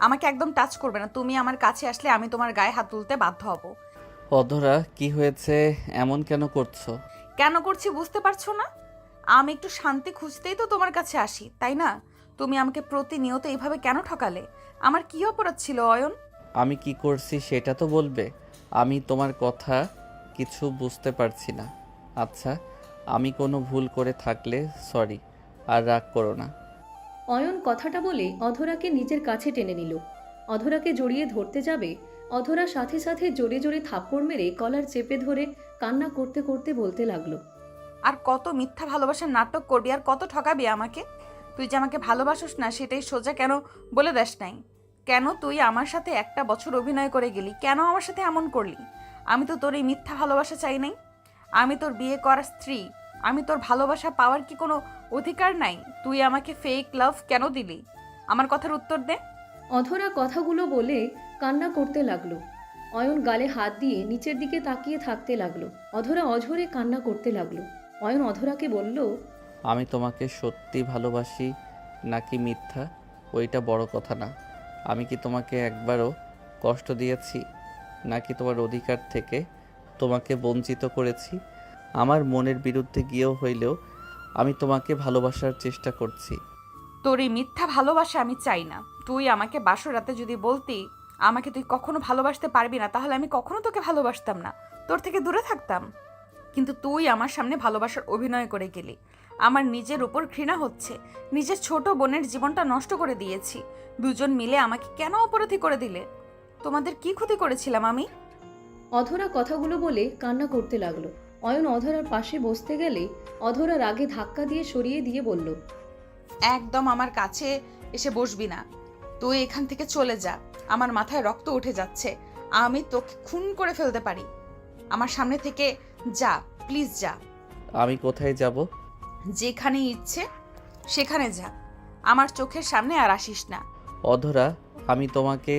আমাকে একদম টাচ করবে না। তুমি আমার কাছে আসলে আমি তোমার গায়ে হাত তুলতে বাধ্য হব। অধরা, কি হয়েছে? এমন কেন করছো? কেন করছি বুঝতে পারছো না? আমি একটু শান্তি খুঁজতেই তো তোমার কাছে আসি, তাই না? তুমি আমাকে প্রতিনিয়ত এইভাবে কেন ঠকালে? আমার কি অপরাধ ছিল অয়ন? আমি কি করছি সেটা তো বলবে। আমি তোমার কথা কিছু বুঝতে পারছি না। আচ্ছা, আমি কোনো ভুল করে থাকলে সরি, আর রাগ করো না। অয়ন কথাটা বলে অধরাকে নিজের কাছে টেনে নিল। অধরাকে জড়িয়ে ধরতে যাবে, অধরা সাথে সাথে জোরে জোরে থাপ্পড় মেরে কলার চেপে ধরে কান্না করতে করতে বলতে লাগলো। আর কত মিথ্যা ভালোবাসার নাটক করবি, আর কত ঠকাবি আমাকে? তুই যে আমাকে ভালোবাসিস না সেটাই সোজা কেন বলে দেস নাই? কেন তুই আমার সাথে একটা বছর অভিনয় করে গেলি? কেন আমার সাথে এমন করলি? আমি তো তোর এই মিথ্যা ভালোবাসা চাই নাই। আমি তোর বিয়ে করা স্ত্রী। আমি তোর ভালোবাসা পাওয়ার কি কোনো অধিকার নাই? তুই আমাকে ফেক লাভ কেন দিলি? আমার কথার উত্তর দে। অধরা কথাগুলো বলে কান্না করতে লাগলো। অয়ন গালে হাত দিয়ে নিচের দিকে তাকিয়ে থাকতে লাগলো। অধরা অঝরে কান্না করতে লাগলো। অয়ন অধরাকে বলল, আমি তোমাকে সত্যি ভালোবাসি নাকি মিথ্যা, ওইটা বড় কথা না। আমি কি তোমাকে একবারও কষ্ট দিয়েছি, নাকি তোমার অধিকার থেকে তোমাকে বঞ্চিত করেছি? আমার মনের বিরুদ্ধে গিয়েও হইলেও আমি তোমাকে ভালোবাসার চেষ্টা করছি। তোর এই মিথ্যা ভালোবাসা আমি চাই না। তুই আমাকে বাসর রাতে যদি বলতি আমাকে তুই কখনো ভালোবাসতে পারবি না, তাহলে আমি কখনো তোকে ভালোবাসতাম না, তোর থেকে দূরে থাকতাম। কিন্তু তুই আমার সামনে ভালোবাসার অভিনয় করে গেলি। আমার নিজের উপর ঘৃণা হচ্ছে। নিজের ছোট বোনের জীবনটা নষ্ট করে দিয়েছি। দুজন মিলে আমাকে কেন অপরাধী করে দিলে? তোমাদের কি ক্ষতি করেছিলাম আমি? অধরা কথাগুলো বলে কান্না করতে লাগলো। অয়ন অধরার পাশে বসতে গেলে অধরা রাগে ধাক্কা দিয়ে সরিয়ে দিয়ে বলল, একদম আমার কাছে এসে বসবি না। তুই এখান থেকে চলে যা। আমার মাথায় রক্ত উঠে যাচ্ছে। আমি তোকে খুন করে ফেলতে পারি। আমার সামনে থেকে যা, প্লিজ যা। আমি কোথায় যাব? যেখানে ইচ্ছে সেখানে যা। আমার চোখের সামনে আর আসিস না। অধরা, আমি তোমাকে...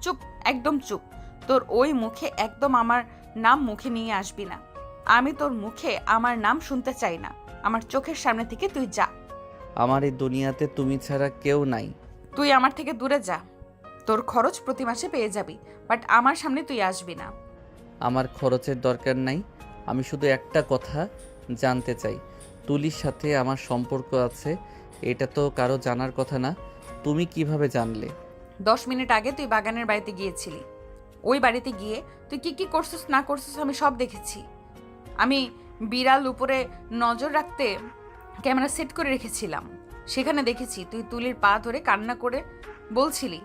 চুপ, একদম চুপ। তোর ওই মুখে একদম আমার নাম মুখে নিয়ে আসবি না। আমি তোর মুখে আমার নাম শুনতে চাই না। আমার চোখের সামনে থেকে তুই যা। আমার এই দুনিয়াতে তুমি ছাড়া কেউ নাই। তুই আমার থেকে দূরে যা। তোর খরচ প্রতি মাসে পেয়ে যাবি, বাট আমার সামনে তুই আসবি না। আমার খরচের দরকার নাই। আমি শুধু একটা কথা জানতে চাই, তুলির সাথে আমার সম্পর্ক আছে, এটা তো কারো জানার কথা না। তুমি কিভাবে জানলে? 10 মিনিট আগে তুই বাগানের বাড়িতে গিয়েছিলি। ওই বাড়িতে গিয়ে তুই কি কি করছিস না করছিস আমি সব দেখেছি। আমি বিড়াল উপরে নজর রাখতে ক্যামেরা সেট করে রেখেছিলাম। সেখানে দেখেছি তুই তুলির পা ধরে কান্না করে বলছিলি।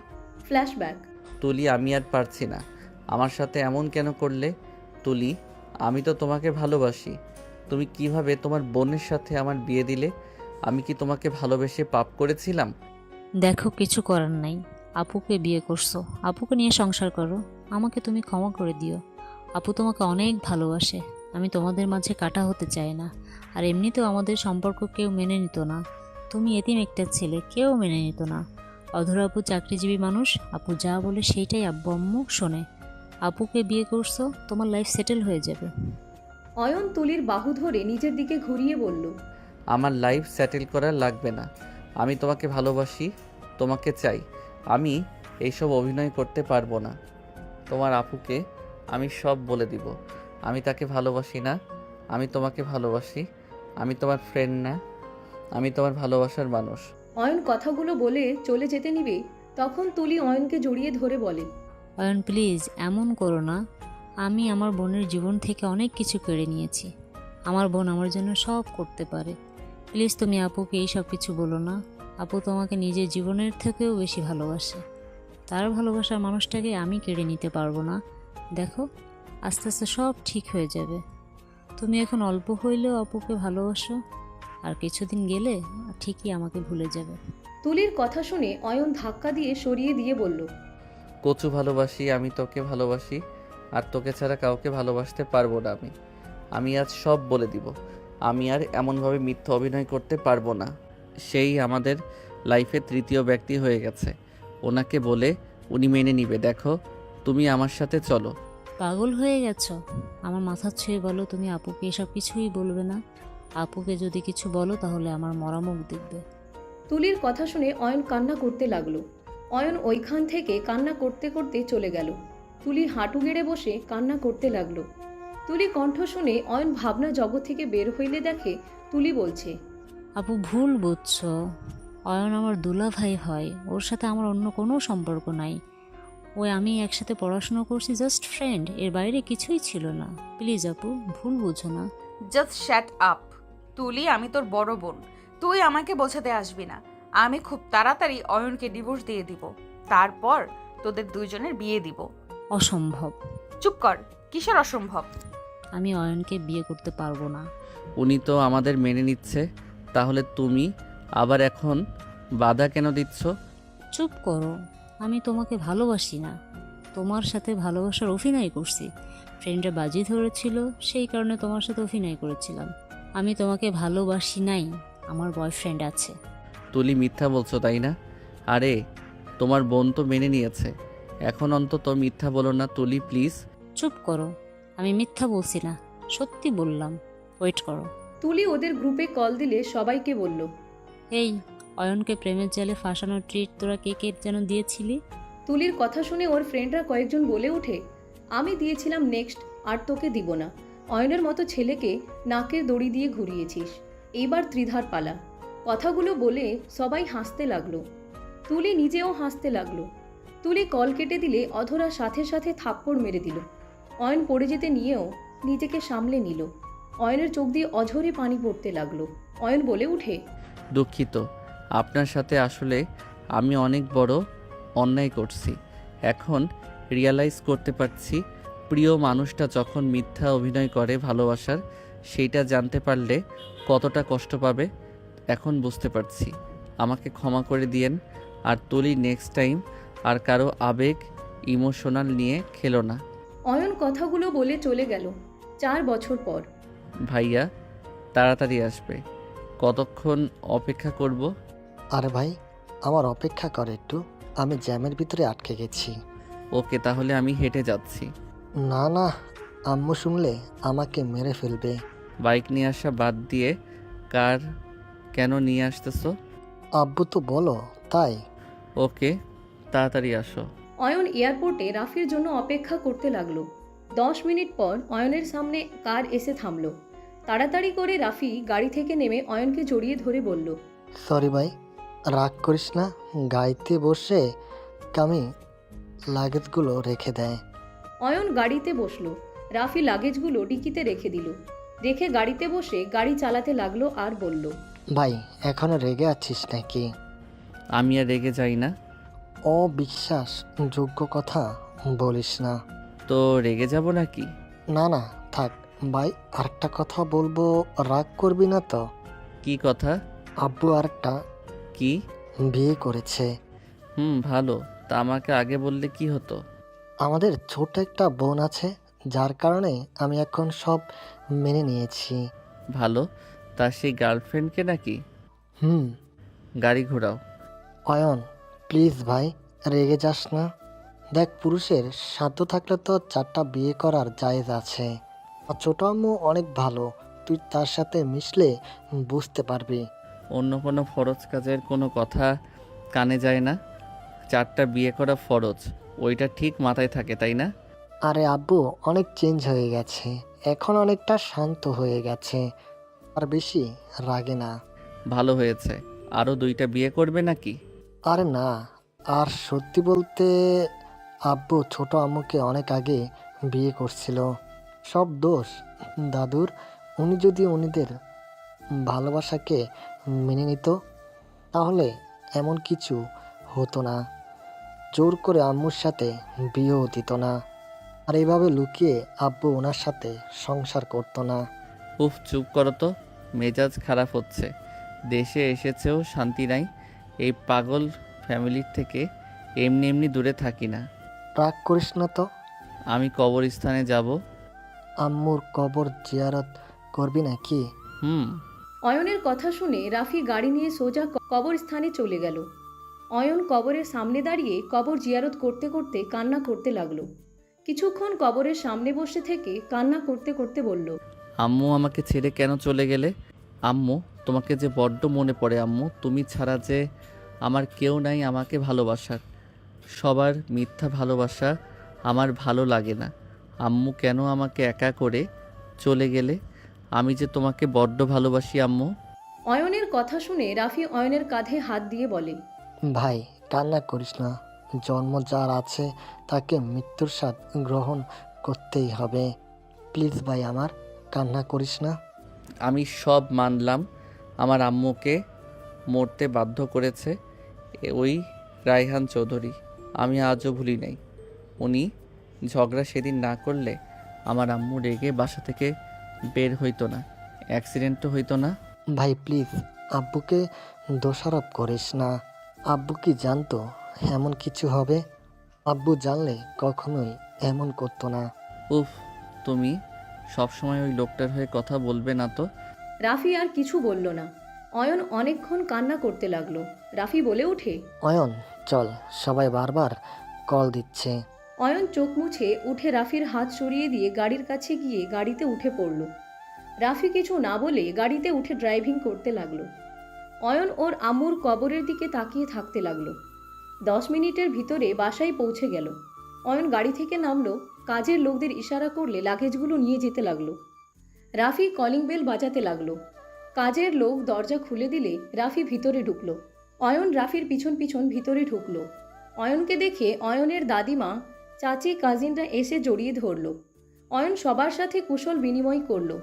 ফ্ল্যাশব্যাক। তুলি, আমি আর পারছি না। আমার সাথে এমন কেন করলে? তুলি, আমি তো তোমাকে ভালোবাসি। তুমি কিভাবে তোমার বোনের সাথে আমার বিয়ে দিলে? আমি কি তোমাকে ভালোবেসে পাপ করেছিলাম? দেখো, কিছু করার নাই। আপুকে বিয়ে করছো, আপুকে নিয়ে সংসার করো। আমাকে তুমি ক্ষমা করে দিও। আপু তোমাকে অনেক ভালোবাসে। আমি তোমাদের মাঝে কাটা হতে চাই না। আর এমনিতেও আমাদের সম্পর্ক কেউ মেনে নিত না। তুমি এতিম একটা ছেলে, কেউ মেনে নিত না। অধরা আপু চাকরিজীবী মানুষ, আপু যা বলে সেইটাই আব্বু আম্মু শোনে। আপুকে বিয়ে করছো, তোমার লাইফ সেটেল হয়ে যাবে। অয়ন তুলির বাহু ধরে নিজের দিকে ঘুরিয়ে বলল, আমার লাইফ সেটেল করা লাগবে না। আমি তোমাকে ভালোবাসি, তোমাকে চাই। আমি এইসব অভিনয় করতে পারবো না। তোমার আপুকে আমি সব বলে দিব। আমি তাকে ভালোবাসি না, আমি তোমাকে ভালোবাসি। আমি তোমার ফ্রেন্ড না, আমি তোমার ভালোবাসার মানুষ। অয়ন কথাগুলো বলে চলে যেতে নিবে, তখন তুলি অয়নকে জড়িয়ে ধরে বলে, অয়ন প্লিজ এমন করো না। আমি আমার বোনের জীবন থেকে অনেক কিছু কেড়ে নিয়েছি। আমার বোন আমার জন্য সব করতে পারে। প্লিজ তুমি আপুকে এই সব কিছু বলো না। আপু তোমাকে নিজের জীবনের থেকেও বেশি ভালোবাসে। তার ভালোবাসার মানুষটাকে আমি কেড়ে নিতে পারবো না। দেখো, আস্তে আস্তে সব ঠিক হয়ে যাবে। তুমি এখন অল্প হইলেও আপুকে ভালোবাসো, আর কিছুদিন গেলে ঠিকই আমাকে ভুলে যাবে। তুলির কথা শুনে অয়ন ধাক্কা দিয়ে সরিয়ে দিয়ে বলল, কচু ভালোবাসি, আমি তোকে ভালোবাসি, আর তোকে ছাড়া কাউকে ভালোবাসতে পারবো না। আমি আজ সব বলে দিব। আমি আর এমনভাবে মিথ্যা অভিনয় করতে পারবো না। সেই আমাদের লাইফে তৃতীয় ব্যক্তি হয়ে গেছে। ওনাকে বলে উনি মেনে নিবে। দেখো, তুমি আমার সাথে চলো। পাগল হয়ে গেছো? আমার মাথা ছুঁয়ে বলো, তুমি আপুকে এসব কিছুই বলবে না। আপুকে যদি কিছু বলো তাহলে আমার মরা মুখ দেখবে। তুলির কথা শুনে অয়ন কান্না করতে লাগলো। অয়ন ওইখান থেকে কান্না করতে করতে চলে গেল। তুলি হাঁটু গেড়ে বসে কান্না করতে লাগলো। তুলি কণ্ঠ শুনে অয়ন ভাবনা জগৎ থেকে বের হইলে দেখে তুলি বলছে, আপু ভুল বুঝছো, অয়ন আমার দুলা ভাই হয়, ওর সাথে আমার অন্য কোনো সম্পর্ক নাই। ওই আমি একসাথে পড়াশোনা করছি, জাস্ট ফ্রেন্ড, এর বাইরে কিছুই ছিল না। প্লিজ আপু ভুল বুঝো না। Just shut up. তুলি, আমি তোর বড় বোন, তুই আমাকে বোঝাতে আসবি না। আমি খুব তাড়াতাড়ি অয়নকে ডিভোর্স দিয়ে দিব, তারপর তোদের দুইজনের বিয়ে দিব। অসম্ভব। চুপ কর, কিসের অসম্ভব? আমি অয়নকে বিয়ে করতে পারবো না। উনি তো আমাদের মেনে নিচ্ছে, তাহলে তুমি আবার এখন বাধা কেন দিচ্ছ? চুপ করো, আমি তোমাকে ভালোবাসি না, তোমার সাথে ভালোবাসার অভিনয় করছি। ফ্রেন্ডরা বাজি ধরেছিল, সেই কারণে তোমার সাথে অভিনয় করেছিলাম। আমি তোমাকে ভালোবাসি নাই, আমার বয়ফ্রেন্ড আছে। তুলি মিথ্যা বলছো তাই না? আরে তোমার বোন তো মেনে নিয়েছে, এখন অন্তত মিথ্যা বলো না তুলি প্লিজ। চুপ করো, আমি মিথ্যা বলছি না, সত্যি বললাম। ওয়েট করো। তুলি ওদের গ্রুপে কল দিলে সবাইকে বলল, এই অয়নকে প্রেমের জালে ফাঁসানোর ট্রিট তোরা কে কে যেন দিয়েছিলি? তুলির কথা শুনে ওর ফ্রেন্ডরা কয়েকজন বলে ওঠে, আমি দিয়েছিলাম নেক্সট, আর তোকে দিব না। অয়নের মতো ছেলেকে নাকের দড়ি দিয়ে ঘুরিয়েছিস, এইবার ত্রিধার পালা। কথাগুলো বলে সবাই হাসতে লাগলো। তুলি নিজেও হাসতে লাগলো। তুলি কল কেটে দিলে অধরা সাথে সাথে থাপ্পড় মেরে দিল। অয়ন পড়ে যেতে নিয়েও নিজেকে সামলে নিল। অয়নের চোখ দিয়ে অঝরে পানি পড়তে লাগলো। অয়ন বলে উঠে, দুঃখিত, আপনার সাথে আসলে আমি অনেক বড় অন্যায় করছি। এখন রিয়ালাইজ করতে পারছি, প্রিয় মানুষটা যখন মিথ্যা অভিনয় করে ভালোবাসার, সেইটা জানতে পারলে কতটা কষ্ট পাবে এখন বুঝতে পারছি। আমাকে ক্ষমা করে দিয়েন। আর তুলি নেক্সট টাইম আর কারো আবেগ ইমোশনাল নিয়ে খেলো না। অয়ন কথাগুলো বলে চলে গেল। 4 বছর পর। ভাইয়া তাড়াতাড়ি আসবে, কতক্ষণ অপেক্ষা করব? আরে ভাই, আমার অপেক্ষা কর একটু, আমি জ্যামের ভিতরে আটকে গেছি। ওকে, তাহলে আমি হেঁটে যাচ্ছি। না না, আম্মু শুনলে আমাকে মেরে ফেলবে। বাইক নিয়ে আসা বাদ দিয়ে কার কেন নিয়ে আসতেছো? আব্বু তো বলো তাই। ওকে, তাড়াতাড়ি আসো। অয়ন এয়ারপোর্টে রাফির জন্য অপেক্ষা করতে লাগলো। 10 মিনিট পর অয়নের সামনে কার এসে থামলো। তাড়াতাড়ি করে রাফি গাড়ি থেকে নেমে অয়নকে জড়িয়ে ধরে বলল, সরি ভাই, রাগ করিস না। গাড়িতে বসে আমি লাগেজগুলো রেখে দেয়। অয়ন গাড়িতে বসলো। রাফি লাগেজগুলো ডিকিতে রেখে দিল। রেখে গাড়িতে বসে গাড়ি চালাতে লাগলো আর বলল, ভাই এখনো রেগে আছিস নাকি? আমি আর রেগে যাই না। অবিশ্বাস যোগ্য কথা বলিস না। তো রেগে যাব নাকি? না না থাক ভাই, আরেকটা কথা বলবো, রাগ করবি না তো? কি কথা? আব্বু আরেকটা কি? বিয়ে করেছে। ভালো, তা আমাকে আগে বললে কি হতো? আমাদের ছোট একটা বোন আছে, যার কারণে আমি এখন সব মেনে নিয়েছি। ভালো, তা সেই গার্লফ্রেন্ডকে নাকি? হুম। গাড়ি ঘোরাও। অয়ন প্লিজ ভাই, রেগে যাস না। দেখ, পুরুষের সাধ্য থাকলে তো 4টা বিয়ে করার জায়েজ আছে। আর ছোট আম্মু অনেক ভালো, তুই তার সাথে মিশলে বুঝতে পারবি। অন্য কোনো ফরজ কাজের কোনো কথা কানে যায় না? 4টা বিয়ে করা ফরজ, ওইটা ঠিক মাথায় থাকে তাই না? আরে আব্বু অনেক চেঞ্জ হয়ে গেছে, এখন অনেকটা শান্ত হয়ে গেছে, আর বেশি রাগে না। ভালো হয়েছে। আরও 2টা বিয়ে করবে নাকি? আরে না, আর সত্যি বলতে আব্বু ছোট আম্মুকে অনেক আগে বিয়ে করছিল। সব দোষ দাদুর। উনি যদি উনিদের ভালোবাসাকে মেনে নিত, তাহলে এমন কিছু হতো না। জোর করে আম্মুর সাথে বিয়েও দিত না, আর এইভাবে লুকিয়ে আব্বু ওনার সাথে সংসার করতো না। উফ, চুপ করো তো, মেজাজ খারাপ হচ্ছে। দেশে এসেছেও শান্তি নাই। এই পাগল ফ্যামিলির থেকে এমনি এমনি দূরে থাকি না। রাগ করিস না তো। আমি কবরস্থানে যাব। আম্মুর কবর জিয়ারত করবি নাকি? অয়নের কথা শুনে রাফি গাড়ি নিয়ে সোজা কবরস্থানে চলে গেল। অয়ন কবরের সামনে দাঁড়িয়ে কবর জিয়ারত করতে করতে কান্না করতে লাগলো। কিছুক্ষণ কবরের সামনে বসে থেকে কান্না করতে করতে বলল, আম্মু আমাকে ছেড়ে কেন চলে গেলে? আম্মু, তোমাকে যে বড্ড মনে পড়ে আম্মু। তুমি ছাড়া যে আমার কেউ নাই আমাকে ভালোবাসার। সবার মিথ্যা ভালোবাসা আমার ভালো লাগে না। আম্মু কেন আমাকে একা করে চলে গেলে? আমি যে তোমাকে বড্ড ভালোবাসি আম্মু। অয়নের কথা শুনে রাফি অয়নের কাঁধে হাত দিয়ে বলে, ভাই কান্না করিস না, জন্ম যার আছে তাকে মৃত্যুর স্বাদ গ্রহণ করতেই হবে। প্লিজ ভাই আমার, কান্না করিস না। আমি সব মানলাম, আমার আম্মুকে মরতে বাধ্য করেছে ওই রায়হান চৌধুরী। আমি আজও ভুলি নাই। উনি ঝগড়া সেদিন না করলে আমার আম্মু রেগে বাসা থেকে বের হইতো না, অ্যাক্সিডেন্টও হইতো না। ভাই প্লিজ আব্বুকে দোষারোপ করিস না। আব্বু কি জানতো এমন কিছু হবে? আব্বু জানলে কখনোই এমন করতো না। উফ, তুমি সবসময় ওই লোকটার হয়ে কথা বলবে না তো। রাফি আর কিছু বলল না। অয়ন অনেকক্ষণ কান্না করতে লাগলো। রাফি বলে ওঠে, অয়ন চল, সবাই বারবার কল দিচ্ছে। অয়ন চোখ মুছে উঠে রাফির হাত সরিয়ে দিয়ে গাড়ির কাছে গিয়ে গাড়িতে উঠে পড়ল। রাফি কিছু না বলে গাড়িতে উঠে ড্রাইভিং করতে লাগলো। অয়ন ওর আম্মুর কবরের দিকে তাকিয়ে থাকতে লাগলো। 10 মিনিটের ভিতরে বাসায় পৌঁছে গেল। অয়ন গাড়ি থেকে নামলো, কাজের লোকদের ইশারা করলে লাগেজগুলো নিয়ে যেতে লাগলো। রাফি কলিং বেল বাজাতে লাগলো। কাজের লোক দরজা খুলে দিলে রাফি ভিতরে ঢুকলো। অয়ন রাফির পিছন পিছন ভিতরে ঢুকলো। অয়নকে দেখে অয়নের দাদিমা, চাচি, কাজিনরা এসে জড়িয়ে ধরল। অয়ন সবার সাথে কুশল বিনিময় করলো।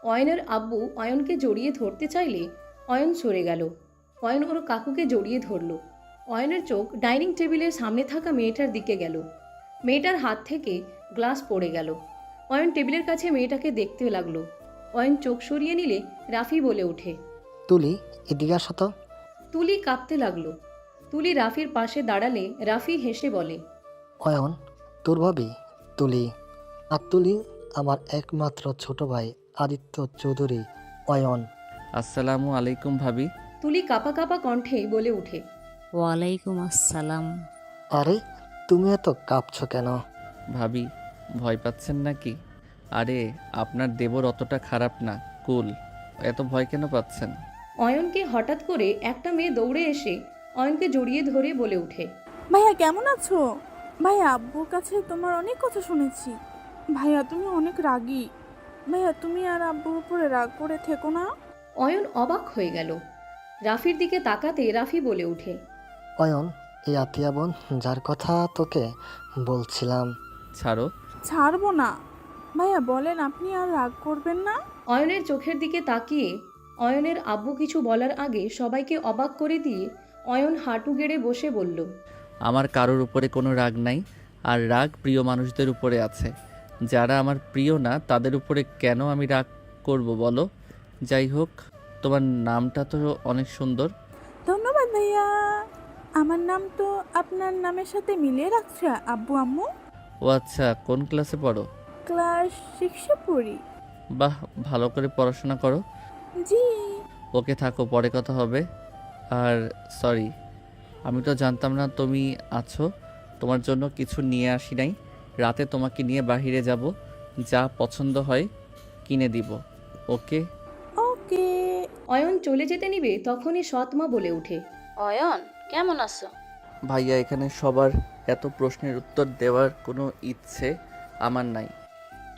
অয়নের আব্বু অয়নকে জড়িয়ে ধরতে চাইলে অয়ন সরে গেল। অয়ন ওর কাকুকে জড়িয়ে ধরল। অয়নের চোখ ডাইনিং টেবিলের সামনে থাকা মেয়েটার দিকে গেল। মেয়েটার হাত থেকে গ্লাস পড়ে গেল। অয়ন টেবিলের কাছে মেয়েটাকে দেখতে লাগলো। অয়ন চোখ সরিয়ে নিলে রাফি বলে ওঠে, তুলি এদিকে আসো তো। তুলি কাঁপতে লাগলো। তুলি রাফির পাশে দাঁড়ালে রাফি হেসে বলে, অয়ন তোর ভাবি তুলি। আর তুলি আমার একমাত্র ছোট ভাই আদিত্য চৌধুরী অয়ন। আসসালামু আলাইকুম ভাবি। তুলি কাঁপা কাঁপা কণ্ঠে বলে ওঠে, ওয়ালাইকুম আসসালাম। আরে তুমি এত কাঁপছো কেন? ভাবি ভয় পাচ্ছেন নাকি? আরে আপনার দেবর অতটা খারাপ না, কুল। এত ভয় কেন পাচ্ছেন? অয়নকে হঠাৎ করে একটা মেয়ে দৌড়ে এসে অয়নকে জড়িয়ে ধরে বলে ওঠে, ভাইয়া কেমন আছো? ভাইয়া আব্বুর কাছে তোমার অনেক কথা শুনেছি। ভাইয়া তুমি অনেক রাগী। ভাইয়া তুমি আর আব্বুর উপরে রাগ করে থেকো না। অয়ন অবাক হয়ে গেল। রাফির দিকে তাকাতে রাফি বলে ওঠে, অয়ন এই আতিয়া বোন যার কথা তোকে বলছিলাম। ছাড়ো। ছাড়বো না। ভাইয়া বলেন আপনি আর রাগ করবেন না। অয়নের চোখের দিকে তাকিয়ে অয়নের আব্বু কিছু বলার আগে সবাইকে অবাক করে দিয়ে অয়ন হাঁটু গেড়ে বসে বলল, আমার কারোর উপরে কোনো রাগ নাই, আর রাগ প্রিয় মানুষদের উপরে আছে। যারা আমার প্রিয় না তাদের উপরে কেন আমি রাগ করব বলো? যাই হোক, তোমার নামটা তো অনেক সুন্দর। ধন্যবাদ ভাইয়া। আমার নাম তো আপনার নামের সাথে মিলিয়ে রাখছে আব্বু আম্মু। ও আচ্ছা, কোন ক্লাসে পড়ো? ক্লাস 6-এ পড়ি। বাহ, ভালো করে পড়াশোনা করো। জি। ওকে থাকো, পরে কথা হবে। আর সরি, আমি তো জানতাম না তুমি আছো। তোমার জন্য কিছু নিয়ে আসি নাই। রাতে তোমাকে নিয়ে বাহিরে যাব, যা পছন্দ হয় কিনে দিব। ওকে? ওকে। অয়ন চলে যেতে নিবে তখনই সৎমা বলে ওঠে, অয়ন কেমন আছো? ভাইয়া, এখানে সবার এত প্রশ্নের উত্তর দেওয়ার কোনো ইচ্ছে আমার নাই।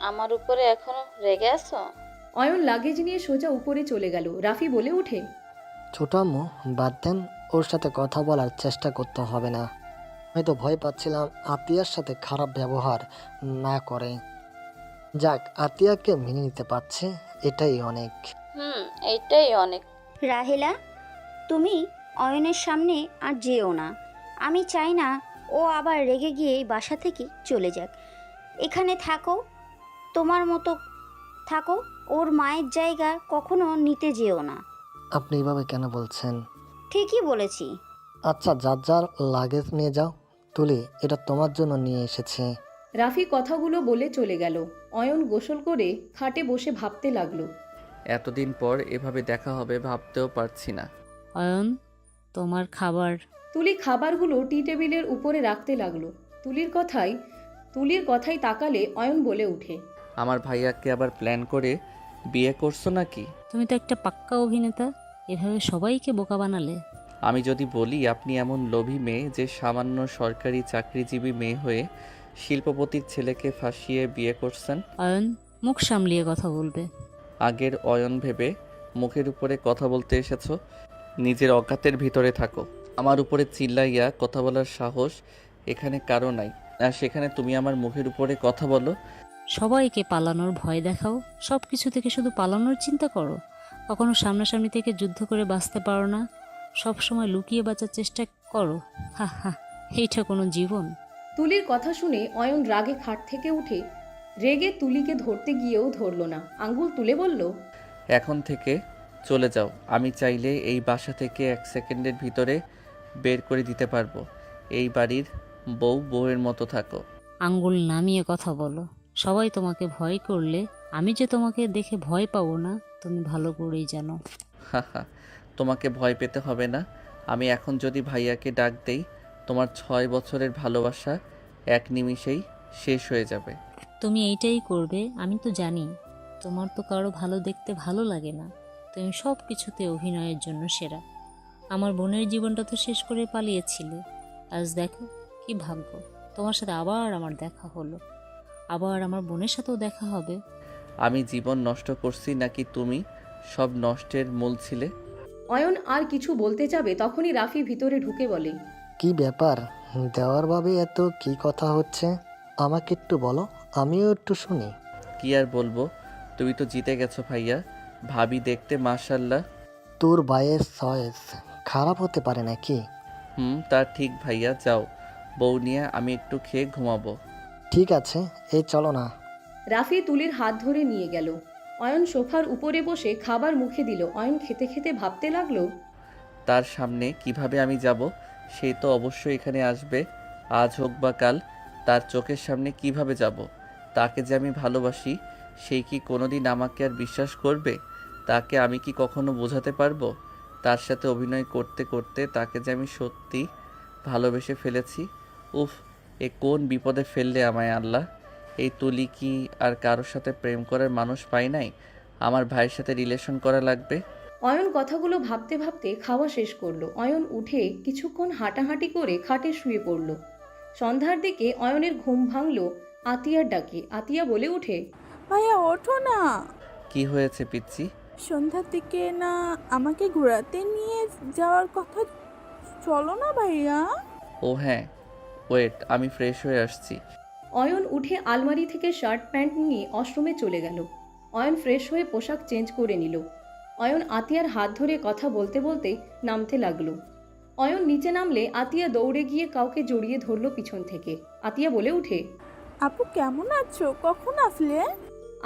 আমার উপরে এখনো রেগে আছো? অয়ন লাগেজ নিয়ে সোজা উপরে চলে গেল। রাফি বলে ওঠে, ছোট আম্মু বাদ দেন, ওর সাথে কথা বলার চেষ্টা করতে হবে না। আমি তো ভয় পাচ্ছিলাম আতিয়ার সাথে খারাপ ব্যবহার না করে। যাক, আতিয়াকে মেনে নিতে পারছে, এটাই অনেক। এইটাই অনেক। রাহেলা, তুমি অয়নের সামনে আর যেও না। আমি চাই না ও আবার রেগে গিয়ে এই বাসা থেকে চলে যাক। এখানে থাকো, তোমার মতো থাকো। ওর মায়ের জায়গা কখনো নিতে যেও না। আপনি এভাবে কেন বলছেন? ঠিকই বলেছি। আচ্ছা, যার যার লাগেজ নিয়ে যাও। তুলি, এটা তোমার জন্য নিয়ে এসেছে। রাফি কথাগুলো বলে চলে গেল। অয়ন গোসল করে খাটে বসে ভাবতে লাগলো। এতদিন পর এভাবে দেখা হবে ভাবতেও পারছি না। অয়ন, তোমার খাবার। তুলি খাবারগুলো টি টেবিলের উপরে রাখতে লাগলো। তুলির কথাই তাকালে অয়ন বলে ওঠে, আমার ভাইয়াকে আবার প্ল্যান করে বিয়ে করছো নাকি? তুমি তো একটা পাক্কা অভিনেতা, এভাবে সবাইকে বোকা বানালে। আমি যদি বলি আপনি এমন লোভী মেয়ে যে সামান্য সরকারি চাকরিজীবী মেয়ে হয়ে শিল্পপতির ছেলেকে ফাঁসিয়ে বিয়ে করছেন? অয়ন, মুখ সামলিয়ে কথা বলবে। আগের অয়ন ভেবে মুখের উপরে কথা বলতে এসেছো? নিজের অজ্ঞাতের ভিতরে থাকো। আমার উপরে চিল্লাইয়া কথা বলার সাহস এখানে কারো নাই, আর সেখানে তুমি আমার মুখের উপরে কথা বলো। সবাইকে পালানোর ভয় দেখাও, সব কিছু থেকে শুধু পালানোর চিন্তা করো। কখনো সামনাসামনি থেকে যুদ্ধ করে বাঁচতে পারো না, সব সময় লুকিয়ে বাঁচার চেষ্টা করো। হা হা, এইটা কোনো জীবন? তুলির কথা শুনে অয়ন রাগে খাট থেকে উঠে রেগে তুলিকে ধরতে গিয়েও ধরল না, আঙ্গুল তুলে বলল, এখন থেকে চলে যাও। আমি চাইলে এই বাসা থেকে 1 সেকেন্ডের ভিতরে বের করে দিতে পারবো। এই বাড়ির বউয়ের মতো থাকো। আঙ্গুল নামিয়ে কথা বলো। সবাই তোমাকে ভয় করলে আমি যে তোমাকে দেখে ভয় পাবো না তুমি ভালো করেই জানো। হা, তোমাকে ভয় পেতে হবে না। আমি এখন যদি ভাইয়াকে ডাক দেই, তোমার 6 বছরের ভালোবাসা 1 নিমিষেই শেষ হয়ে যাবে। তুমি এইটাই করবে আমি তো জানি। তোমার তো কারো ভালো দেখতে ভালো লাগে না। তুমি সব কিছুতে অভিনয়ের জন্য সেরা। আমার বোনের জীবনটা তো শেষ করে পালিয়েছিলে, আজ দেখো কি ভাগ্য, তোমার সাথে আবার আমার দেখা হলো। আবার আমার বোনের সাথেও দেখা হবে। আমি জীবন নষ্ট করছি নাকি তুমি সব নষ্টের মূল ছিলে? অয়ন আর কিছু বলতে যাবে তখনই রাফি ভিতরে ঢুকে বলে, কি ব্যাপার দেওয়ার ভাবে এত কি কথা হচ্ছে? আমাকে একটু বলো, আমিও একটু শুনি। কি আর বলবো, তুমি তো জিতে গেছো ভাইয়া। ভাবি দেখতে মাশাল্লাহ। তোর ভাইয়ের চয়েস খারাপ হতে পারে নাকি? তা ঠিক ভাইয়া, যাও বউ নিয়ে আমি একটু খেয়ে ঘুমাবো। ঠিক আছে, এই চলো না। রাফি তুলির হাত ধরে নিয়ে গেল। অয়ন সোফার উপরে বসে খাবার মুখে দিল। অয়ন খেতে খেতে ভাবতে লাগলো, তার সামনে কিভাবে আমি যাব? সে তো অবশ্যই এখানে আসবে, আজ হোক বা কাল। তার চোখের সামনে কিভাবে যাব? তাকে যে আমি ভালোবাসি সেই কি কোনোদিন আমাকে আর বিশ্বাস করবে? তাকে আমি কি কখনো বোঝাতে পারবো? তার সাথে অভিনয় করতে করতে তাকে যে আমি সত্যি ভালোবেসে ফেলেছি। উফ, এ কোন বিপদে ফেললে আমায় আল্লাহ। এই তুলি কি আর কারোর সাথে প্রেম করার মানুষ পাই নাই? আমার ভাইয়ের সাথে রিলেশন করা লাগবে। অয়ন কথাগুলো ভাবতে ভাবতে খাওয়া শেষ করলো। অয়ন উঠে কিছুক্ষণ হাঁটাহাঁটি করে খাটে শুয়ে পড়ল। সন্ধ্যার দিকে অয়নের ঘুম ভাঙল আতিয়ার ডাকে। আতিয়া বলে ওঠে, ভাইয়া ওঠো না। কি হয়েছে পিচ্ছি? সন্ধ্যার দিকে না আমাকে ঘোরাতে নিয়ে যাওয়ার কথা, চলো না ভাইয়া। ও হ্যাঁ, ওয়েট, আমি ফ্রেশ হয়ে আসছি। অয়ন উঠে আলমারি থেকে শার্ট প্যান্ট নিয়ে ওয়াশরুমে চলে গেল। অয়ন ফ্রেশ হয়ে পোশাক চেঞ্জ করে নিল। অয়ন আতিয়ার হাত ধরে কথা বলতে বলতে নামতে লাগলো। অয়ন নিচে নামলে আতিয়া দৌড়ে গিয়ে কাউকে জড়িয়ে ধরল পিছন থেকে। আতিয়া বলে ওঠে, আপু কেমন আছো, কখন আসলে?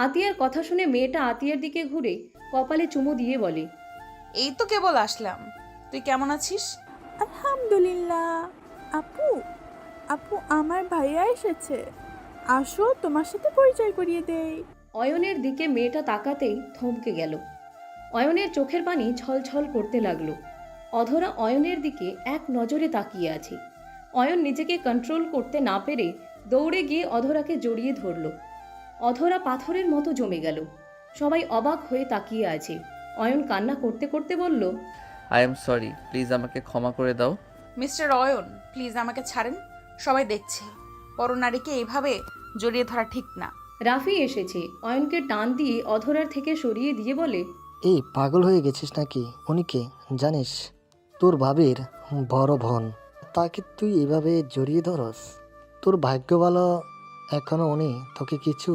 আতিয়ার কথা শুনে মেয়েটা আতিয়ার দিকে ঘুরে কপালে চুমু দিয়ে বলে, এই তো কেবল আসলাম, তুই কেমন আছিস? আলহামদুলিল্লাহ। আপু আপু আমার ভাইয়া এসেছে, আসো তোমার সাথে পরিচয় করিয়ে দেই। অয়নের দিকে মেয়েটা তাকাতেই থমকে গেল। অয়নের চোখের পানি ছলছল করতে লাগলো। অধরা অয়নের দিকে এক নজরে তাকিয়ে আছে। অয়ন নিজেকে কন্ট্রোল করতে না পেরে দৌড়ে গিয়ে অধরাকে জড়িয়ে ধরল। অধরা পাথরের মতো জমে গেল। সবাই অবাক হয়ে তাকিয়ে আছে। অয়ন কান্না করতে করতে বলল, আই এম সরি, প্লিজ আমাকে ক্ষমা করে দাও। মিস্টার অয়ন, প্লিজ আমাকে ছাড়েন, সবাই দেখছে। পরনারীকে এইভাবে জড়িয়ে ধরা ঠিক না। রাফি এসেছে। অয়নকে টান দিয়ে অধরার থেকে সরিয়ে দিয়ে বলে, এই পাগল হয়ে গেছিস নাকি? উনিকে জানিস? তোর ভাবির বড় বোন, তাকে তুই এভাবে জড়িয়ে ধরস? তোর ভাগ্য ভালো এখনো উনি তোকে কিছু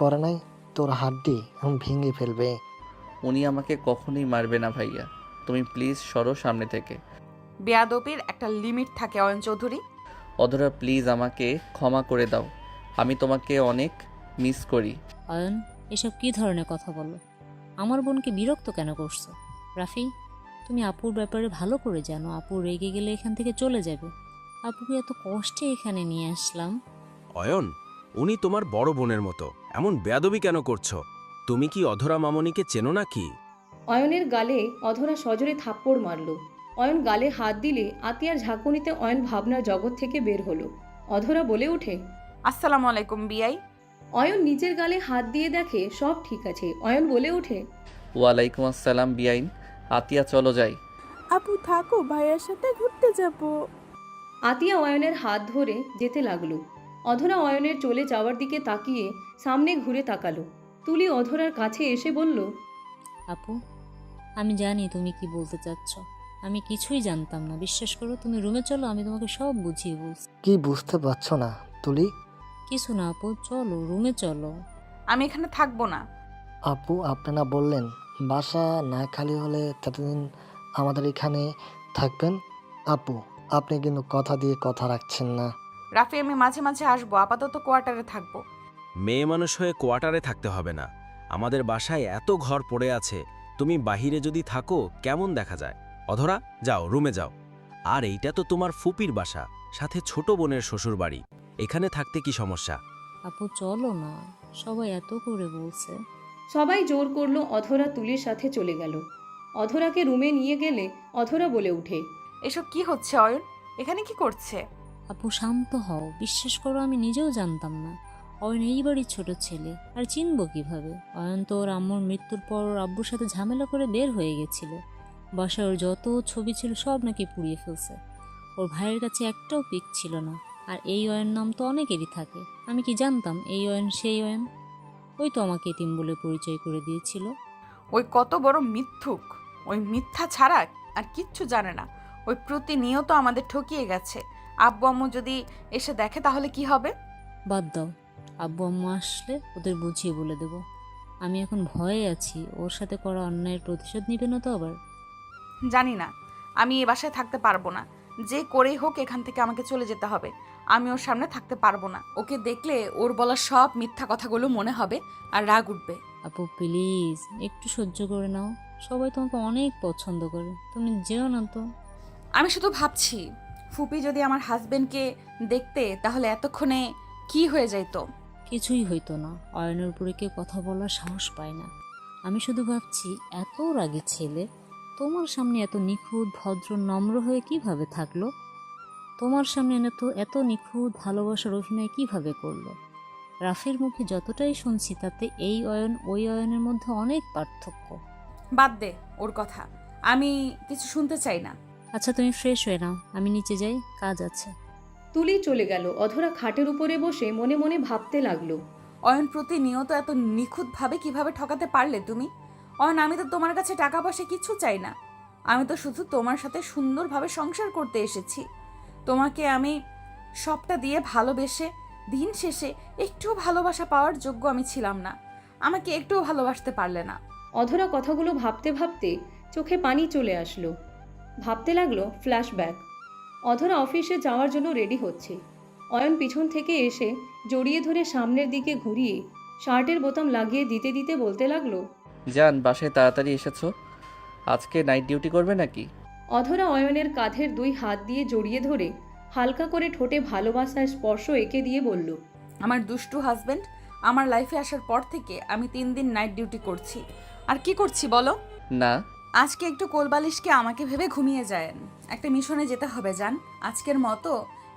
করে নাই। তোর হাড্ডি ভেঙে ফেলবে। উনি আমাকে কখনোই মারবে না ভাইয়া, তুমি প্লিজ সরো সামনে থেকে। বেয়াদবির একটা লিমিট থাকে অয়ন চৌধুরী। অধরা প্লিজ আমাকে ক্ষমা করে দাও, আমি তোমাকে অনেক মিস করি। অয়ন, এসব কী ধরনের কথা বলো? আমার বোনকে বিরক্ত কেন করছো? রাফি, তুমি আপুর ব্যাপারে ভালো করে জানো। আপু রেগে গেলে এখান থেকে চলে যাবে। আপুকে এত কষ্টে এখানে নিয়ে আসলাম। অয়ন, উনি তোমার বড় বোনের মতো, এমন বেয়াদবি কেন করছো? তুমি কি অধরা মামনিকে চেনো নাকি? অয়নের গালে অধরা সজোরে থাপ্পড় মারল। অয়ন গালে হাত দিলে আতিয়ার ঝাঁকুনিতে অয়ন ভাবনার জগৎ থেকে বের হলো। অধরা বলে ওঠে, আসসালামু আলাইকুম বিআই। অয়ন নিজের গালে হাত দিয়ে দেখে সব ঠিক আছে। অয়ন বলে ওঠে, ওয়ালাইকুম আসসালাম বিআইন। আতিয়া চলো যাই। আপু থাকো, ভাইয়ার সাথে ঘুরতে যাব। আতিয়া অয়নের হাত ধরে যেতে লাগলো। অধরা অয়নের চলে যাওয়ার দিকে তাকিয়ে সামনে ঘুরে তাকালো। তুলি অধরার কাছে এসে বলল, আপু, আমি জানি তুমি কি বলতে চাচ্ছ। আমি কিছুই জানতাম না, বিশ্বাস করো। তুমি রুমে চলো, আমি তোমাকে সব বুঝিয়ে বলছি। কি বুঝতে পারছো না তুলি? কিছু না আপু, চলো রুমে চলো। আমি এখানে থাকবো না। আপু, আপনি না বললেন বাসা না খালি হলে ততদিন আমাদের এখানে থাকবেন? আপু, আপনি কিন্তু কথা দিয়ে কথা রাখছেন না। রাফি, আমি মাঝে মাঝে আসবো, আপাতত কোয়ার্টারে থাকবো। মেয়ে মানুষ হয়ে কোয়ার্টারে থাকতে হবে না। আমাদের বাসায় এত ঘর পড়ে আছে, তুমি বাহিরে যদি থাকো কেমন দেখা যায়? অধরা, যাও রুমে যাও। আর এইটা তো তোমার ফুপির বাসা, সাথে ছোট বোনের শ্বশুর বাড়ি। এখানে থাকতে কি সমস্যা? আপু চলো না, সবাই এত করে বলছে। সবাই জোর করলো অধরা তুলির সাথে চলে গেল। অধরাকে রুমে নিয়ে গেলে অধরা বলে উঠে, এসব কি হচ্ছে অয়ন? এখানে কি করছে? আপু শান্ত হও, বিশ্বাস করো আমি নিজেও জানতাম না। অয়ন এই বাড়ির ছোট ছেলে, আর চিনবো কিভাবে? অয়ন তো ওর আম্মুর মৃত্যুর পর ওর আব্বুর সাথে ঝামেলা করে বের হয়ে গেছিল। বাসায় ওর যত ছবি ছিল সব নাকি পুড়িয়ে ফেলছে। ওর ভাইয়ের কাছে একটাও পিক ছিল না। আর এই অয়ন নাম তো অনেকেরই থাকে, আমি কি জানতাম এই অয়ন সেই অয়ন? ওই তো আমাকে এতিম বলে পরিচয় করে দিয়েছিল। ওই কত বড় মিথ্যুক! ওই মিথ্যা ছাড়া আর কিচ্ছু জানে না। ওই প্রতিনিয়ত আমাদের ঠকিয়ে গেছে। আব্বু আম্মু যদি এসে দেখে তাহলে কি হবে? বাদ দাও, আব্বু আম্মু আসলে ওদের বুঝিয়ে বলে দেব। আমি এখন ভয়ে আছি, ওর সাথে করা অন্যায়ের প্রতিশোধ নিবে না তো আবার? জানি না, আমি এ বাসায় থাকতে পারবো না। যে করেই হোক এখান থেকে আমাকে চলে যেতে হবে। আমি ওর সামনে থাকতে পারবো না। ওকে দেখলে ওর বলা সব মিথ্যা কথাগুলো মনে হবে আর রাগ উঠবে। আপু প্লিজ একটু সহ্য করে নাও, সবাই তোমাকে অনেক পছন্দ করে, তুমি যেও না তো। আমি শুধু ভাবছি, ফুপি যদি আমার হাজবেন্ডকে দেখতে তাহলে এতক্ষণে কি হয়ে যাইতো। কিছুই হইতো না, অয়নের উপরে কেউ কথা বলার সাহস পায় না। আমি শুধু ভাবছি, এত রাগী ছেলে তোমার সামনে এত নিখুঁত ভদ্র নম্র হয়ে কিভাবে থাকলো? তোমার সামনে এনে তো এত নিখুঁত ভালোবাসার অভিনয় কিভাবে করলো? রাফের মুখে যতটাই শুনছি তাতে এই অয়ন ওই অয়নের মধ্যে অনেক পার্থক্য। বাদ দে ওর কথা, আমি কিছু শুনতে চাই না। আচ্ছা তুমি ফ্রেশ হয়ে নাও, আমি নিচে যাই, কাজ আছে। তুলি চলে গেল। অধরা খাটের উপরে বসে মনে মনে ভাবতে লাগলো, অয়ন, প্রতিনিয়ত এত নিখুঁতভাবে কিভাবে ঠকাতে পারলে তুমি? অয়ন, আমি তো তোমার কাছে টাকা পয়সা কিছু চাই না। আমি তো শুধু তোমার সাথে সুন্দরভাবে সংসার করতে এসেছি। তোমাকে আমি সবটা দিয়ে ভালোবেসে দিন শেষে একটুও ভালোবাসা পাওয়ার যোগ্য আমি ছিলাম না। আমাকে একটুও ভালোবাসতে পারলে না। অধরা কথাগুলো ভাবতে ভাবতে চোখে পানি চলে আসলো। ভাবতে লাগলো ফ্ল্যাশব্যাক। অধরা অফিসে যাওয়ার জন্য রেডি হচ্ছে। অয়ন পিছন থেকে এসে জড়িয়ে ধরে সামনের দিকে ঘুরিয়ে শার্টের বোতাম লাগিয়ে দিতে দিতে বলতে লাগলো, জান, বাসায় তাড়াতাড়ি এসেছো? আজকে নাইট ডিউটি করবে নাকি? অধরা অয়নের কাঁধের দুই হাত দিয়ে জড়িয়ে ধরে হালকা করে ঠোঁটে ভালোবাসার স্পর্শ এঁকে দিয়ে বলল, আমার দুষ্টু হাজবেন্ড আমার লাইফে আসার পর থেকে আমি 3 দিন নাইট ডিউটি করছি। আর কি করছি বলো? না। আজকে একটু কোলবালিশকে আমাকে ভেবে ঘুমিয়ে যায়েন। একটা মিশনে যেতে হবে জান। আজকের মতো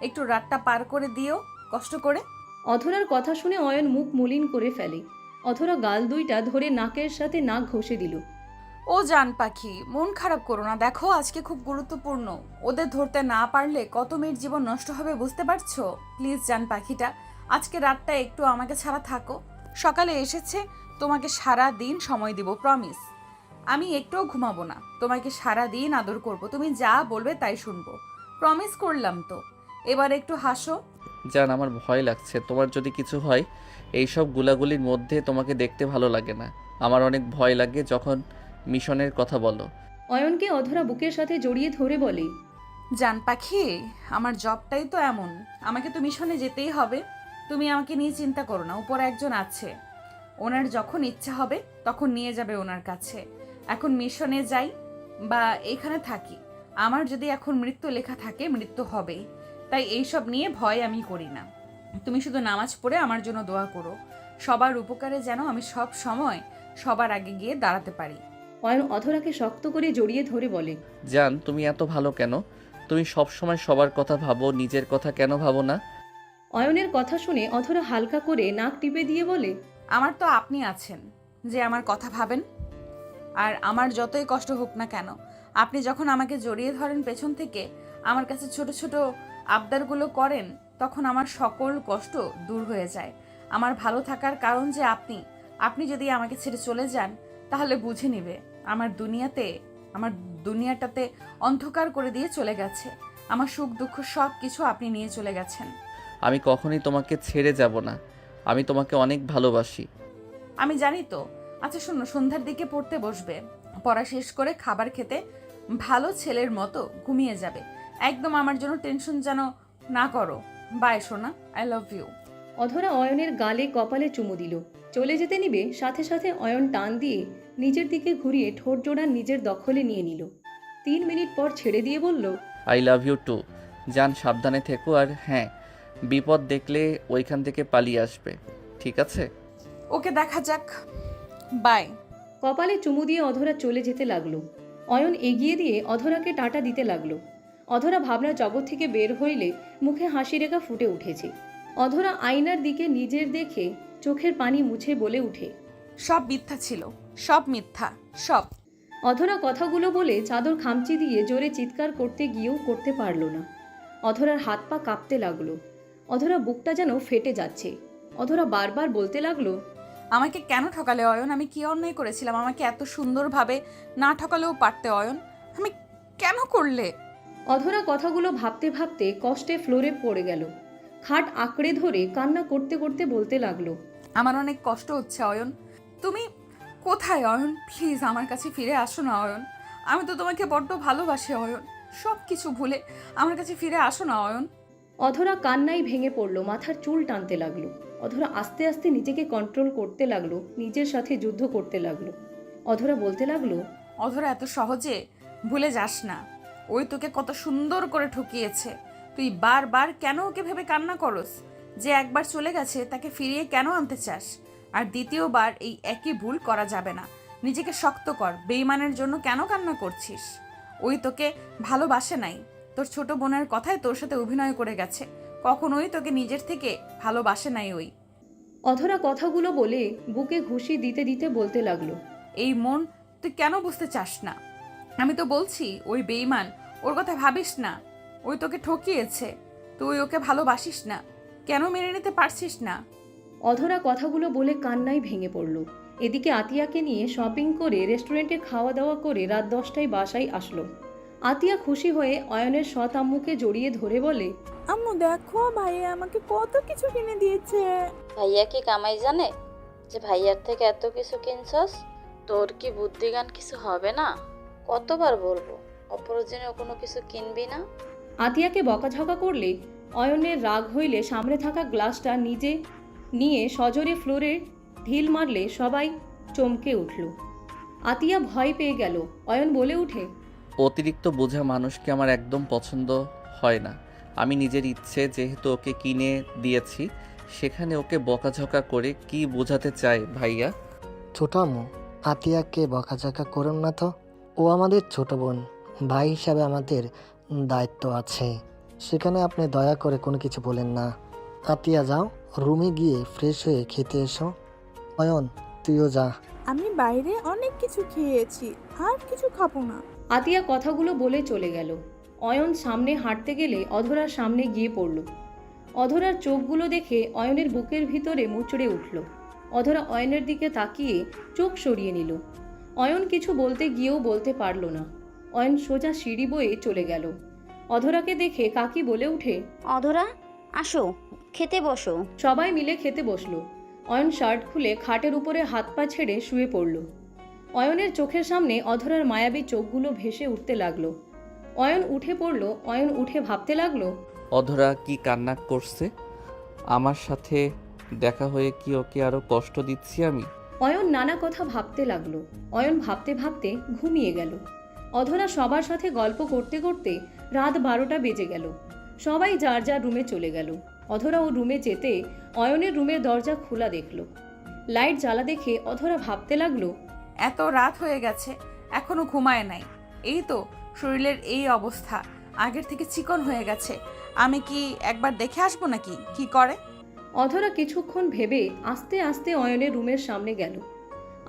একটু রাতটা পার করে দিও কষ্ট করে। অধরার কথা শুনে অয়ন মুখ মলিন করে ফেলে। অধরা গাল দুইটা ধরে নাকের সাথে নাক ঘষে দিল। ও জান পাখি, মন খারাপ করো না। দেখো আজকে খুব গুরুত্বপূর্ণ। ওদের ধরতে না পারলে কত মেয়ের জীবন নষ্ট হবে বুঝতে পারছো? প্লিজ জান পাখিটা, আজকে রাতটা একটু আমাকে ছাড়া থাকো। সকালে এসেছে, তোমাকে সারা দিন সময় দিব, প্রমিস। আমি একটুও ঘুমাবো না, তোমাকে সারা দিন আদর করব, তুমি যা বলবে তাই শুনবো, প্রমিস করলাম তো। এবার একটু হাসো। জান, আমার ভয় লাগছে। তোমার যদি কিছু হয়, এইসব গুলাগুলির মধ্যে তোমাকে দেখতে ভালো লাগে না। আমার অনেক ভয় লাগে যখন মিশনের কথা বলো। অয়নকে অধরা বুকের সাথে জড়িয়ে ধরে বলে, জান পাখি, আমার জবটাই তো এমন, আমাকে তো মিশনে যেতেই হবে। তুমি আমাকে নিয়ে চিন্তা করো না, উপরে একজন আছে, ওনার যখন ইচ্ছা হবে তখন নিয়ে যাবে ওনার কাছে। এখন মিশনে যাই বা এখানে থাকি, আমার যদি এখন মৃত্যু লেখা থাকে মৃত্যু হবেই। তাই এইসব নিয়ে ভয় আমি করি না। তুমি শুধু নামাজ পড়ে আমার জন্য দোয়া করো, সবার উপকারে যেন আমি সব সময় সবার আগে গিয়ে দাঁড়াতে পারি। অয়ন অধরাকে শক্ত করে জড়িয়ে ধরে বলে, জান, তুমি এত ভালো কেন? তুমি সব সময় সবার কথা ভাবো, নিজের কথা কেন ভাবো না? অয়নের কথা শুনে অধরা হালকা করে নাক টিপে দিয়ে বলে, আমার তো আপনি আছেন যে আমার কথা ভাবেন। আর আমার যতই কষ্ট হোক না কেন, আপনি যখন আমাকে জড়িয়ে ধরেন পেছন থেকে, আমার কাছে ছোট ছোট আবদারগুলো করেন, তখন আমার সকল কষ্ট দূর হয়ে যায়। আমার ভালো থাকার কারণ যে আপনি যদি আমাকে ছেড়ে চলে যান, তাহলে বুঝে নিবে আমার দুনিয়াটাতে অন্ধকার করে দিয়ে চলে গেছে। আমার সুখ দুঃখ সব কিছু আপনি নিয়ে চলে গেছেন। আমি কখনোই তোমাকে ছেড়ে যাব না। আমি তোমাকে অনেক ভালোবাসি। আমি জানি তো। আচ্ছা শোনো, সন্ধ্যার দিকে পড়তে বসবে, পড়া শেষ করে খাবার খেতে ভালো ছেলের মতো ঘুমিয়ে যাবে। একদম আমার জন্য টেনশন যেন না করো। বাই সোনা, আই লাভ ইউ। অধরা অয়নের গালে কপালে চুমু দিল। চলে যেতে নিবে, সাথে সাথে অয়ন টান দিয়ে নিজের দিকে ঘুরিয়ে ঠোঁট জোড়া নিজের দখলে নিয়ে নিল। 3 মিনিট পর ছেড়ে দিয়ে বলল, আই লাভ ইউ টু। জান, সাবধানে থেকো, আর হ্যাঁ, বিপদ দেখলে ওইখান থেকে পালিয়ে আসবে, ঠিক আছে? ওকে, দেখা যাক। বাই। কপালে চুমু দিয়ে অধরা চলে যেতে লাগলো। অয়ন এগিয়ে দিয়ে অধরাকে টাটা দিতে লাগলো। অধরা ভাবনা জগৎ থেকে বের হইলে মুখে হাসি রেখা ফুটে উঠেছে। অধরা আয়নার দিকে নিজের দেখে চোখের পানি মুছে বলে উঠে, সব মিথ্যা ছিল, সব মিথ্যা, সব। অধরা কথাগুলো বলে চাদর খামচি দিয়ে জোরে চিৎকার করতে গিয়েও করতে পারল না। অধরার হাত পা কাঁপতে লাগলো। অধরা বুকটা যেন ফেটে যাচ্ছে। অধরা বারবার বলতে লাগলো, আমাকে কেন ঠকালে অয়ন? আমি কি অন্যায় করেছিলাম? আমাকে এত সুন্দরভাবে না ঠকালেও পারতে অয়ন। আমি কেন করলে? অধরা কথাগুলো ভাবতে ভাবতে কষ্টে ফ্লোরে পড়ে গেল। খাট আঁকড়ে ধরে কান্না করতে করতে বলতে লাগলো, আমার অনেক কষ্ট হচ্ছে অয়ন। তুমি কোথায় অয়ন? প্লিজ আমার কাছে ফিরে আসো না অয়ন। আমি তো তোমাকে বড্ড ভালোবাসি অয়ন। সব কিছু ভুলে আমার কাছে ফিরে আসো না অয়ন। অধরা কান্নায় ভেঙে পড়লো, মাথার চুল টানতে লাগলো। অধরা আস্তে আস্তে নিজেকে কন্ট্রোল করতে লাগলো, নিজের সাথে যুদ্ধ করতে লাগলো। অধরা বলতে লাগলো, অধরা, এত সহজে ভুলে যাস না। ওই তোকে কত সুন্দর করে ঠকিয়েছে। তুই বারবার কেন ওকে ভেবে কান্না করস? যে একবার চলে গেছে তাকে ফিরিয়ে কেন আনতে চাস? আর দ্বিতীয়বার এই একই ভুল করা যাবে না। নিজেকে শক্ত কর। বেঈমানের জন্য কেন কান্না করছিস? ওই তোকে ভালোবাসে নাই। তোর ছোট বোনের কথায় তোর সাথে অভিনয় করে গেছে। কখনোই তোকে নিজের থেকে ভালোবাসে নাই ওই। অধরা কথাগুলো বলে বুকে ঘুষি দিতে দিতে বলতে লাগলো, এই মন তুই কেন বুঝতে চাস না? আমি তো বলছি ওই বেঈমান, ওর কথা ভাবিস না। ওই তোকে ঠকিয়েছে। তুই ওকে ভালোবাসিস না, কেন মেনে নিতে পারছিস না? অধরা কথাগুলো বলে কান্নায় ভেঙে পড়ল। এদিকে আতিয়াকে নিয়ে শপিং করে রেস্টুরেন্টে খাওয়া দাওয়া করে রাত 10টায় বাসায় আসলো। আতিয়া খুশি হয়ে অয়নের সৎ আম্মুকে জড়িয়ে ধরে বলে, আম্মু দেখো, ভাইয়া আমাকে কত কিছু কিনে দিয়েছে। ভাইয়া কি কামাই জানে যে ভাইয়ার থেকে এত কিছু কিনছস? তোর কি বুদ্ধিজ্ঞান কিছু হবে না? কতবার বলবো অপ্রয়োজনীয় কোনো কিছু কিনবি না। আতিয়াকে বকাঝকা করলে অয়নের রাগ হইলে সামনে থাকা গ্লাসটা নিজে নিয়ে সজোরে ফ্লোরে ঢিল মারলে সবাই চমকে উঠল। আতিয়া ভয় পেয়ে গেল। অয়ন বলে উঠে, অতিরিক্ত বোঝা মানুষকে আমার একদম পছন্দ হয় না। আমি নিজের ইচ্ছে যেহেতু ওকে কিনে দিয়েছি, সেখানে ওকে বকাঝকা করে কি বোঝাতে চায় ভাইয়া? ছোট আম্মু, আতিয়াকে বকাঝকা করুন না তো। ও আমাদের ছোট বোন, ভাই হিসাবে আমাদের দায়িত্ব আছে। সেখানে আপনি দয়া করে কোনো কিছু বলেন না। আতিয়া যাও, রুমে গিয়ে ফ্রেশ হয়ে খেতে এসো। অয়ন, তুইও যা। আমি বাইরে অনেক কিছু খেয়েছি, আর কিছু খাবো না। আতিয়া কথাগুলো বলে চলে গেল। অয়ন সামনে হাঁটতে গেলে অধরার সামনে গিয়ে পড়ল। অধরার চোখগুলো দেখে অয়নের বুকের ভিতরে মুচড়ে উঠল। অধরা অয়নের দিকে তাকিয়ে চোখ সরিয়ে নিল। অয়ন কিছু বলতে গিয়েও বলতে পারল না। অয়ন সোজা সিঁড়ি বয়ে চলে গেল। অধরাকে দেখে কাকি বলে উঠে, অধরা, আসো, খেতে বসো। সবাই মিলে খেতে বসলো। অয়ন শার্ট খুলে খাটের উপরে হাত পা ছেড়ে শুয়ে পড়ল। অয়নের চোখের সামনে অধরার মায়াবী চোখগুলো ভেসে উঠতে লাগলো। অয়ন উঠে পড়ল। অয়ন উঠে ভাবতে লাগলো, অধরা কি কান্না করছে? আমার সাথে দেখা হয়ে কি ওকে আরো কষ্ট দিচ্ছি আমি? অয়ন নানা কথা ভাবতে লাগলো। অয়ন ভাবতে ভাবতে ঘুমিয়ে গেল। অধরা সবার সাথে গল্প করতে করতে রাত 12টা বেজে গেল। সবাই যার যার রুমে চলে গেল। অধরা ও রুমে যেতে অয়নের রুমের দরজা খোলা দেখলো। লাইট জ্বালা দেখে অধরা ভাবতে লাগলো, এত রাত হয়ে গেছে, এখনো ঘুমায় নাই। এই তো শরীরের এই অবস্থা, আগের থেকে চিকন হয়ে গেছে। আমি কি একবার দেখে আসবো নাকি কি করে? অধরা কিছুক্ষণ ভেবে আস্তে আস্তে অয়নের রুমের সামনে গেল।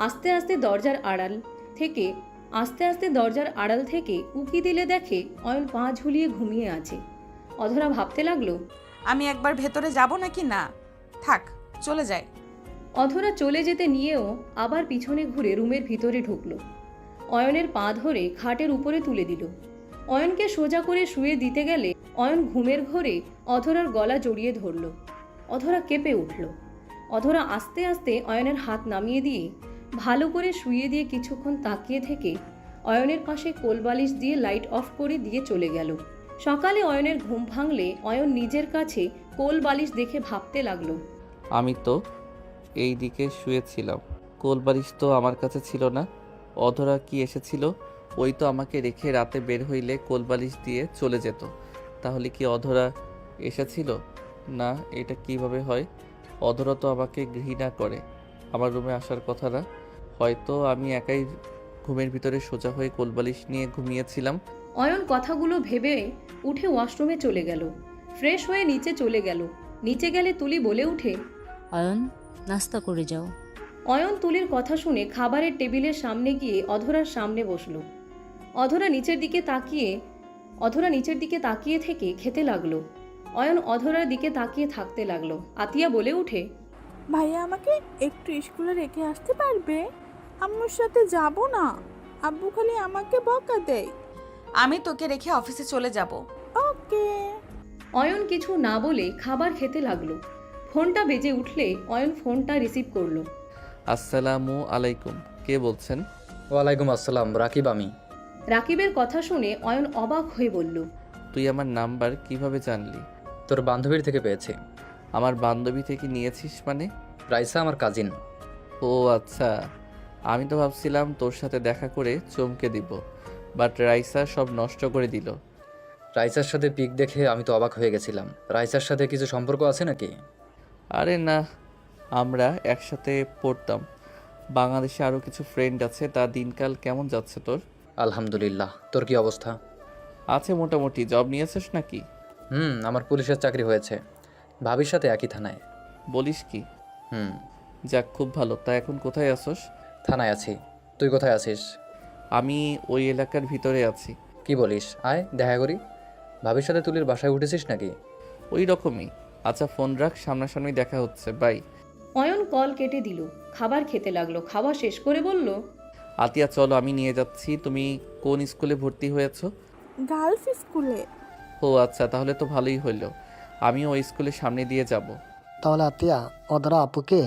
আস্তে আস্তে দরজার আড়াল থেকে আস্তে আস্তে দরজার আড়াল থেকে উকি দিলে দেখে অয়ন পা ঝুলিয়ে ঘুমিয়ে আছে। অধরা ভাবতে লাগলো, আমি একবার ভেতরে যাব নাকি না, থাক চলে যাই। অধরা চলে যেতে নিয়েও আবার পিছনে ঘুরে রুমের ভিতরে ঢুকলো। অয়নের পা ধরে খাটের উপরে তুলে দিল। অয়নকে সোজা করে শুয়ে দিতে গেলে অয়ন ঘুমের ঘোরে অধরার গলা জড়িয়ে ধরল। অধরা কেঁপে উঠল। অধরা আস্তে আস্তে অয়নের হাত নামিয়ে দিয়ে ভালো করে শুয়ে দিয়ে কিছুক্ষণ তাকিয়ে থেকে অয়নের পাশে কোলবালিশ দিয়ে লাইট অফ করে দিয়ে চলে গেল। সকালে অয়নের ঘুম ভাঙলে অয়ন নিজের কাছে কোলবালিশ দেখে ভাবতে লাগলো, আমি তো এই দিকে শুয়েছিলাম, কোলবালিশ তো আমার কাছে ছিল না। অধরা কি এসেছিল? ওই তো আমাকে রেখে রাতে বের হইলে কোলবালিশ দিয়ে চলে যেত। তাহলে কি অধরা এসেছিল? না, এটা কিভাবে হয়? অধরা তো আমাকে ঘৃণা করে, আমার রুমে আসার কথা না। হয়তো আমি একাই ঘুমের ভিতরে সোজা হয়ে কোলবালিশ নিয়ে ঘুমিয়েছিলাম। অয়ন কথাগুলো ভেবে উঠে ওয়াশরুমে চলে গেল। ফ্রেশ হয়ে নিচে চলে গেল। নিচে গেলে তুলি বলে উঠে, অয়ন, নাস্তা করে যাও। অয়ন তুলির কথা শুনে খাবারের টেবিলের সামনে গিয়ে অধরার সামনে বসলো। অধরা নিচের দিকে তাকিয়ে থেকে খেতে লাগলো। অয়ন অধরার দিকে তাকিয়ে থাকতে লাগলো। আতিয়া বলে উঠে, ভাইয়া আমাকে একটু স্কুলে রেখে আসতে পারবে? আম্মুর সাথে যাব না, আব্বু খালি আমাকে বকা দেয়। আমি তোকে রেখে অফিসে চলে যাব। ওকে। অয়ন কিছু না বলে খাবার খেতে লাগলো। ফোনটা বেজে উঠলে অয়ন ফোনটা রিসিভ করলো। আসসালামু আলাইকুম, কে বলছেন? ওয়ালাইকুম আসসালাম, রাকিব আমি। রাকিবের কথা শুনে অয়ন অবাক হয়ে বলল, তুই আমার নাম্বার কিভাবে জানলি? তোর বান্ধবীর থেকে পেয়েছি। আমার বান্ধবী থেকে নিয়েছিস মানে? রাইসা আমার কাজিন। ও আচ্ছা, আমি তো ভাবছিলাম তোর সাথে দেখা করে চমকে দিব, বাট রাইসা সব নষ্ট করে দিল। রাইসার সাথে পিক দেখে আমি তো অবাক হয়ে গেছিলাম। রাইসার সাথে কিছু সম্পর্ক আছে নাকি? আরে না, আমরা একসাথে পড়তাম। বাংলাদেশে আরও কিছু ফ্রেন্ড আছে। তা দিনকাল কেমন যাচ্ছে তোর? আলহামদুলিল্লাহ, তোর কি অবস্থা? আছে মোটামুটি। জব নিয়েছিস নাকি? আমার পুলিশের চাকরি হয়েছে, ভাবির সাথে একই থানায়। বলিস কি? যাক, খুব ভালো। তা এখন কোথায় আসোস? থানায় আছি। তুই কোথায় আছিস? আমি ওই এলাকার ভিতরে আছি। কি বলিস? আয় দেখা করি। ভাবির সাথে তুলির বাসায় উঠেছিস নাকি? ওই রকমই। আচ্ছা ফোন রাখ, সামনাসামনি দেখা হচ্ছে, বাই। অয়ন কল কেটে দিল। খাবার খেতে লাগলো। খাওয়া শেষ করে বলল, আতিয়া চলো, আমি নিয়ে যাচ্ছি। তুমি কোন স্কুলে ভর্তি হয়েছো? গার্লস স্কুলে। ও আচ্ছা, তাহলে তো ভালোই হইলো। আমিও ওই স্কুলের সামনে দিয়ে যাব। তাহলে আতিয়া অধরা আপুকে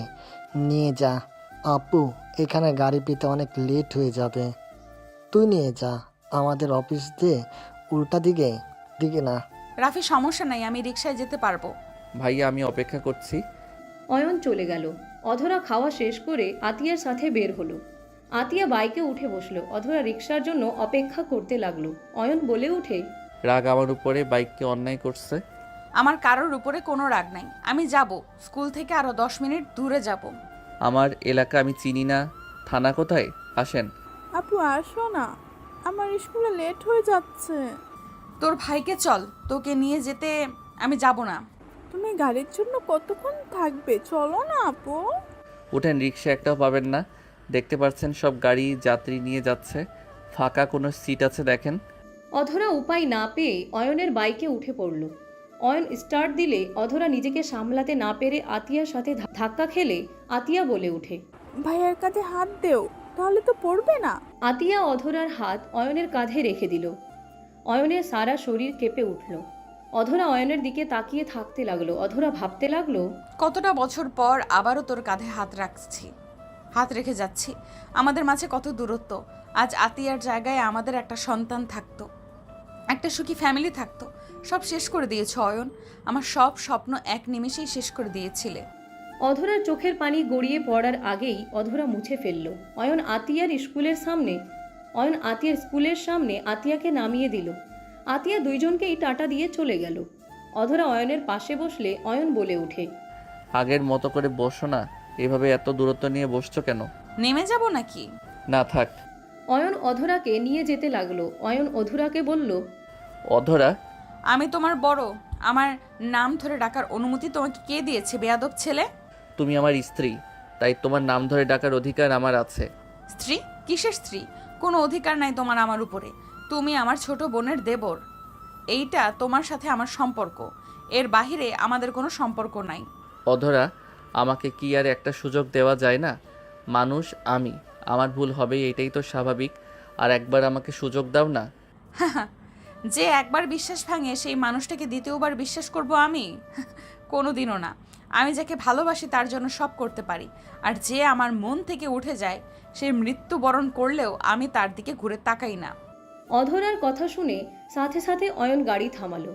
নিয়ে যা। আপু এখানে গাড়ি পেতে অনেক লেট হয়ে যাবে, তুই নিয়ে যা। আমাদের অফিস দিয়ে উল্টা দিকে না। রাফি, সমস্যা নাই, আমি রিকশায় যেতে পারবো। ভাইয়া আমি অপেক্ষা করছি। অয়ন চলে গেল। অধরা খাওয়া শেষ করে আতিয়ার সাথে বের হলো। আতিয়া বাইকে উঠে বসলো। অধরা রিকশার জন্য অপেক্ষা করতে লাগলো। অয়ন বলে উঠে, রাগ আমার উপরে, বাইককে অন্যায় করছে। আমার কারোর উপরে কোনো রাগ নাই, আমি যাব। স্কুল থেকে আরো 10 মিনিট দূরে যাব। আমার এলাকা আমি চিনি না। থানা কোথায়? আসেন। আপু আসো না, আমার স্কুলে লেট হয়ে যাচ্ছে। তোর ভাইকে চল, তোকে নিয়ে যেতে আমি যাব না। তুমি গাড়ির জন্য কতক্ষণ থাকবে? চলো না আপু। উঠেন, রিক্সা একটাও পাবেন না। দেখতে পাচ্ছেন সব গাড়ি যাত্রী নিয়ে যাচ্ছে, ফাঁকা কোনো সিট আছে দেখেন। অধরা উপায় না পেয়ে অয়নের বাইকে উঠে পড়ল। অয়ন স্টার্ট দিলে অধরা নিজেকে সামলাতে না পেরে আতিয়ার সাথে ধাক্কা খেলে আতিয়া বলে ওঠে, ভাইয়ার কাঁধে হাত দেও, তাহলে তো পড়বে না। আতিয়া অধরার হাত অয়নের কাঁধে রেখে দিল। অয়নের সারা শরীর কেঁপে উঠল। অধরা অয়নের দিকে তাকিয়ে থাকতে লাগলো। অধরা ভাবতে লাগলো, কতটা বছর পর আবারও তোর কাঁধে হাত রেখে যাচ্ছি। আমাদের মাঝে কত দূরত্ব। আজ আতিয়ার জায়গায় আমাদের একটা সন্তান থাকতো, একটা সুখী ফ্যামিলি থাকতো। সব শেষ করে দিয়েছ অয়ন, আমার সব স্বপ্ন এক নিমেষেই শেষ করে দিয়েছিলে। অধরার চোখের পানি গড়িয়ে পড়ার আগেই অধরা মুছে ফেলল। অয়ন আতিয়ার স্কুলের সামনে আতিয়াকে নামিয়ে দিল। আতিয়া দুইজনকেই টাটা দিয়ে চলে গেল। অধরা অয়নের পাশে বসলে অয়ন বলে ওঠে, আগের মতো করে বসো না, এভাবে এত দূরত্ব নিয়ে বসছো কেন? নেমে যাব নাকি? না থাক। অয়ন অধরাকে নিয়ে যেতে লাগলো। অয়ন অধরাকে বলল, অধরা, আমি তোমার বড়, আমার নাম ধরে ডাকার অনুমতি তোমাকে কে দিয়েছে বেয়াদব ছেলে? তুমি আমার স্ত্রী, তাই তোমার নাম ধরে ডাকার অধিকার আমার আছে। স্ত্রী? কিসের স্ত্রী? কোনো অধিকার নাই তোমার আমার উপরে। তুমি আমার ছোট বোনের দেবর। এইটা তোমার সাথে আমার সম্পর্ক, এর বাহিরে আমাদের কোনো সম্পর্ক নাই। অধরা, আমাকে কি আর একটা সুযোগ দেওয়া যায় না? মানুষ আমি, আমার ভুল হবে, এটাই তো স্বাভাবিক। আর একবার আমাকে সুযোগ দাও না। যে একবার বিশ্বাস ভাঙে সেই মানুষটাকে দ্বিতীয়বার বিশ্বাস করব আমি? কোনোদিনও না। আমি যাকে ভালোবাসি তার জন্য সব করতে পারি, আর যে আমার মন থেকে উঠে যায় সে মৃত্যুবরণ করলেও আমি তার দিকে ঘুরে তাকাই না। অধরার কথা শুনে সাথে সাথে অয়ন গাড়ি থামালো।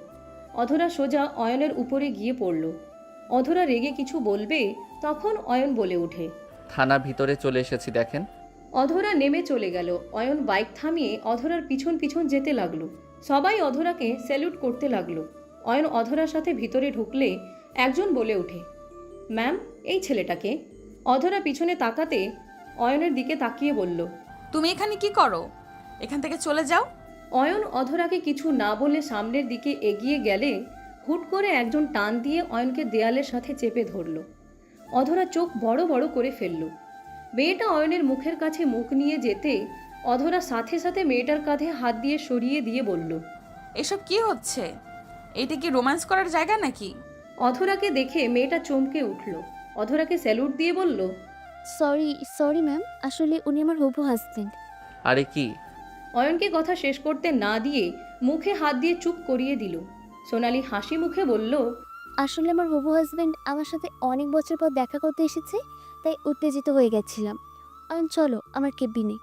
অধরা সোজা অয়নের উপরে গিয়ে পড়ল। অধরা রেগে কিছু বলবে, তখন অয়ন বলে ওঠে। থানা ভিতরে চলে এসেছি, দেখেন। অধরা নেমে চলে গেল। অয়ন বাইক থামিয়ে অধরার পিছন পিছন যেতে লাগলো। সবাই অধরাকে স্যালুট করতে লাগলো। অয়ন অধরার সাথে ভিতরে ঢুকলে একজন বলে ওঠে, ম্যাম, এই ছেলেটাকে। অধরা পিছনে তাকাতে অয়নের দিকে তাকিয়ে বলল, তুমি এখানে কি করো? এখান থেকে চলে যাও। অয়ন অধরাকে কিছু না বলে সামনের দিকে এগিয়ে গেলে হুট করে একজন টান দিয়ে অয়নকে দেয়ালের সাথে চেপে ধরল। অধরা চোখ বড় বড় করে ফেলল। মেয়েটা অয়নের মুখের কাছে মুখ নিয়ে যেতে অধরা সাথে সাথে মেয়েটার কাঁধে হাত দিয়ে সরিয়ে দিয়ে বলল, এসব কি হচ্ছে? এটা কি রোম্যান্স করার জায়গা নাকি? অধরাকে দেখে মেয়েটা চমকে উঠল। অধরাকে স্যালুট দিয়ে বলল, সরি ম্যাম, আসলে উনি আমার হবু হাজবেন্ড। আরে কি? অয়নকে কথা শেষ করতে না দিয়ে মুখে হাত দিয়ে চুপ করিয়ে দিল। সোনালি হাসি মুখে বলল, আসলে আমার হবু হাজবেন্ড আমার সাথে অনেক বছর পর দেখা করতে এসেছে, তাই উত্তেজিত হয়ে গেছিলাম। চলো আমার কেবিনে।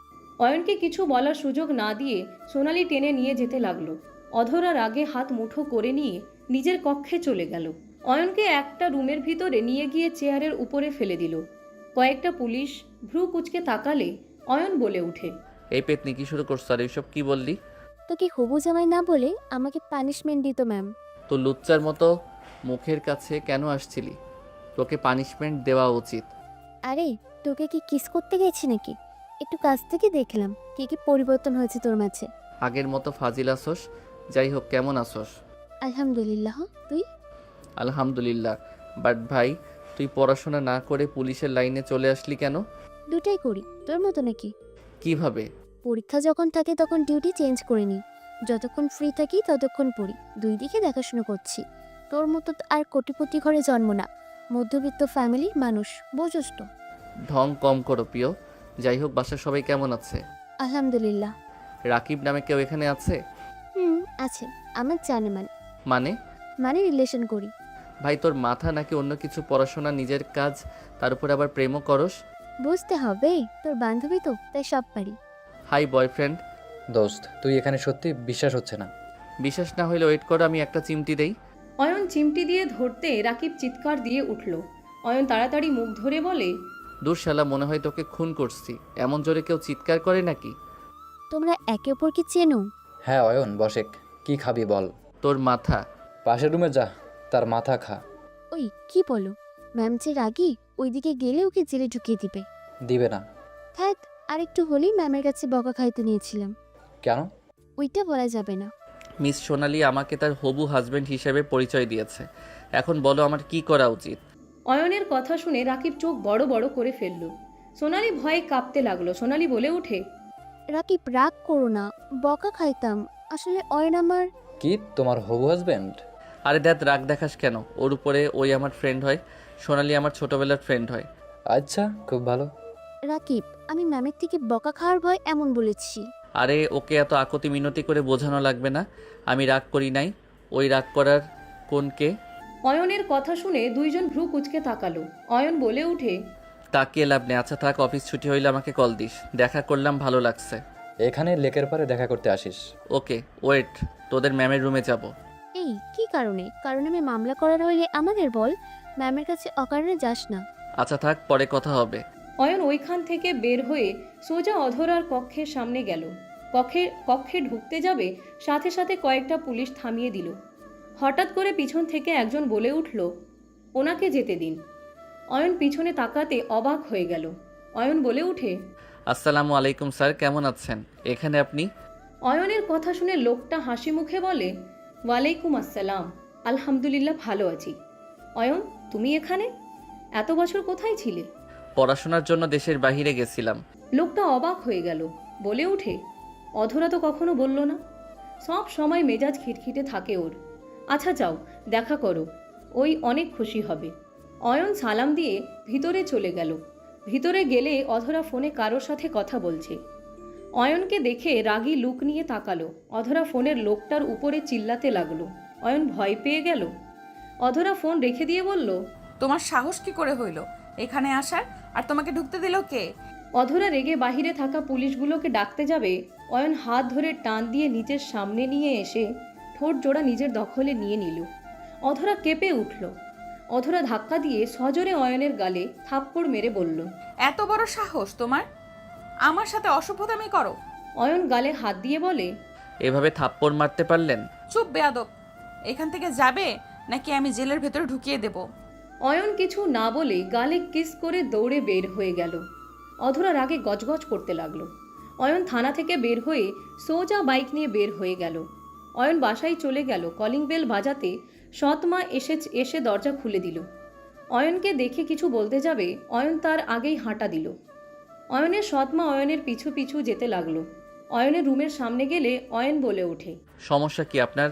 অয়নকে কিছু বলার সুযোগ না দিয়ে সোনালি টেনে নিয়ে যেতে লাগলো। অধরার আগে হাত মুঠো করে নিয়ে নিজের কক্ষে চলে গেল। অয়নকে একটা রুমের ভিতরে নিয়ে গিয়ে চেয়ারের উপরে ফেলে দিল। কয়েকটা পুলিশ ভ্রু কুচকে তাকালে অয়ন বলে ওঠে, এই পেতনি কি শুরু করছো? আর এইসব কি বললি? তোকে হবু জামাই না বলে আমাকে পানিশমেন্ট দিত ম্যাম। তো লুচ্চার মতো মুখের কাছে কেন আসছিলি? তোকে পানিশমেন্ট দেওয়া উচিত। আরে তোকে কি কিস করতে গেছি নাকি? একটু কাছ থেকে দেখলাম কি কি পরিবর্তন হয়েছে তোর মাঝে। আগের মতো ফাজিল আসোস। যাই হোক, কেমন আসোস? আলহামদুলিল্লাহ, তুই? আলহামদুলিল্লাহ। বাট ভাই, তুই পড়াশোনা না করে পুলিশের লাইনে চলে আসলি কেন? দুটাই করি, তোর মতো নাকি? কিভাবে? পরীক্ষা যখন থাকে তখন ডিউটি চেঞ্জ করে নিই, যতক্ষণ ফ্রি থাকি ততক্ষণ পড়ি। দুই দিকে দেখাশোনা করছি। তোর মতো তো আর কোটিপতি ঘরে জন্ম না, মধ্যবিত্ত ফ্যামিলির মানুষ, বোঝস তো। ঢং কম করো প্রিয়। যাই হোক, বাসার সবাই কেমন আছে? আলহামদুলিল্লাহ। রাকিব নামে কেউ এখানে আছে? আছে, আমার জানে মানে? মানে রিলেশন করি। ভাই, তোর মাথা নাকি অন্য কিছু? পড়াশোনা, নিজের কাজ, তার উপর আবার প্রেমও করস? বুঝতে হবে, তোর বান্ধবী তো, তাই সব পারি। Hi boyfriend. দোস্ত, তুই এখানে সত্যি বিশ্বাস হচ্ছে না। বিশ্বাস না হইলে ওয়েট করো, আমি একটা চিমটি দেই। অয়ন চিমটি দিয়ে ধরতে রাকিব চিৎকার দিয়ে উঠল। অয়ন তাড়াতাড়ি মুখ ধরে বলে, দূর শালা, মনে হয় তোকে খুন করছি। এমন জোরে কেউ চিৎকার করে নাকি? তোমরা একে অপরকে চেনো? হ্যাঁ অয়ন, বসেক, কি খাবি বল? তোর মাথা। পাশের রুমে যা, তার মাথা খা। ওই কি বলো? ম্যাম যে রাগী, ওইদিকে গেলে ওকে জেলে ঢুকিয়ে দিবে। দিবে না। থাক, আরেকটু হলেই ম্যামের কাছে বকা খাইতে নিয়েছিলাম। কেন? ওইটা বলা যাবে না। মিস সোনালি আমাকে তার হবু হাজবেন্ড হিসেবে পরিচয় দিয়েছে। এখন বলো আমার কি করা উচিত? অয়নের কথা শুনে রাকিব চোখ বড় বড় করে ফেলল। সোনালি ভয়ে কাঁপতে লাগলো। সোনালি বলে ওঠে, রাকিব রাগ করো না, বকা খাইতাম। আসলে অয়ন আমার। কি তোমার হবু হাজবেন্ড? আরে দেখ, রাগ দেখাস কেন? ওর উপরে ওই আমার ফ্রেন্ড হয়, সোনালি আমার ছোটবেলার ফ্রেন্ড হয়। আচ্ছা, খুব ভালো। রাকিব, আমি ম্যামের থেকে বকা খাওয়ার ভয় এমন বলেছি। আরে ওকে এত আকতি মিনতি করে বোঝানো লাগবে না। আমি রাগ করি নাই। ওই রাগ করার কোন কে? অয়নের কথা শুনে দুইজন ভ্রু কুচকে তাকালো। অয়ন বলে উঠে, তাকিয়ে লাভ নেই। আচ্ছা থাক, অফিস ছুটি হইলে আমাকে কল দিস। দেখা করলাম, ভালো লাগছে। এখানে লেকের পারে দেখা করতে আসিস? ওকে, ওয়েট, তোদের ম্যামের রুমে যাব। এই কি কারণে? কারণ আমি মামলা করার হইলে আমাদের বল, ম্যামের কাছে অকারণে যাস না। আচ্ছা থাক, পরে কথা হবে। অয়ন ওইখান থেকে বের হয়ে সোজা অধরার কক্ষের সামনে গেল। কক্ষে ঢুকতে যাবে, সাথে সাথে কয়েকটা পুলিশ থামিয়ে দিল। হঠাৎ করে পিছন থেকে একজন বলে উঠল, ওনাকে যেতে দিন। অয়ন পিছনে তাকাতে অবাক হয়ে গেল। অয়ন বলে উঠে, আসসালামু আলাইকুম স্যার, কেমন আছেন? এখানে আপনি? অয়নের কথা শুনে লোকটা হাসি মুখে বলে, ওয়ালাইকুম আসসালাম, আলহামদুলিল্লাহ ভালো আছি। অয়ন, তুমি এখানে? এত বছর কোথায় ছিলে? পড়াশোনার জন্য দেশের বাইরে গেছিলাম। লোকটা অবাক হয়ে গেল। বলে ওঠে। অধরা তো কখনো বলল না। সব সময় মেজাজ খিটখিটে থাকে ওর। আচ্ছা যাও, দেখা করো, ওই অনেক খুশি হবে। অয়ন সালাম দিয়ে ভিতরে চলে গেল। ভিতরে গেলে অধরা ফোনে কারোর সাথে কথা বলছে। অয়নকে দেখে রাগী লুক নিয়ে তাকালো। অধরা ফোনের লোকটার উপরে চিল্লাতে লাগলো। অয়ন ভয় পেয়ে গেল। অধরা ফোন রেখে দিয়ে বলল, তোমার সাহস কি করে হইল এখানে আসার? আর তোমাকে ঢুকতে দিল কে? অধরা রেগে বাহিরে থাকা পুলিশগুলোকে ডাকতে যাবে, অয়ন হাত ধরে টান দিয়ে নিজের সামনে নিয়ে এসে ঠোঁট জোড়া নিজের দখলে নিয়ে নিল। অধরা কেঁপে উঠল। অধরা ধাক্কা দিয়ে সজোরে অয়নের গালে থাপ্পড় মেরে বলল, এত বড় সাহস তোমার? আমার সাথে অসভ্যতামি করো? অয়ন গালে হাত দিয়ে বলে, এভাবে থাপ্পড় মারতে পারলেন? চুপ বেয়াদব! এখান থেকে যাবে নাকি আমি জেলের ভেতরে ঢুকিয়ে দেব? অয়ন কিছু না বলে গালে কিস করে দৌড়ে বের হয়ে গেল। অধরা রাগে গজগজ করতে লাগলো। অয়ন থানা থেকে বের হয়ে সোজা বাইক নিয়ে বের হয়ে গেল। অয়ন বাসায় চলে গেল। কলিং বেল বাজাতে সৎ মা এসে দরজা খুলে দিল। অয়নকে দেখে কিছু বলতে যাবে, অয়ন তার আগেই হাঁটা দিল। অয়নের সৎ মা অয়নের পিছু পিছু যেতে লাগলো। অয়নের রুমের সামনে গেলে অয়ন বলে ওঠে, সমস্যা কি আপনার?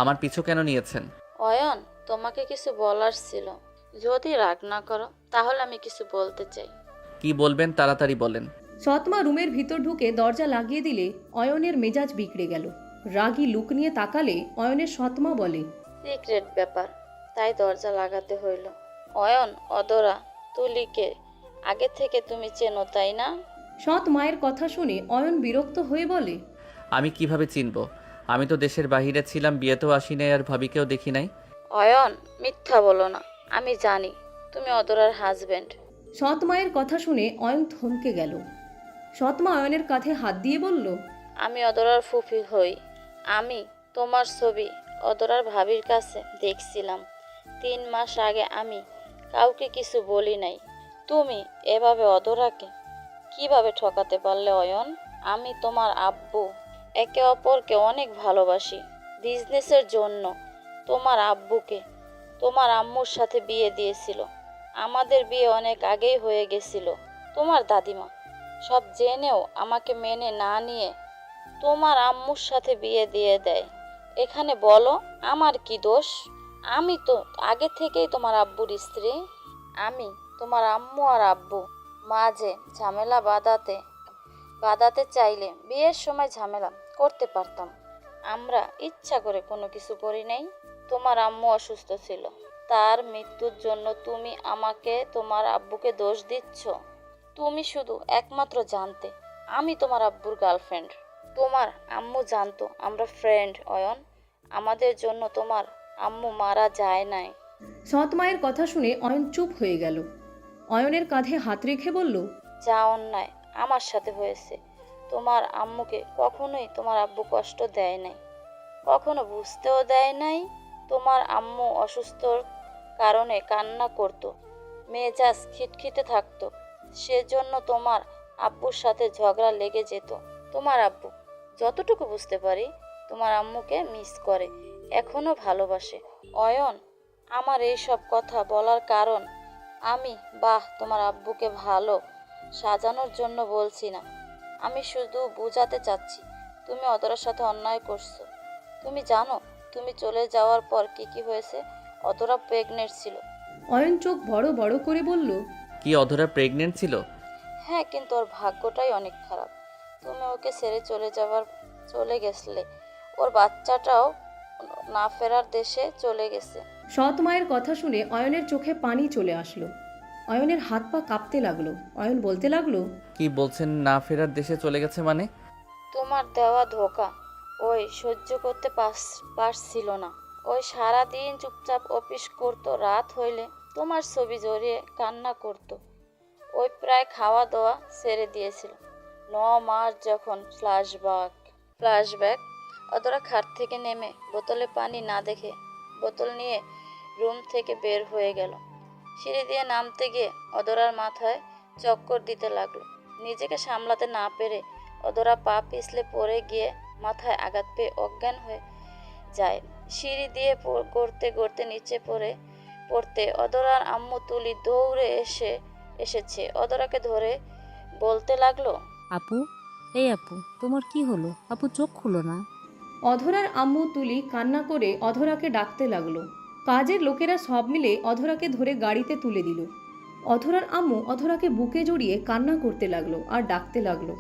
আমার পিছু কেন নিয়েছেন? অয়ন, তোমাকে কিছু বলার ছিল। যদি রাগ না করো তাহলে আমি কিছু বলতে চাই। কি বলবেন তাড়াতাড়ি বলেন। সৎমা রুমের ভিতর ঢুকে দরজা লাগিয়ে দিলে অয়নের মেজাজ বিগড়ে গেল। রাগী লুক নিয়ে তাকালে অয়নের সৎমা বলে, সিক্রেট ব্যাপার, তাই দরজা লাগাতে হইল। অয়ন, অদরা, তুলিকে আগে থেকে তুমি চেনো তাই না? সৎ মায়ের কথা শুনে অয়ন বিরক্ত হয়ে বলে, আমি কিভাবে চিনব? আমি তো দেশের বাইরে ছিলাম, বিয়েতেও আসি নাই, আর ভাবিকেও দেখি নাই। অয়ন, মিথ্যা বলো না, আমি জানি তুমি অদরার হাজবেন্ড। সৎ মায়ের কথা শুনে অয়ন থমকে গেল। সৎ মা অয়নের কাঁধে হাত দিয়ে বলল, আমি অদরার ফুফি হই। আমি তোমার ছবি অদরার ভাবির কাছে দেখছিলাম 3 মাস আগে। আমি কাউকে কিছু বলি নাই। তুমি এভাবে অদরাকে কিভাবে ঠকাতে পারলে অয়ন? আমি তোমার আব্বু, একে অপরকে অনেক ভালোবাসি। বিজনেসের জন্য তোমার আব্বুকে তোমার আম্মুর সাথে বিয়ে দিয়েছিল। আমাদের বিয়ে অনেক আগেই হয়ে গেছিল। তোমার দাদিমা সব জেনেও আমাকে মেনে না নিয়ে তোমার আম্মুর সাথে বিয়ে দিয়ে দেয়। এখানে বলো আমার কি দোষ? আমি তো আগে থেকেই তোমার আব্বুর স্ত্রী। আমি তোমার আম্মু আর আব্বু মাঝে ঝামেলা বাঁধাতে চাইলে বিয়ের সময় ঝামেলা করতে পারতাম। আমরা ইচ্ছা করে কোনো কিছু করি নাই। তোমার আম্মু অসুস্থ ছিল, তার মৃত্যুর জন্য তুমি আমাকে তোমার আব্বুকে দোষ দিচ্ছ। তুমি শুধু একমাত্র জানতে আমি তোমার আব্বুর গার্লফ্রেন্ড। তোমার আম্মু জানতো আমরা ফ্রেন্ড। অয়ন, আমাদের জন্য তোমার আম্মু মারা যায় নাই। সৎ মায়ের কথা শুনে অয়ন চুপ হয়ে গেল। অয়নের কাঁধে হাত রেখে বলল, যা অন্যায় আমার সাথে হয়েছে। তোমার আম্মুকে কখনোই তোমার আব্বু কষ্ট দেয় নাই, কখনো বুঝতেও দেয় নাই। তোমার আম্মু অসুস্থর কারণে কান্না করতো, মেজাজ খিটখিটে থাকতো। সেজন্য তোমার আব্বুর সাথে ঝগড়া লেগে যেত। তোমার আব্বু, যতটুকু বুঝতে পারি, তোমার আম্মুকে মিস করে, এখনো ভালোবাসে। অয়ন, আমার এই সব কথা বলার কারণ আমি তোমার আব্বুকে ভালো সাজানোর জন্য বলছি না। আমি শুধু বোঝাতে চাচ্ছি তুমি অদরার সাথে অন্যায় করছো। তুমি জানো তুমি চলে যাওয়ার পর কি হয়েছে? অদরা প্রেগনেন্ট ছিল। অয়ন চোখ বড় বড় করে বলল, কি অধরা প্রেগনেন্ট ছিল? হ্যাঁ, কিন্তু ওর ভাগ্যটাই অনেক খারাপ। তুমি ওকে ছেড়ে চলে গেছলে। ওর বাচ্চাটাও না ফেরার দেশে চলে গেছে। সৎ মায়ের কথা শুনে অয়নের চোখে পানি চলে আসলো। অয়নের হাত পা কাঁপতে লাগলো। অয়ন বলতে লাগলো, কি বলছেন? না ফেরার দেশে চলে গেছে মানে? তোমার দেওয়া ধোকা ওই সহ্য করতে পারছিল না। ওই সারাদিন চুপচাপ অফিস করতো, রাত হইলে তোমার ছবি জড়িয়ে কান্না করতো। ওই প্রায় খাওয়া দাওয়া ছেড়ে দিয়েছিল। 9 মাস যখন ফ্ল্যাশব্যাক। অদরা খাট থেকে নেমে বোতলে পানি না দেখে বোতল নিয়ে রুম থেকে বের হয়ে গেল। সিঁড়ি দিয়ে নামতে গিয়ে অদরার মাথায় চক্কর দিতে লাগলো। নিজেকে সামলাতে না পেরে অদরা পা পিছলে পড়ে গিয়ে মাথায় আঘাত পেয়ে অজ্ঞান হয়ে যায়। সিঁড়ি দিয়ে গড়তে নিচে পড়তে অদরার আম্মু তুলি দৌড়ে এসেছে। অদরাকে ধরে বলতে লাগলো, আপু, এই আপু, তোমার কি হলো? আপু চোখ খুলো না। অধরার আম্মু তুলি কান্না করে অধরাকে ডাকতে লাগলো। কাজের লোকেরা সব মিলে অধরাকে ধরে গাড়িতে তুলে দিল। অধরার আম্মু অধরাকে বুকে জড়িয়ে কান্না করতে লাগলো আর ডাকতে লাগলো।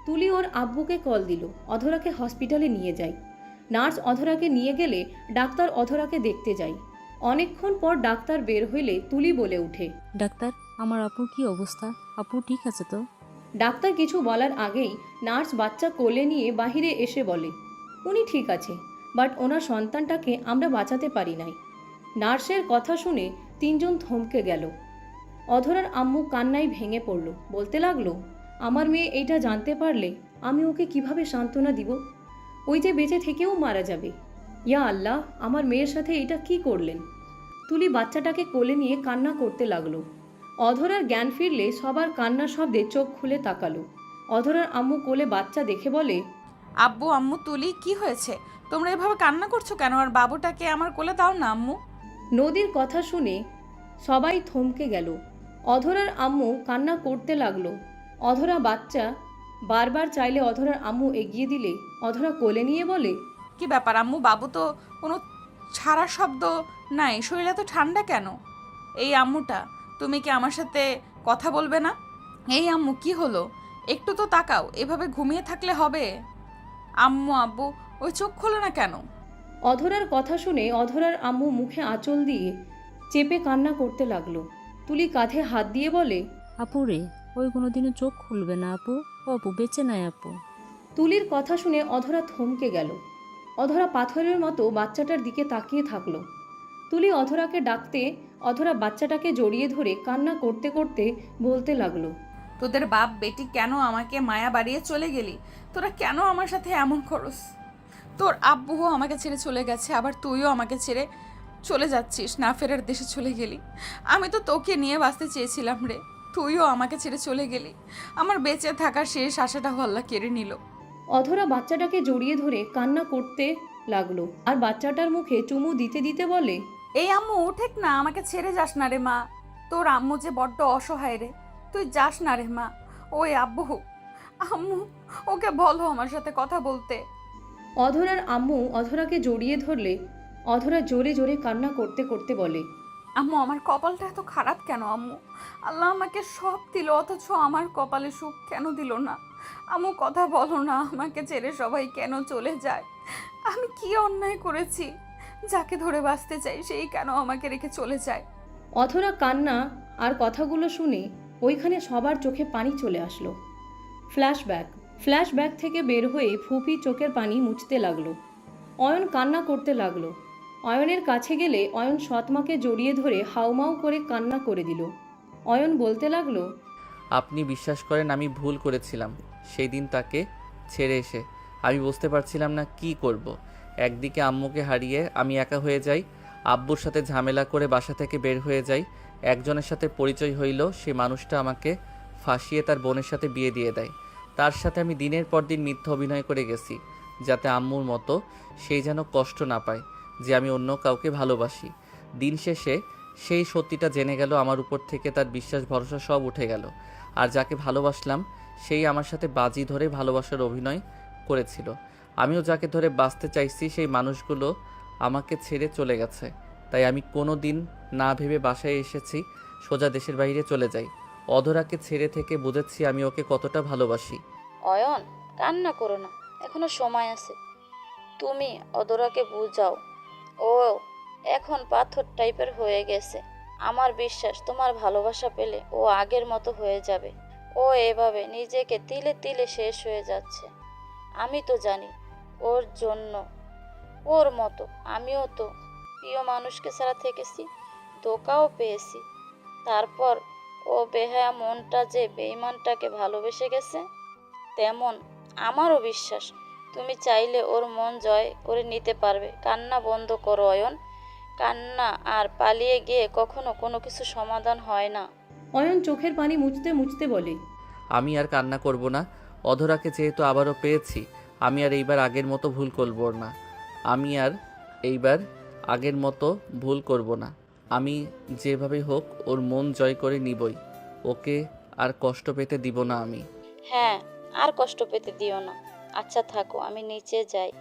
তুলি ওর আব্বুকে কল দিল, অধরাকে হসপিটালে নিয়ে যায়। নার্স অধরাকে নিয়ে গেলে ডাক্তার অধরাকে দেখতে যায়। অনেকক্ষণ পর ডাক্তার বের হইলে তুলি বলে উঠে, ডাক্তার, আমার আপুর কি অবস্থা? আপু ঠিক আছে তো? ডাক্তার কিছু বলার আগেই নার্স বাচ্চা কোলে নিয়ে বাহিরে এসে বলে, উনি ঠিক আছে, বাট ওনার সন্তানটাকে আমরা বাঁচাতে পারি নাই। নার্সের কথা শুনে তিনজন থমকে গেল। অধরার আম্মু কান্নায় ভেঙে পড়ল, বলতে লাগলো, আমার মেয়ে এইটা জানতে পারলে আমি ওকে কিভাবে সান্ত্বনা দিব? ওই যে বেঁচে থেকেও মারা যাবে। ইয়া আল্লাহ, আমার মেয়ের সাথে এটা কি করলেন? তুলি বাচ্চাটাকে কোলে নিয়ে কান্না করতে লাগলো। অধরার জ্ঞান ফিরলে সবার কান্নার শব্দে চোখ খুলে তাকালো। অধরার আম্মু কোলে বাচ্চা দেখে বলে, আব্বু আম্মু তুলি কি হয়েছে? তোমরা এভাবে কান্না করছো কেন? আর বাবুটাকে আমার কোলে দাও না আম্মু। নদীর কথা শুনে সবাই থমকে গেল। অধরার আম্মু কান্না করতে লাগলো। অধরা বাচ্চা বারবার চাইলে অধরার আম্মু এগিয়ে দিলে অধরা কোলে নিয়ে বলে, কি ব্যাপার আম্মু? বাবু তো কোনো ছাড়া শব্দ নাই, শরীরে তো ঠান্ডা কেন? এই আম্মুটা, তুমি কি আমার সাথে কথা বলবে না? এই আম্মু কি হলো? একটু তো তাকাও, এভাবে ঘুমিয়ে থাকলে হবে? আম্মু আব্বু ওই চোখ খোলো না কেন? অধরার কথা শুনে অধরার আম্মু মুখে আঁচল দিয়ে চেপে কান্না করতে লাগলো। তুলি কাঁধে হাত দিয়ে বলে, আপু রে, ওই কোনোদিনও চোখ খুলবে না আপু। ও আপু বেঁচে নাই আপু। তুলির কথা শুনে অধরা থমকে গেল। অধরা পাথরের মতো বাচ্চাটার দিকে তাকিয়ে থাকলো। তুলি অধরাকে ডাকতে অধরা বাচ্চাটাকে জড়িয়ে ধরে কান্না করতে করতে বলতে লাগলো, তোদের বাপ বেটি কেন আমাকে মায়া বাড়িয়ে চলে গেলি? তোরা কেন আমার সাথে এমন করস? তোর আব্বুও আমাকে ছেড়ে চলে গেছে, আবার তুইও আমাকে ছেড়ে চলে যাচ্ছিস, না ফেরার দেশে চলে গেলি। আমি তো তোকে নিয়ে বাঁচতে চেয়েছিলাম রে, তুইও আমাকে ছেড়ে চলে গেলি। আমার বেঁচে থাকার শেষ আশাটাও আল্লাহ কেড়ে নিল। অধরা বাচ্চাটাকে জড়িয়ে ধরে কান্না করতে লাগলো আর বাচ্চাটার মুখে চুমু দিতে দিতে বলে, এই আম্মু উঠেক না, আমাকে ছেড়ে যাস না রে মা। তোর আম্মু যে বড্ড অসহায় রে, তুই যাস না রে মা। ওই আব্বু, আম্মু ওকে বলো আমার সাথে কথা বলতে। অধরার আম্মু অধরাকে জড়িয়ে ধরলে অধরা জোরে জোরে কান্না করতে করতে বলে, আম্মু আমার কপালটা এত খারাপ কেন আম্মু? আল্লাহ আমাকে সব দিল, অথচ আমার কপালে সুখ কেন দিল না? আম্মু কথা বলো না, আমাকে ছেড়ে সবাই কেন চলে যায়? আমি কি অন্যায় করেছি? যাকে ধরে বাঁচতে চাই সেই কেন আমাকে রেখে চলে যায়? অধরা কান্না আর কথাগুলো শুনে ওইখানে সবার চোখে পানি চলে আসলো। ফ্ল্যাশব্যাক থেকে বের হয়ে ফুপি চোখের পানি মুছতে লাগলো। অয়ন কান্না করতে লাগলো। অয়নের কাছে গেলে অয়ন সৎমাকে জড়িয়ে ধরে হাউমাউ করে কান্না করে দিল। অয়ন বলতে লাগলো, আপনি বিশ্বাস করেন আমি ভুল করেছিলাম। সেই দিন তাকে ছেড়ে এসে আমি বুঝতে পারছিলাম না কি করব। একদিকে আম্মুকে হারিয়ে আমি একা হয়ে যাই, আব্বুর সাথে ঝামেলা করে বাসা থেকে বের হয়ে যাই। একজনের সাথে পরিচয় হইল, সে মানুষটা আমাকে ফাঁসিয়ে তার বোনের সাথে বিয়ে দিয়ে দেয়। তার সাথে আমি দিনের পর দিন মিথ্যা অভিনয় করে গেছি, যাতে আম্মুর মতো সেই যেন কষ্ট না পায় যে আমি অন্য কাউকে ভালোবাসি। দিন শেষে সেই সত্যিটা জেনে গেল, আমার উপর থেকে তার বিশ্বাস ভরসা সব উঠে গেল। আর যাকে ভালোবাসলাম সেই আমার সাথে বাজি ধরে ভালোবাসার অভিনয় করেছিল। আমিও যাকে ধরে বাঁচতে চাইছি সেই মানুষগুলো আমাকে ছেড়ে চলে গেছে। তাই আমি কোনো দিন না ভেবে বাসায় এসেছি, সোজা দেশের বাইরে চলে যাই। অধরাকে ছেড়ে থেকে বুঝেছি আমি ওকে কতটা ভালোবাসি। অয়ন, কান্না করো না, এখনো সময় আছে। তুমি অদরাকে বুঝাও, ও এখন পাথর টাইপের হয়ে গেছে। আমার বিশ্বাস তোমার ভালোবাসা পেলে ও আগের মতো হয়ে যাবে। ও এভাবে নিজেকে তিলে তিলে শেষ হয়ে যাচ্ছে। আমি তো জানি ওর জন্য, ওর মতো আমিও তো প্রিয় মানুষকে ছাড়া থেকেছি, ধোকাও পেয়েছি। তারপর ও বেহায়া মনটা যে বেঈমানটাকে ভালোবেসে গেছে, তেমন আমারও বিশ্বাস তুমি চাইলে ওর মন জয় করে নিতে পারবে। কান্না বন্ধ করো অয়ন, কান্না আর পালিয়ে গিয়ে কখনো কোনো কিছু সমাধান হয় না। অয়ন চোখের পানি মুছতে মুছতে বলে, আমি আর কান্না করব না। অধরাকে যেহেতু আবারও পেয়েছি, আমি আর এইবার আগের মতো ভুল করব না। আমি যেভাবে হোক ওর মন জয় করে নিবই। ওকে আর কষ্ট পেতে দিব না আমি। হ্যাঁ, আর কষ্ট পেতে দিও না। আচ্ছা থাকো, আমি নিচে যাই,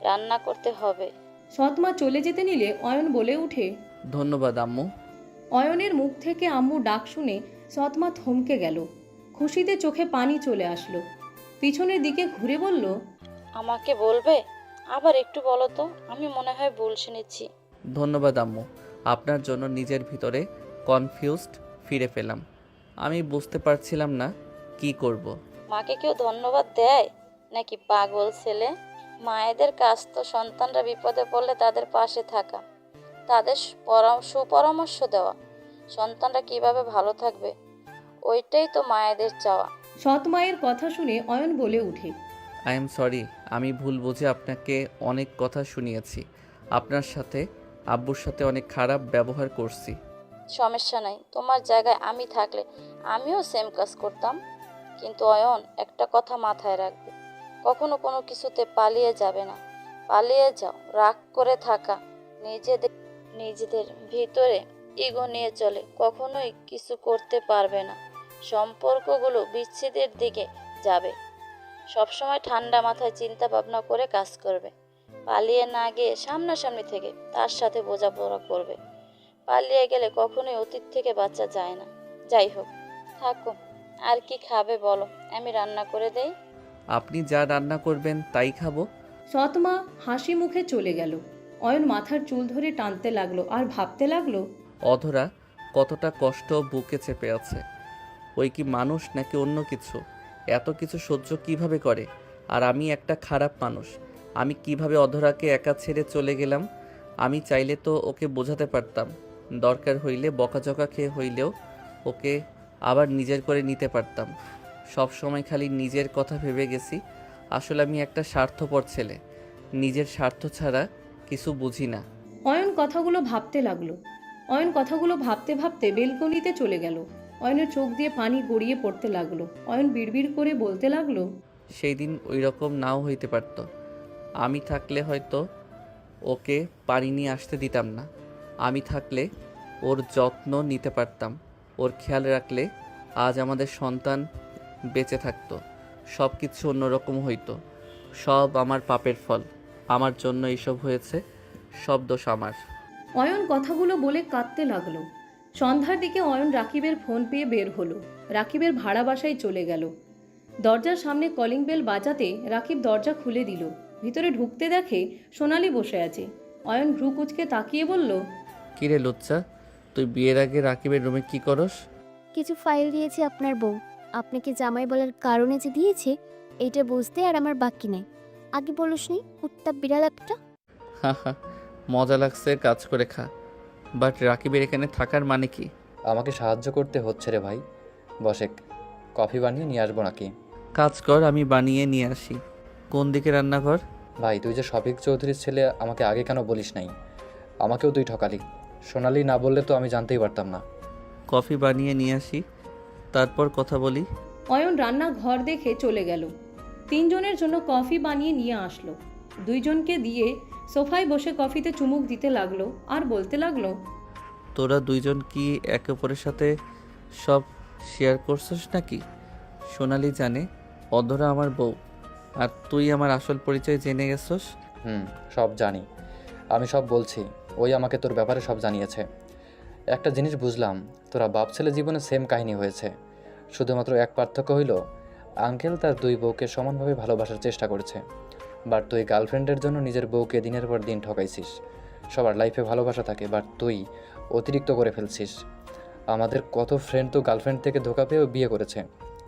রান্না করতে হবে। সৎমা চলে যেতে নিলে অয়ন বলে ওঠে। ধন্যবাদ আম্মু। অয়নের মুখ থেকে আম্মু ডাক শুনে সৎমা থমকে গেল। খুশিতে চোখে পানি চলে আসলো। পিছনের দিকে ঘুরে বলল, আমাকে বলবে? আবার একটু বলো তো, আমি মনে হয় ভুল শুনেছি। ধন্যবাদ আম্মু। আপনার জন্য নিজের ভিতরে কনফিউজড ফিরে পেলাম। আমি বুঝতে পারছিলাম না কি করব। মাকে কেউ ধন্যবাদ দেয় নাকি পাগল ছেলে? মায়েদের কাজ তো সন্তানরা বিপদে পড়লে তাদের পাশে থাকা, তাদের সুপরামর্শ দেওয়া, সন্তানরা কিভাবে ভালো থাকবে ওইটাই তো মায়েদের চাওয়া। সৎ মায়ের কথা শুনে অয়ন বলে উঠে। আই এম সরি, আমি ভুল বুঝে আপনাকে অনেক কথা শুনিয়েছি। আপনার সাথে আব্বুর সাথে অনেক খারাপ ব্যবহার করছি। সমস্যা নাই, তোমার জায়গায় আমি থাকলে আমিও সেম কাজ করতাম। কিন্তু অয়ন, একটা কথা মাথায় রাখবে, কখনো কোনো কিছুতে পালিয়ে যাবে না। পালিয়ে যাও, রাগ করে থাকা, নিজেদের ভিতরে ইগো নিয়ে চলে, কখনোই কিছু করতে পারবে না। সম্পর্কগুলো বিচ্ছেদের দিকে যাবে। সবসময় ঠান্ডা মাথায় চিন্তা ভাবনা করে কাজ করবে। পালিয়ে না গিয়ে সামনাসামনি থেকে তার সাথে বোঝাপড়া করবে। পালিয়ে গেলে কখনোই অতীত থেকে বাঁচা যায় না। যাই হোক, থাকো। আর কি খাবে বলো, আমি রান্না করে দেই। আপনি যা রান্না করবেন তাই খাবো। সৎমা হাসি মুখে চলে গেল। অয়ন মাথার চুল ধরে টানতে লাগলো আর ভাবতে লাগলো, অধরা কতটা কষ্ট বুকে চেপে আছে। ওই কি মানুষ নাকি অন্য কিছু? এত কিছু সহ্য কিভাবে করে? আর আমি একটা খারাপ মানুষ। আমি কিভাবে অধরাকে একা ছেড়ে চলে গেলাম? আমি চাইলে তো ওকে বোঝাতে পারতাম। দরকার হইলে বকাঝকা খেয়ে হইলেও ওকে আবার নিজের করে নিতে পারতাম। সব সময় খালি নিজের কথা ভেবে গেছি। আসলে আমি একটা স্বার্থপর ছেলে, নিজের স্বার্থ ছাড়া কিছু বুঝি না। অয়ন কথাগুলো ভাবতে লাগলো। অয়ন কথাগুলো ভাবতে ভাবতে বেলকনিতে চলে গেল। অয়নের চোখ দিয়ে পানি গড়িয়ে পড়তে লাগলো। অয়ন বিড়বিড় করে বলতে লাগলো, সেই দিন ওই রকম নাও হইতে পারত। আমি থাকলে হয়তো ওকে পানি নিয়ে আসতে দিতাম না। আমি থাকলে ওর যত্ন নিতে পারতাম। ওর খেয়াল রাখলে আজ আমাদের সন্তান বেঁচে থাকতো। সব কিছু অন্যরকম হইতো। সব আমার পাপের ফল। আমার জন্য এইসব হয়েছে। সব দোষ আমার। অয়ন কথাগুলো বলে কাঁদতে লাগলো। সন্ধ্যার দিকে অয়ন রাকিবের ফোন পেয়ে বের হলো। রাকিবের ভাড়া বাসায় চলে গেল। দরজার সামনে কলিং বেল বাজাতে রাকিব দরজা খুলে দিল। ভিতরে ঢুকতে দেখে সোনালি বসে আছে। অয়ন ভ্রু কুঁচকে তাকিয়ে বলল, কিরে লুচ্চা, তুই বিয়ের আগে রাকিবের রুমে কি করস? কিছু ফাইল দিয়েছে আপনার বউ। আপনাকে জামাই বলার কারণে যে দিয়েছে এইটা বুঝতে আর আমার বাকি নেই। আগে বলসনি কুত্তা বিড়াল একটা। হা হা, মজা লাগছে, কাজ করে খা। বাট রাকিবের এখানে থাকার মানে কি? আমাকে সাহায্য করতে হচ্ছে রে ভাই। বসেক, কফি বানিয়ে নিয়ে আসবো নাকি? কাজ কর, আমি বানিয়ে নিয়ে আসি। কোন দিকে রান্নাঘর? ভাই, তুই যে শফিক চৌধুরীর ছেলে, আমাকে আগে কেন বলিস নাই? আমাকেও তুই ঠকালি। সোনালি না বললে তো আমি জানতেই পারতাম না। কফি বানিয়ে নিয়ে আসি, তারপর কথা বলি। অয়ন রান্না ঘর দেখে চলে গেল। তিনজনের জন্য কফি বানিয়ে নিয়ে আসলো। দুইজনকে দিয়ে সোফায় বসে কফিতে চুমুক দিতে লাগলো আর বলতে লাগলো, তোরা দুইজন কি একে অপরের সাথে সব শেয়ার করছিস নাকি? সোনালি জানে অধরা আমার বউ, আর তুই আমার আসল পরিচয় জেনে গেছস। সব জানি। আমি সব বলছি। ওই আমাকে তোর ব্যাপারে সব জানিয়েছে। একটা জিনিস বুঝলাম, তোরা বাপ ছেলে জীবনে সেম কাহিনী হয়েছে। শুধুমাত্র এক পার্থক্য হইল, আঙ্কেল তার দুই বউকে সমানভাবে ভালোবাসার চেষ্টা করেছে। বাট তুই গার্লফ্রেন্ডের জন্য নিজের বউকে দিনের পর দিন ঠকাইছিস। সবার লাইফে ভালোবাসা থাকে, বাট তুই অতিরিক্ত করে ফেলছিস। আমাদের কত ফ্রেন্ড তো গার্লফ্রেন্ড থেকে ধোকা পেয়েও বিয়ে করেছে।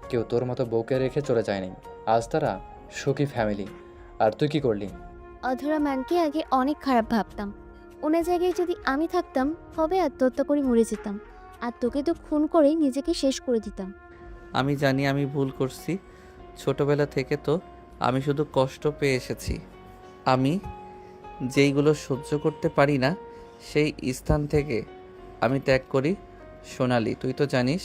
কেউ তোর মতো বউকে রেখে চলে যায়নি। আজ তারা সুখী ফ্যামিলি। আর তুই কি করলি? অধরা ম্যামকে আগে অনেক খারাপ ভাবতাম। ওনার জায়গায় যদি আমি থাকতাম হবে আত্মহত্যা করে মরে যেতাম। আর তোকে তো খুন করে নিজেকে শেষ করে দিতাম। আমি জানি আমি ভুল করছি। ছোটবেলা থেকে তো আমি শুধু কষ্ট পেয়ে এসেছি। আমি যেইগুলো সহ্য করতে পারি না সেই স্থান থেকে আমি ত্যাগ করি। সোনালি, তুই তো জানিস।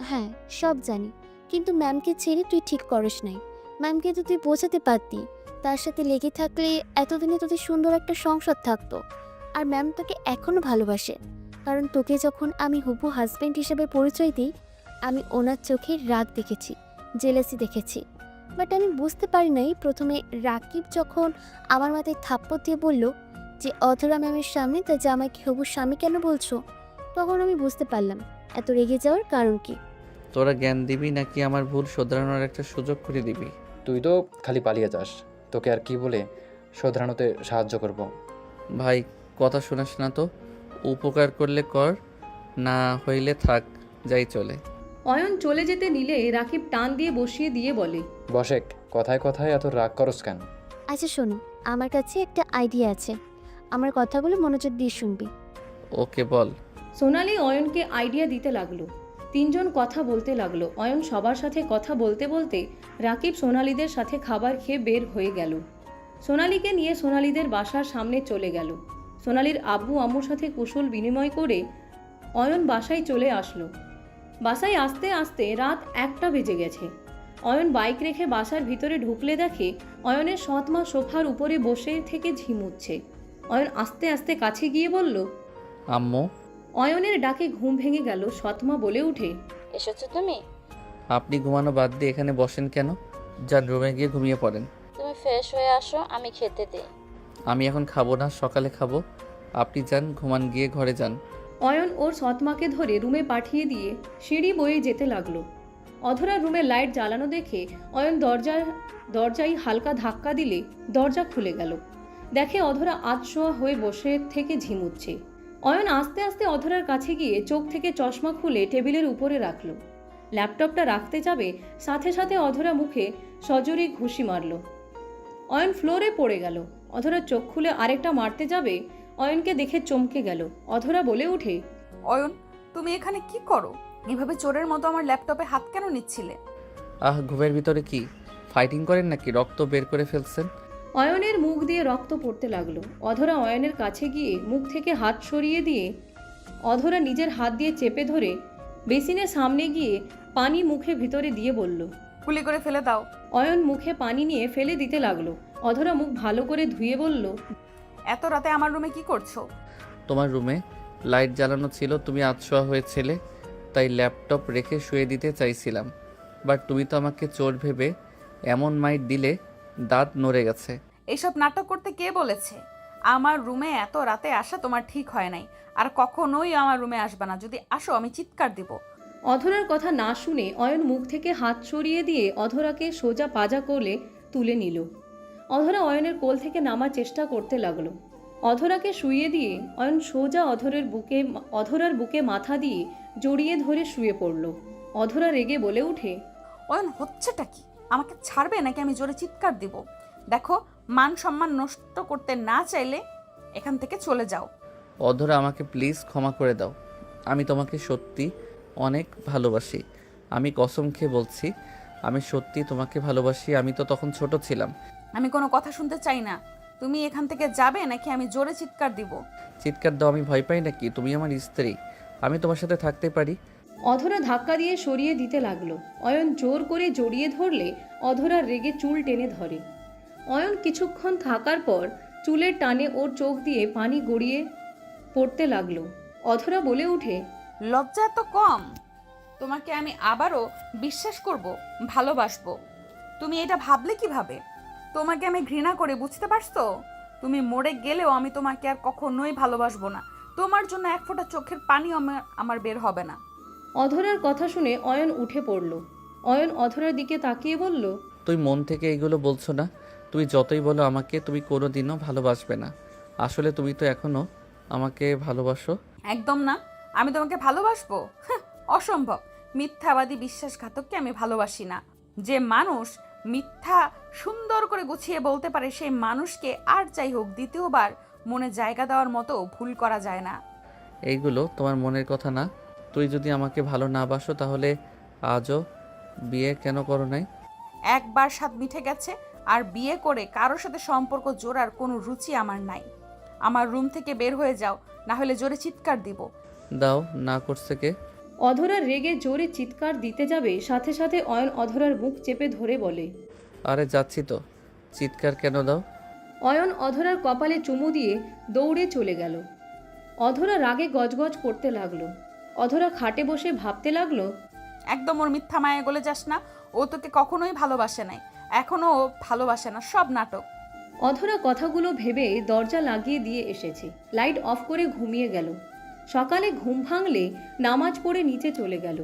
হ্যাঁ, সব জানি। কিন্তু ম্যামকে ছেড়ে তুই ঠিক করিস নাই। ম্যামকে তো তুই বোঝাতে পারতি, তার সাথে লেগে থাকলে এতদিনে তোদের সুন্দর একটা সংসার থাকতো। আর ম্যাম তোকে এখনও ভালোবাসে, কারণ তোকে যখন আমি হবু হাজব্যান্ড হিসেবে পরিচয় দিই, আমি ওনার চোখে রাগ দেখেছি, জেলাসি দেখেছি। বাট আমি বুঝতে পারি নাই প্রথমে রাকিব যখন আমার মাথায় থাপ্পড় দিয়ে বলল যে অধরা ম্যামের সামনে তার জামাইকে হবু স্বামী কেন বলছো, তখন আমি বুঝতে পারলাম এত রেগে যাওয়ার কারণ কি। তোরা জ্ঞান দিবি নাকি আমার ভুল শোধরানোর একটা সুযোগ করে দিবি? তুই তো খালি পালিয়ে যাস, তোকে আর কি বলে শোধরানোতে সাহায্য করব। ভাই কথা শোনাস না তো, উপকার করলে কর, না হইলে থাক, যাই চলে। অয়ন চলে যেতে নিলে রাকিব টান দিয়ে বসিয়ে দিয়ে বলে, বসেক, কথায় কথায় এত রাগ করস কেন? আচ্ছা শোনো, আমার কাছে একটা আইডিয়া আছে, আমার কথাগুলো মনোযোগ দিয়ে শুনবি। ওকে বল। সোনালি অয়নকে আইডিয়া দিতে লাগলো। তিনজন কথা বলতে লাগলো। অয়ন সবার সাথে কথা বলতে বলতে রাকিব সোনালিদের সাথে খাবার খেয়ে বের হয়ে গেল। সোনালিকে নিয়ে সোনালিদের বাসার সামনে চলে গেল। সোনালির আব্বু আম্মুর সাথে কুশল বিনিময় করে অয়ন বাসায় চলে আসলো। বাসায় আসতে আসতে রাত 1টা বেজে গেছে। অয়ন বাইক রেখে বাসার ভিতরে ঢুকলে দেখে অয়নের সৎমা সোফার উপরে বসে থেকে ঝিমুচ্ছে। অয়ন আস্তে আস্তে কাছে গিয়ে বলল, আম্মু। অয়নের ডাকে ঘুম ভেঙে গেল। সৎমা বলে উঠে, এসেছো তুমি? আপনি ঘুমানো বাদ দিয়ে এখানে বসেন কেন? যান রুমে গিয়ে ঘুমিয়ে পড়েন। তুমি ফ্রেশ হয়ে আসো, আমি খেতে দিই। আমি এখন খাবো না, সকালে খাবো। আপনি যান, ঘুমান, গিয়ে ঘরে যান। অয়ন ওর সৎমাকে ধরে রুমে পাঠিয়ে দিয়ে সিঁড়ি বয়ে যেতে লাগলো। অধরা রুমে লাইট জ্বালানো দেখে অয়ন দরজায় হালকা ধাক্কা দিলে দরজা খুলে গেল। দেখে অধরা আধশোয়া হয়ে বসে থেকে ঝিমুচ্ছে। অয়ন আস্তে আস্তে অধরার কাছে গিয়ে চোখ থেকে চশমা খুলে টেবিলের উপরে রাখলো। ল্যাপটপটা রাখতে যাবে, সাথে সাথে অধরা মুখে সজোরে ঘুষি মারল। অয়ন ফ্লোরে পড়ে গেল। অধরা চোখ খুলে আরেকটা মারতে যাবে, অয়নকে দেখে চমকে গেল। অধরা বলে উঠে, অয়ন, তুমি এখানে কি করো? এভাবে চোরের মতো আমার ল্যাপটপে হাত কেন নিচ্ছিলে? ঘুমের ভিতরে কি ফাইটিং করেন নাকি? রক্ত বের করে ফেলছেন? অয়নের মুখ দিয়ে রক্ত পড়তে লাগলো। অধরা অয়নের কাছে গিয়ে মুখ থেকে হাত সরিয়ে দিয়ে অধরা নিজের হাত দিয়ে চেপে ধরে বেসিনের সামনে গিয়ে পানি মুখে ভিতরে দিয়ে বলল, গুলি করে ফেলে দাও। অয়ন মুখে পানি নিয়ে ফেলে দিতে লাগলো। অধরা মুখ ভালো করে ধুয়ে বলল, এত রাতে আমার রুমে কি করছো? তোমার রুমে লাইট জ্বালানো ছিল, তুমি আধশোয়া হয়েছিলে, তাই ল্যাপটপ রেখে শুয়ে দিতে চাইছিলাম। বাট তুমি তো আমাকে চোর ভেবে এমন মাইট দিলে দাঁত নড়ে গেছে। এইসব নাটক করতে কে বলেছে? আমার রুমে এত রাতে আসা তোমার ঠিক হয় নাই, আর কখনোই আমার রুমে আসবে না। যদি আসো আমি চিৎকার দিব। অধরার কথা না শুনে অয়ন মুখ থেকে হাত সরিয়ে দিয়ে অধরাকে সোজা পাজা কোলে তুলে নিল। অধরা অয়নের কোল থেকে নামার চেষ্টা করতে লাগলো। অধরাকে শুইয়ে দিয়ে অয়ন সোজা অধরার বুকে মাথা দিয়ে জড়িয়ে ধরে শুয়ে পড়ল। অধরা রেগে বলে উঠে, অয়ন, হচ্ছেটা কি? আমাকে ছাড়বে নাকি আমি জোরে চিৎকার দিব? দেখো, মান সম্মান নষ্ট করতে না চাইলে এখান থেকে চলে যাও। অধরা, আমাকে প্লিজ ক্ষমা করে দাও। আমি তোমাকে সত্যি অনেক ভালোবাসি। আমি কসম খেয়ে বলছি, আমি সত্যি তোমাকে ভালোবাসি। আমি তো তখন ছোট ছিলাম। আমি কোনো কথা শুনতে চাই না। তুমি এখান থেকে যাবে নাকি আমি জোরে চিৎকার দিব? চিৎকার দাও, আমি ভয় পাই নাকি? তুমি আমার স্ত্রী, আমি তোমার সাথে থাকতে পারি। অধরা ধাক্কা দিয়ে সরিয়ে দিতে লাগলো। অয়ন জোর করে জড়িয়ে ধরলে অধরা রেগে চুল টেনে ধরে। অয়ন কিছুক্ষণ থাকার পর চুলের টানে ওর চোখ দিয়ে পানি গড়িয়ে পড়তে লাগলো। অধরা বলে উঠে, লজ্জা এত কম? তোমাকে আমি আবারও বিশ্বাস করব, ভালোবাসবো? তুমি এটা ভাবলে কিভাবে? তোমাকে আমি ঘৃণা করে, বুঝতে পারছো? তুমি মরে গেলেও আমি তোমাকে আর কখনোই ভালোবাসবো না। তোমার জন্য এক ফোঁটা চোখের পানিও আমার বের হবে না। অধরার কথা শুনে অয়ন উঠে পড়ল। অয়ন অধরার দিকে তাকিয়ে বলল, তুই মন থেকে এইগুলো বলছো না? তুমি যতই বলো আমাকে, তুমি কোনোদিনও ভালোবাসবে না। আসলে তুমি তো এখনো আমাকে ভালোবাসো। একদম না, আমি তোমাকে ভালোবাসবো? অসম্ভব। মিথ্যাবাদী বিশ্বাসঘাতককে আমি ভালোবাসি না। যে মানুষ মিথ্যা সুন্দর করে গুছিয়ে বলতে পারে, সেই মানুষকে আর যাই হোক দ্বিতীয়বার মনে জায়গা দেওয়ার মতো ভুল করা যায় না। এইগুলো তোমার মনের কথা না। তুই যদি আমাকে ভালো না বাসো তাহলে আজও বিয়ে কেন করো নাই? একবার স্বাদ মিঠে গেছে, আর বিয়ে করে কারোর সাথে সম্পর্ক জোড়ার কোনো রুচি আমার নাই। আমার রুম থেকে বের হয়ে যাও, না হলে জোরে চিৎকার দিব। দাও, না করছে কে? অধরা রেগে জোরে চিৎকার দিতে যাবে, সাথে সাথে অয়ন অধরার মুখ চেপে ধরে বলে, আরে যাচ্ছি তো, চিৎকার কেন দাও? অয়ন অধরার কপালে চুমু দিয়ে দৌড়ে চলে গেল। অধরা রাগে গজগজ করতে লাগলো। অধরা খাটে বসে ভাবতে লাগলো, একদম ওর মিথ্যা মায়া গলে যাস না। ও তোকে কখনোই ভালোবাসে নাই। এখনও ভালোবাসে না, সব নাটক। অধরা কথাগুলো ভেবে দরজা লাগিয়ে দিয়ে এসেছে, লাইট অফ করে ঘুমিয়ে গেল। সকালে ঘুম ভাঙলে নামাজ পড়ে নিচে চলে গেল।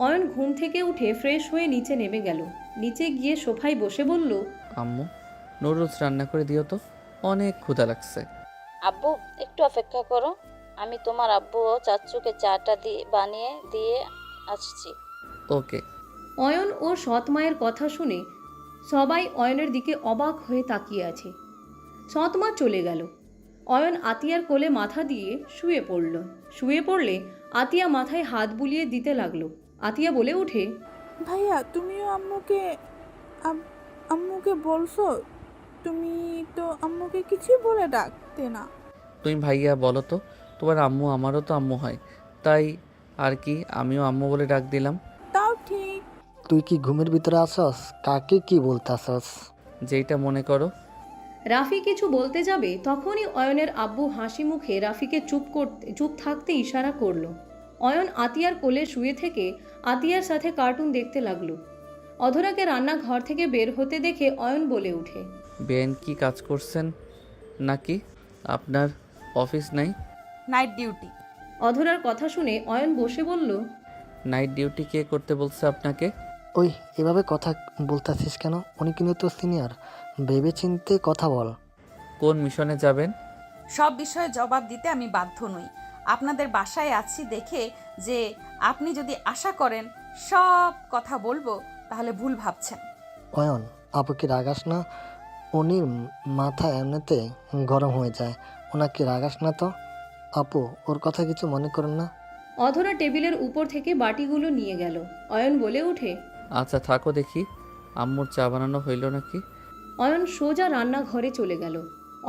অয়ন ঘুম থেকে উঠে ফ্রেশ হয়ে নিচে নেমে গেল। নিচে গিয়ে সোফায় বসে বলল, আম্মু নুডলস রান্না করে দিও তো, অনেক ক্ষুধা লাগছে। আব্বু একটু অপেক্ষা করো, আমি তোমার আব্বু ও চাচ্চুকে চাটা বানিয়ে দিয়ে আসছি। ওকে। অয়ন ও সৎ মায়ের কথা শুনে সবাই অয়নের দিকে অবাক হয়ে তাকিয়ে আছে। সৎ মা চলে গেল। অয়ন আতিয়ার কোলে মাথা দিয়ে শুয়ে পড়ল। শুয়ে পড়লে আতিয়া মাথায় হাত বুলিয়ে দিতে লাগলো। আতিয়া বলে ওঠে, ভাইয়া তুমিও আম্মুকে বলছো? তুমি তো আম্মুকে কিছুই বলে ডাকতে না। তুমি ভাইয়া বলো তো, তোমার আম্মু আমারও তো আম্মু হয়, তাই আর কি আমিও আম্মু বলে ডাক দিলাম। তাও ঠিক। তুই কি ঘুমের ভিতরে আসস? কাকে কি বলতে আসস? যেইটা মনে করো। রাফি কিছু বলতে যাবে তখনই অয়নের আব্বু হাসি মুখে রাফিকে চুপ থাকতে ইশারা করলো। অয়ন আতিয়ার কোলে শুয়ে থেকে আতিয়ার সাথে কার্টুন দেখতে লাগলো। অধরাকে রান্নাঘর থেকে বের হতে দেখে অয়ন বলে ওঠে, বেন কি কাজ করছেন নাকি? আপনার অফিস নাই? Night duty. অধরার কথা শুনে অয়ন বসে বলল, নাইট ডিউটি কে করতে বলছে আপনাকে? ওই এভাবে কথা বলতেছিস কেন? উনি কিন্তু তোর সিনিয়র, ভেবে চিনতে কথা বল। কোন মিশনে যাবেন? সব বিষয়ে জবাব দিতে আমি বাধ্য নই। আপনাদের বাসায় আছি দেখে যে আপনি যদি আশা করেন সব কথা বলবো, তাহলে ভুল ভাবছেন। অয়ন, আপুকে রাগাস না, উনি মাথা এমনিতে গরম হয়ে যায়, ওনাকে রাগাস না তো। আপু, ওর কথা কিছু মনে করেন না। অধরা টেবিলের উপর থেকে বাটিগুলো নিয়ে গেল। অয়ন বলে ওঠে, আচ্ছা থাকো দেখি, আম্মুর চা বানানো হইল নাকি? অয়ন সোজা রান্নাঘরে চলে গেল।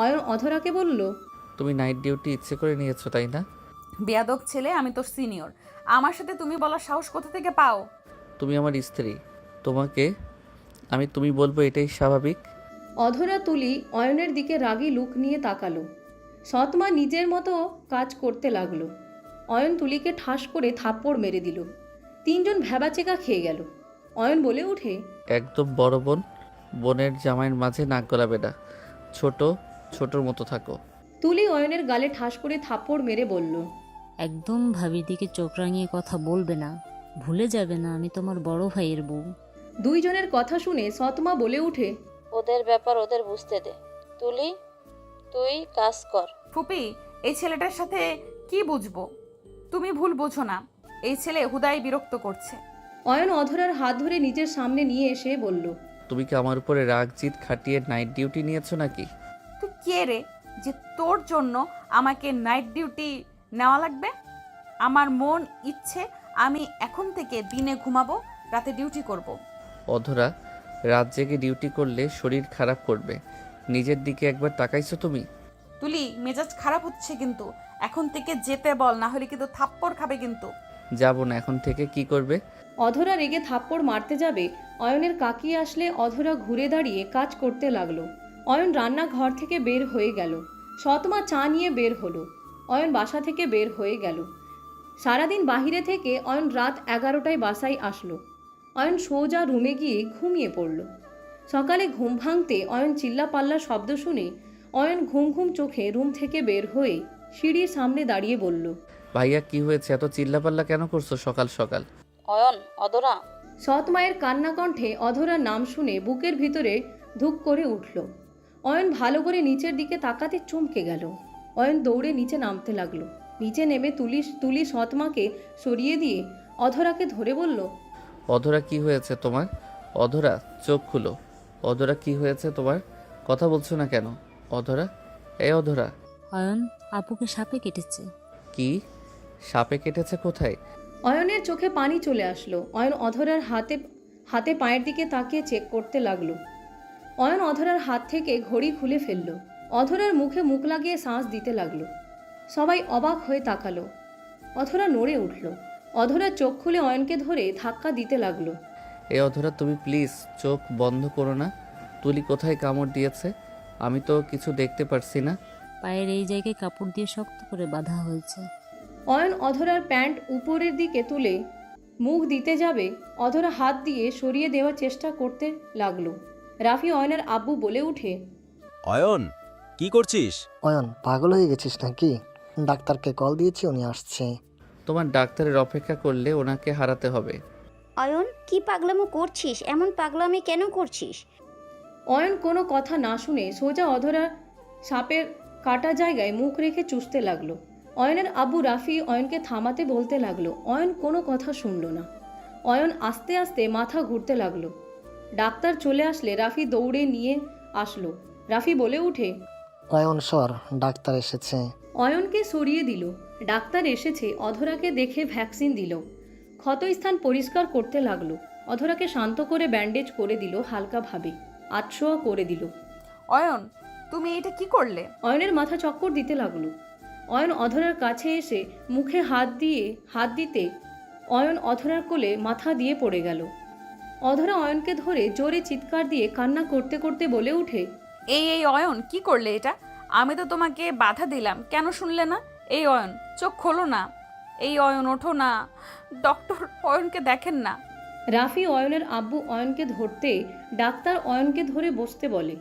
অয়ন অধরাকে বলল, তুমি নাইট ডিউটি ইচ্ছে করে নিয়েছো তাই না? বেয়াদব ছেলে, আমি তোর সিনিয়র, আমার সাথে তুমি বলার সাহস কোথা থেকে পাও? তুমি আমার স্ত্রী, তোমাকে আমি তুমি বলবো এটাই স্বাভাবিক। অধরা তুলি অয়নের দিকে রাগী লুক নিয়ে তাকালো। সৎমা নিজের মতো কাজ করতে লাগলো। অয়ন তুলিকে ঠাস করে থাপ্পড় মেরে দিল। তিনজন ভ্যাবাচেকা খেয়ে গেল। অয়ন বলে ওঠে, একদম বড় বোন বোনের জামাইয়ের মাঝে নাক গলাবে না, ছোটর মতো থাকো। তুলি অয়নের গালে ঠাস করে থাপ্পড় মেরে বলল, একদম ভাবির দিকে চোখ রাঙিয়ে কথা বলবে না, ভুলে যাবে না আমি তোমার বড় ভাইয়ের বউ। দুইজনের কথা শুনে সৎমা বলে ওঠে, ওদের ব্যাপার ওদের বুঝতে দে। তুলি, তুই কাজ কর। ফুপি, এই ছেলেটার সাথে কি বুঝবো? তুমি ভুল বোঝো না, এই ছেলে হুদাই বিরক্ত করছে। অয়ন অধরার হাত ধরে নিজের সামনে নিয়ে এসে বলল, তুমি কি আমার উপরে রাগ জিত খাটিয়ে নাইট ডিউটি নিয়েছো নাকি? তুই কে রে যে তোর জন্য আমাকে নাইট ডিউটি নেওয়া লাগবে? আমার মন ইচ্ছে আমি এখন থেকে দিনে ঘুমাবো, রাতে ডিউটি করব। অধরা, রাত জেগে ডিউটি করলে শরীর খারাপ করবে, নিজের দিকে একবার তাকাইছো তুমি? তুলি, মেজাজ খারাপ হচ্ছে কিন্তু, এখন থেকে যেতে বল, না হলে কিন্তু থাপ্পড় খাবে কিন্তু। যাব না, এখন থেকে কি করবে? অধরা রেগে থাপ্পড় মারতে যাবে, অয়নের কাকি আসলে অধরা ঘুরে দাঁড়িয়ে কাজ করতে লাগলো। অয়ন রান্নাঘর থেকে বের হয়ে গেল। সৎমা চা নিয়ে বের হলো। অয়ন বাসা থেকে বের হয়ে গেল। সারাদিন বাহিরে থেকে অয়ন রাত 11টায় বাসায় আসলো। অয়ন সোজা রুমে গিয়ে ঘুমিয়ে পড়ল। সকালে ঘুম ভাঙতে অয়ন চিল্লাপাল্লার শব্দ শুনে অয়ন ঘুম ঘুম চোখে রুম থেকে বের হয়ে সিঁড়ির সামনে দাঁড়িয়ে বলল, ভাইয়া কি হয়েছে, এত চিল্লাপাল্লা কেন করছো সকাল সকাল? অয়ন, অদরা। সৎ মায়ের কান্না কণ্ঠে অধরার নাম শুনে বুকের ভিতরে ধুক করে উঠল। অয়ন ভালো করে নিচের দিকে তাকাতে চমকে গেল। অয়ন দৌড়ে নিচে নামতে লাগলো। নিচে নেমে তুলি সৎমাকে সরিয়ে দিয়ে অধরাকে ধরে বলল, অধরা কি হয়েছে তোমার? অধরা চোখ খুলো। অধরা কি হয়েছে তোমার? কথা বলছো না কেন? অধরা, অধরা। অয়ন, আপুকে সাপে কেটেছে। কি? সাপে কেটেছে কোথায়? অয়নের চোখে পানি চলে আসলো। অয়ন অধরার হাতে পায়ের দিকে তাকিয়ে চেক করতে লাগলো। অয়ন অধরার হাত থেকে ঘড়ি খুলে ফেলল। অধরার মুখে মুখ লাগিয়ে শ্বাস দিতে লাগলো। সবাই অবাক হয়ে তাকালো। অধরা নড়ে উঠল। অধরা চোখ খুলে অয়নকে ধরে ধাক্কা দিতে লাগলো। অধরা তুমি প্লিজ চোখ বন্ধ করো না। তুলি কোথায় কামড় দিয়েছে? আমি তো কিছু দেখতে পারছি না। পায়ের এই জায়গায় কাপড় দিয়ে শক্ত করে বাঁধা হয়েছে। অয়ন অধরার প্যান্ট উপরের দিকে তুলে মুখ দিতে যাবে, অধরা হাত দিয়ে সরিয়ে দেওয়ার চেষ্টা করতে লাগলো। রাফি অয়নের আব্বু বলে উঠে, অয়ন কি করছিস? অয়ন পাগল হয়ে গেছিস নাকি? ডাক্তারকে কল দিয়েছি, উনি আসছে। তোমার ডাক্তারের অপেক্ষা করলে ওনাকে হারাতে হবে। অয়ন কি পাগলামো করছিস? এমন পাগলামি কেন করছিস? অয়ন কোনো কথা না শুনে সোজা অধরা সাপের কাটা জায়গায় মুখ রেখে চুষতে লাগলো। অয়নের আব্বু রাফি অয়নকে থামাতে বলতে লাগলো। অয়ন কোনো কথা শুনল না। অয়ন আস্তে আস্তে মাথা ঘুরতে লাগলো। ডাক্তার চলে আসলে রাফি দৌড়ে নিয়ে আসলো। রাফি বলে উঠে, অয়ন সর, ডাক্তার এসেছে। অয়নকে সরিয়ে দিল। ডাক্তার এসেছে। অধরাকে দেখে ভ্যাকসিন দিল। ক্ষতস্থান পরিষ্কার করতে লাগলো। অধরাকে শান্ত করে ব্যান্ডেজ করে দিল হালকাভাবে, আটশোয়া করে দিল। অয়ন, তুমি এটা কি করলে? অয়নের মাথা চক্কর দিতে লাগলো। অয়ন অধরার কাছে এসে মুখে হাত দিতে অয়ন অধরার কোলে মাথা দিয়ে পড়ে গেল। অধরা অয়নকে ধরে জোরে চিৎকার দিয়ে কান্না করতে করতে বলে উঠে, এই অয়ন, কি করলে এটা? আমি তো তোমাকে বাধা দিলাম, কেন শুনলে না? এই অয়ন, চোখ খোলো না। এই অয়ন, ওঠো না। ডক্টর অয়নকে দেখেন না। রাফি অয়নের আব্বু অয়নকে ধরতে ডাক্তার অয়নকে ধরে বসতে বলে।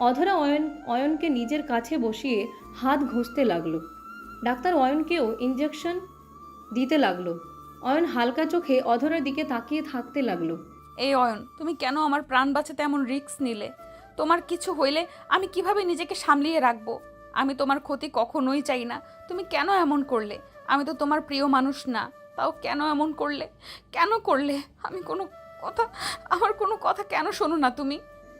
অধরা অয়নকে নিজের কাছে বসিয়ে হাত ঘষতে লাগলো। ডাক্তার অয়নকেও ইঞ্জেকশন দিতে লাগলো। অয়ন হালকা চোখে অধরার দিকে তাকিয়ে থাকতে লাগলো। এই অয়ন, তুমি কেন আমার প্রাণ বাঁচাতে এমন রিস্ক নিলে? তোমার কিছু হইলে আমি কিভাবে নিজেকে সামলিয়ে রাখবো? আমি তোমার ক্ষতি কখনোই চাই না। তুমি কেন এমন করলে? আমি তো তোমার প্রিয় মানুষ না, তাও কেন এমন করলে? কেন করলে? আমার কোনো কথা কেন শোনো না তুমি?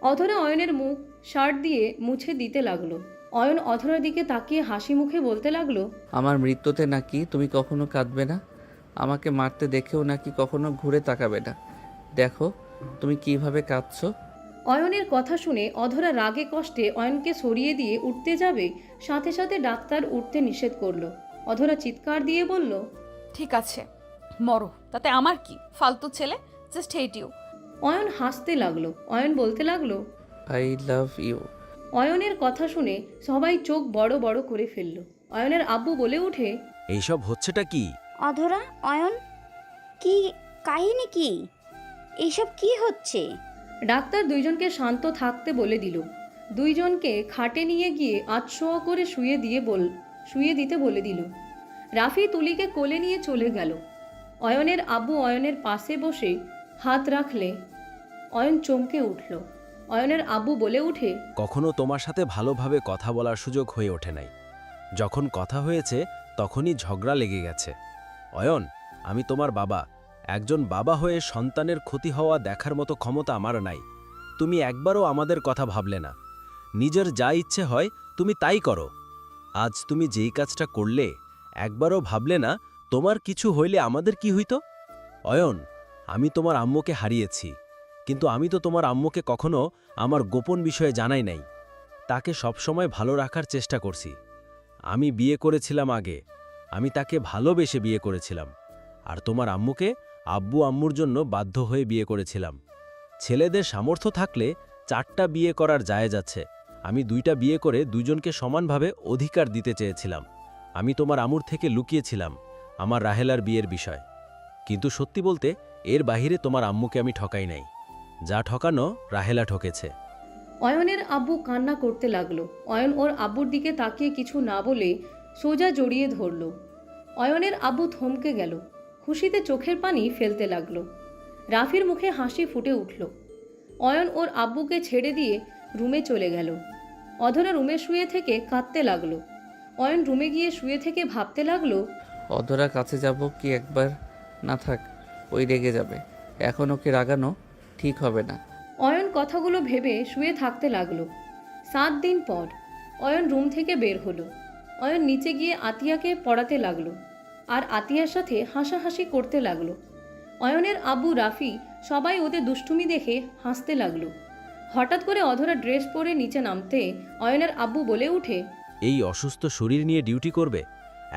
অধরা অয়নের মুখ শার্ট দিয়ে মুছে দিতে লাগলো। অয়ন অধরার দিকে তাকিয়ে হাসি মুখে বলতে লাগলো, আমার মৃত্যুতে নাকি তুমি কখনো কাঁদবে না? আমাকে মারতে দেখেও নাকি কখনো ঘুরে তাকাবে না? দেখো তুমি কিভাবে কাঁদছো। অয়নের কথা শুনে অধরা রাগে কষ্টে অয়নকে সরিয়ে দিয়ে উঠতে যাবে, সাথে সাথে ডাক্তার উঠতে নিষেধ করলো। অধরা চিৎকার দিয়ে বলল, ঠিক আছে, মরো, তাতে আমার কি? ফালতু ছেলে, জাস্ট হেট ইউ। অয়ন হাসতে লাগলো। অয়ন বলতে লাগলো, আই লাভ ইউ। অয়নের কথা শুনে সবাই চোখ বড় বড় করে ফেলল। অয়নের আব্বু বলে উঠে, এইসব হচ্ছেটা কি? অধরা, অয়ন, কি কাহিনী? কি এইসব কি হচ্ছে? ডাক্তার দুইজনকে শান্ত থাকতে বলে দিল। দুইজনকে খাটে নিয়ে গিয়ে আটশোয়া করে শুয়ে দিতে বলে দিল। রাফি তুলিকে কোলে নিয়ে চলে গেল। অয়নের আব্বু অয়নের পাশে বসে হাত রাখলে অয়ন চমকে উঠল। অয়নের আব্বু বলে উঠে, কখনো তোমার সাথে ভালোভাবে কথা বলার সুযোগ হয়ে ওঠে নাই। যখন কথা হয়েছে তখনই ঝগড়া লেগে গেছে। অয়ন, আমি তোমার বাবা। একজন বাবা হয়ে সন্তানের ক্ষতি হওয়া দেখার মতো ক্ষমতা আমার নাই। তুমি একবারও আমাদের কথা ভাবলে না। নিজের যা ইচ্ছে হয় তুমি তাই করো। আজ তুমি যেই কাজটা করলে, একবারও ভাবলে না তোমার কিছু হইলে আমাদের কি হইতো? অয়ন, আমি তোমার আম্মুকে হারিয়েছি, কিন্তু আমি তো তোমার আম্মুকে কখনো আমার গোপন বিষয়ে জানাই নাই। তাকে সবসময় ভালো রাখার চেষ্টা করছি। আমি বিয়ে করেছিলাম আগে, আমি তাকে ভালোবেসে বিয়ে করেছিলাম। আর তোমার আম্মুকে আব্বু আম্মুর জন্য বাধ্য হয়ে বিয়ে করেছিলাম। ছেলেদের সামর্থ্য থাকলে 4টা বিয়ে করার জায়েজ আছে। আমি 2টা বিয়ে করে দুজনকে সমানভাবে অধিকার দিতে চেয়েছিলাম। আমি তোমার আম্মুর থেকে লুকিয়েছিলাম আমার রাহেলার বিয়ের বিষয়। কিন্তু সত্যি বলতে এর বাহিরে তোমার আম্মুকে আমি ঠকাই নাই। যা ঠকানো রাহেলা ঠকেছে। অয়নের আব্বু কান্না করতে লাগলো। অয়ন ওর আব্বুর দিকে তাকিয়ে কিছু না বলে সোজা জড়িয়ে ধরল। অয়নের আব্বু থমকে গেল, খুশিতে চোখের পানি ফেলতে লাগলো। রাফির মুখে হাসি ফুটে উঠল। অয়ন ওর আব্বুকে ছেড়ে দিয়ে রুমে চলে গেল। অধরা রুমে শুয়ে থেকে কাঁদতে লাগলো। অয়ন রুমে গিয়ে শুয়ে থেকে ভাবতে লাগলো, অধরা কাছে যাব কি একবার? না থাক, ওই রেগে যাবে। এখন ওকে রাগানো ঠিক হবে না। অয়ন কথাগুলো ভেবে শুয়ে থাকতে লাগলো। 7 দিন পর অয়ন রুম থেকে বের হলো। অয়ন নিচে গিয়ে আতিয়াকে পড়াতে লাগলো আর আতিয়ার সাথে হাসাহাসি করতে লাগলো। অয়নের আব্বু রাফি সবাই ওদের দুষ্টুমি দেখে হাসতে লাগলো। হঠাৎ করে অধরা ড্রেস পরে নিচে নামতে অয়নের আব্বু বলে উঠে, এই অসুস্থ শরীর নিয়ে ডিউটি করবে?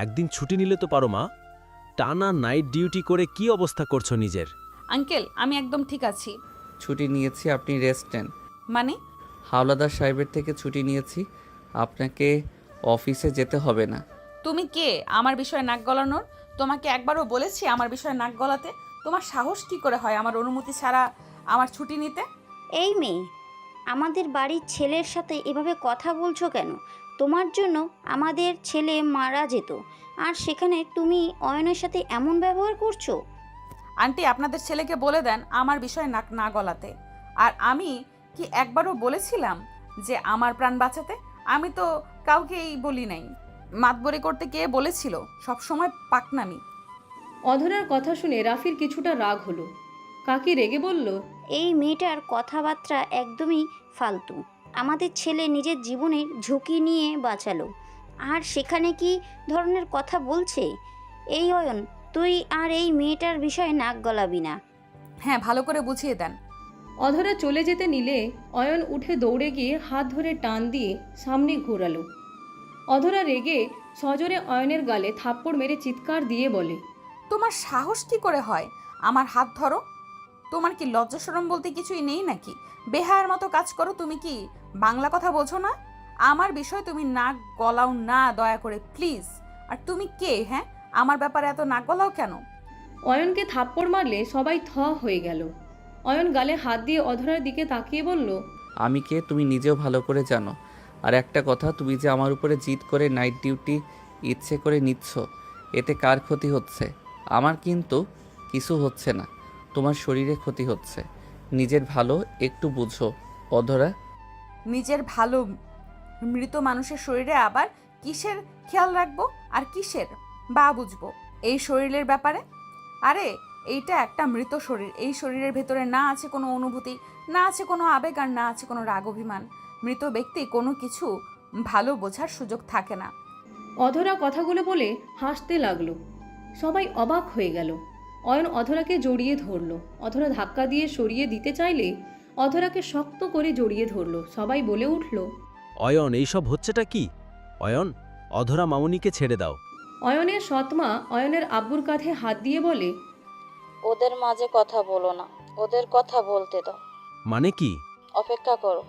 একদিন ছুটি নিলে তো পারো মা। টানা নাইট ডিউটি করে কি অবস্থা করছো নিজের? আঙ্কেল, আমি একদম ঠিক আছি। ছুটি নিয়েছি, আপনি রেস্ট নেন। মানে? হাওলাদার সাহেবের থেকে ছুটি নিয়েছি, আপনাকে অফিসে যেতে হবে না। তুমি কে আমার বিষয়ে নাক গলানোর? তোমাকে একবারও বলেছি আমার বিষয়ে নাক গলাতে? তোমার সাহস কি করে হয় আমার অনুমতি ছাড়া আমার ছুটি নিতে? এই মেয়ে, আমাদের বাড়ির ছেলের সাথে এভাবে কথা বলছো কেন? তোমার জন্য আমাদের ছেলে মারা যেত, আর সেখানে তুমি অয়নের সাথে এমন ব্যবহার করছো। আন্টি, আপনাদের ছেলেকে বলে দেন আমার বিষয়ে নাক না গলাতে। আর আমি কি একবারও বলেছিলাম যে আমার প্রাণ বাঁচাতে? আমি তো কাউকেই বলি নাই। মাতবরি করতে কে বলেছিল? সবসময় পাকনামি। অধরার কথা শুনে রাফির কিছুটা রাগ হলো। কাকি রেগে বলল, এই মেয়েটার কথাবার্তা একদমই ফালতু। আমাদের ছেলে নিজের জীবনের ঝুঁকি নিয়ে বাঁচালো, আর সেখানে কি ধরনের কথা বলছে? এই অয়ন, তুই আর এই মেয়েটার বিষয়ে নাক গলাবি না। হ্যাঁ, ভালো করে বুঝিয়ে দেন। অধরা চলে যেতে নিলে অয়ন উঠে দৌড়ে গিয়ে হাত ধরে টান দিয়ে সামনে ঘোরালো। অধরা রেগে সজোরে অয়নের গালে থাপ্পড় মেরে চিৎকার দিয়ে বলে, তোমার সাহস কি করে হয় আমার হাত ধরো? তোমার কি লজ্জা শরম বলতে কিছুই নেই নাকি? বেহায়ার মতো কাজ করো। তুমি কি বাংলা কথা বোঝো না? আমার বিষয় তুমি নাক গলাও না, দয়া করে প্লিজ। আর তুমি কে? হ্যাঁ, আমার ব্যাপারে এত নাক গলাও কেন? অয়নকে থাপ্পড় মারলে সবাই থ হয়ে গেল। অয়ন গালে হাত দিয়ে অধরার দিকে তাকিয়ে বলল, আমি কে তুমি নিজেও ভালো করে জানো। আর একটা কথা, তুমি যে আমার উপরে জিদ করে নাইট ডিউটি ইচ্ছে করে নিচ্ছ, এতে কার ক্ষতি হচ্ছে? আমার কিন্তু কিছু হচ্ছে না, তোমার শরীরে ক্ষতি হচ্ছে। নিজের ভালো একটু বুঝো অধরা। নিজের ভালো? মৃত মানুষের শরীরে আবার কিসের খেয়াল রাখবো আর কিসের বা বুঝবো এই শরীরের ব্যাপারে? আরে এইটা একটা মৃত শরীর। এই শরীরের ভেতরে না আছে কোনো অনুভূতি, না আছে কোনো আবেগ, আর না আছে কোনো রাগ অভিমান। মৃত ব্যক্তি কোনো কিছু ভালো বোঝার সুযোগ থাকে না। অধরা কথাগুলো বলে হাসতে লাগলো। সবাই অবাক হয়ে গেল। অয়ন অধরাকে জড়িয়ে ধরল। অধরা ধাক্কা দিয়ে সরিয়ে দিতে চাইলে অধরাকে শক্ত করে জড়িয়ে ধরল। সবাই বলে উঠল, অয়ন, এইসব হচ্ছেটা কি? অয়ন, অধরা মামুনিকে ছেড়ে দাও। অয়নের সৎমা অয়নের আব্বুর কাঁধে হাত দিয়ে বলে, ওদের মাঝে কথা বলো না, ওদের কথা বলতে দাও। মানে কি? অপেক্ষা করো,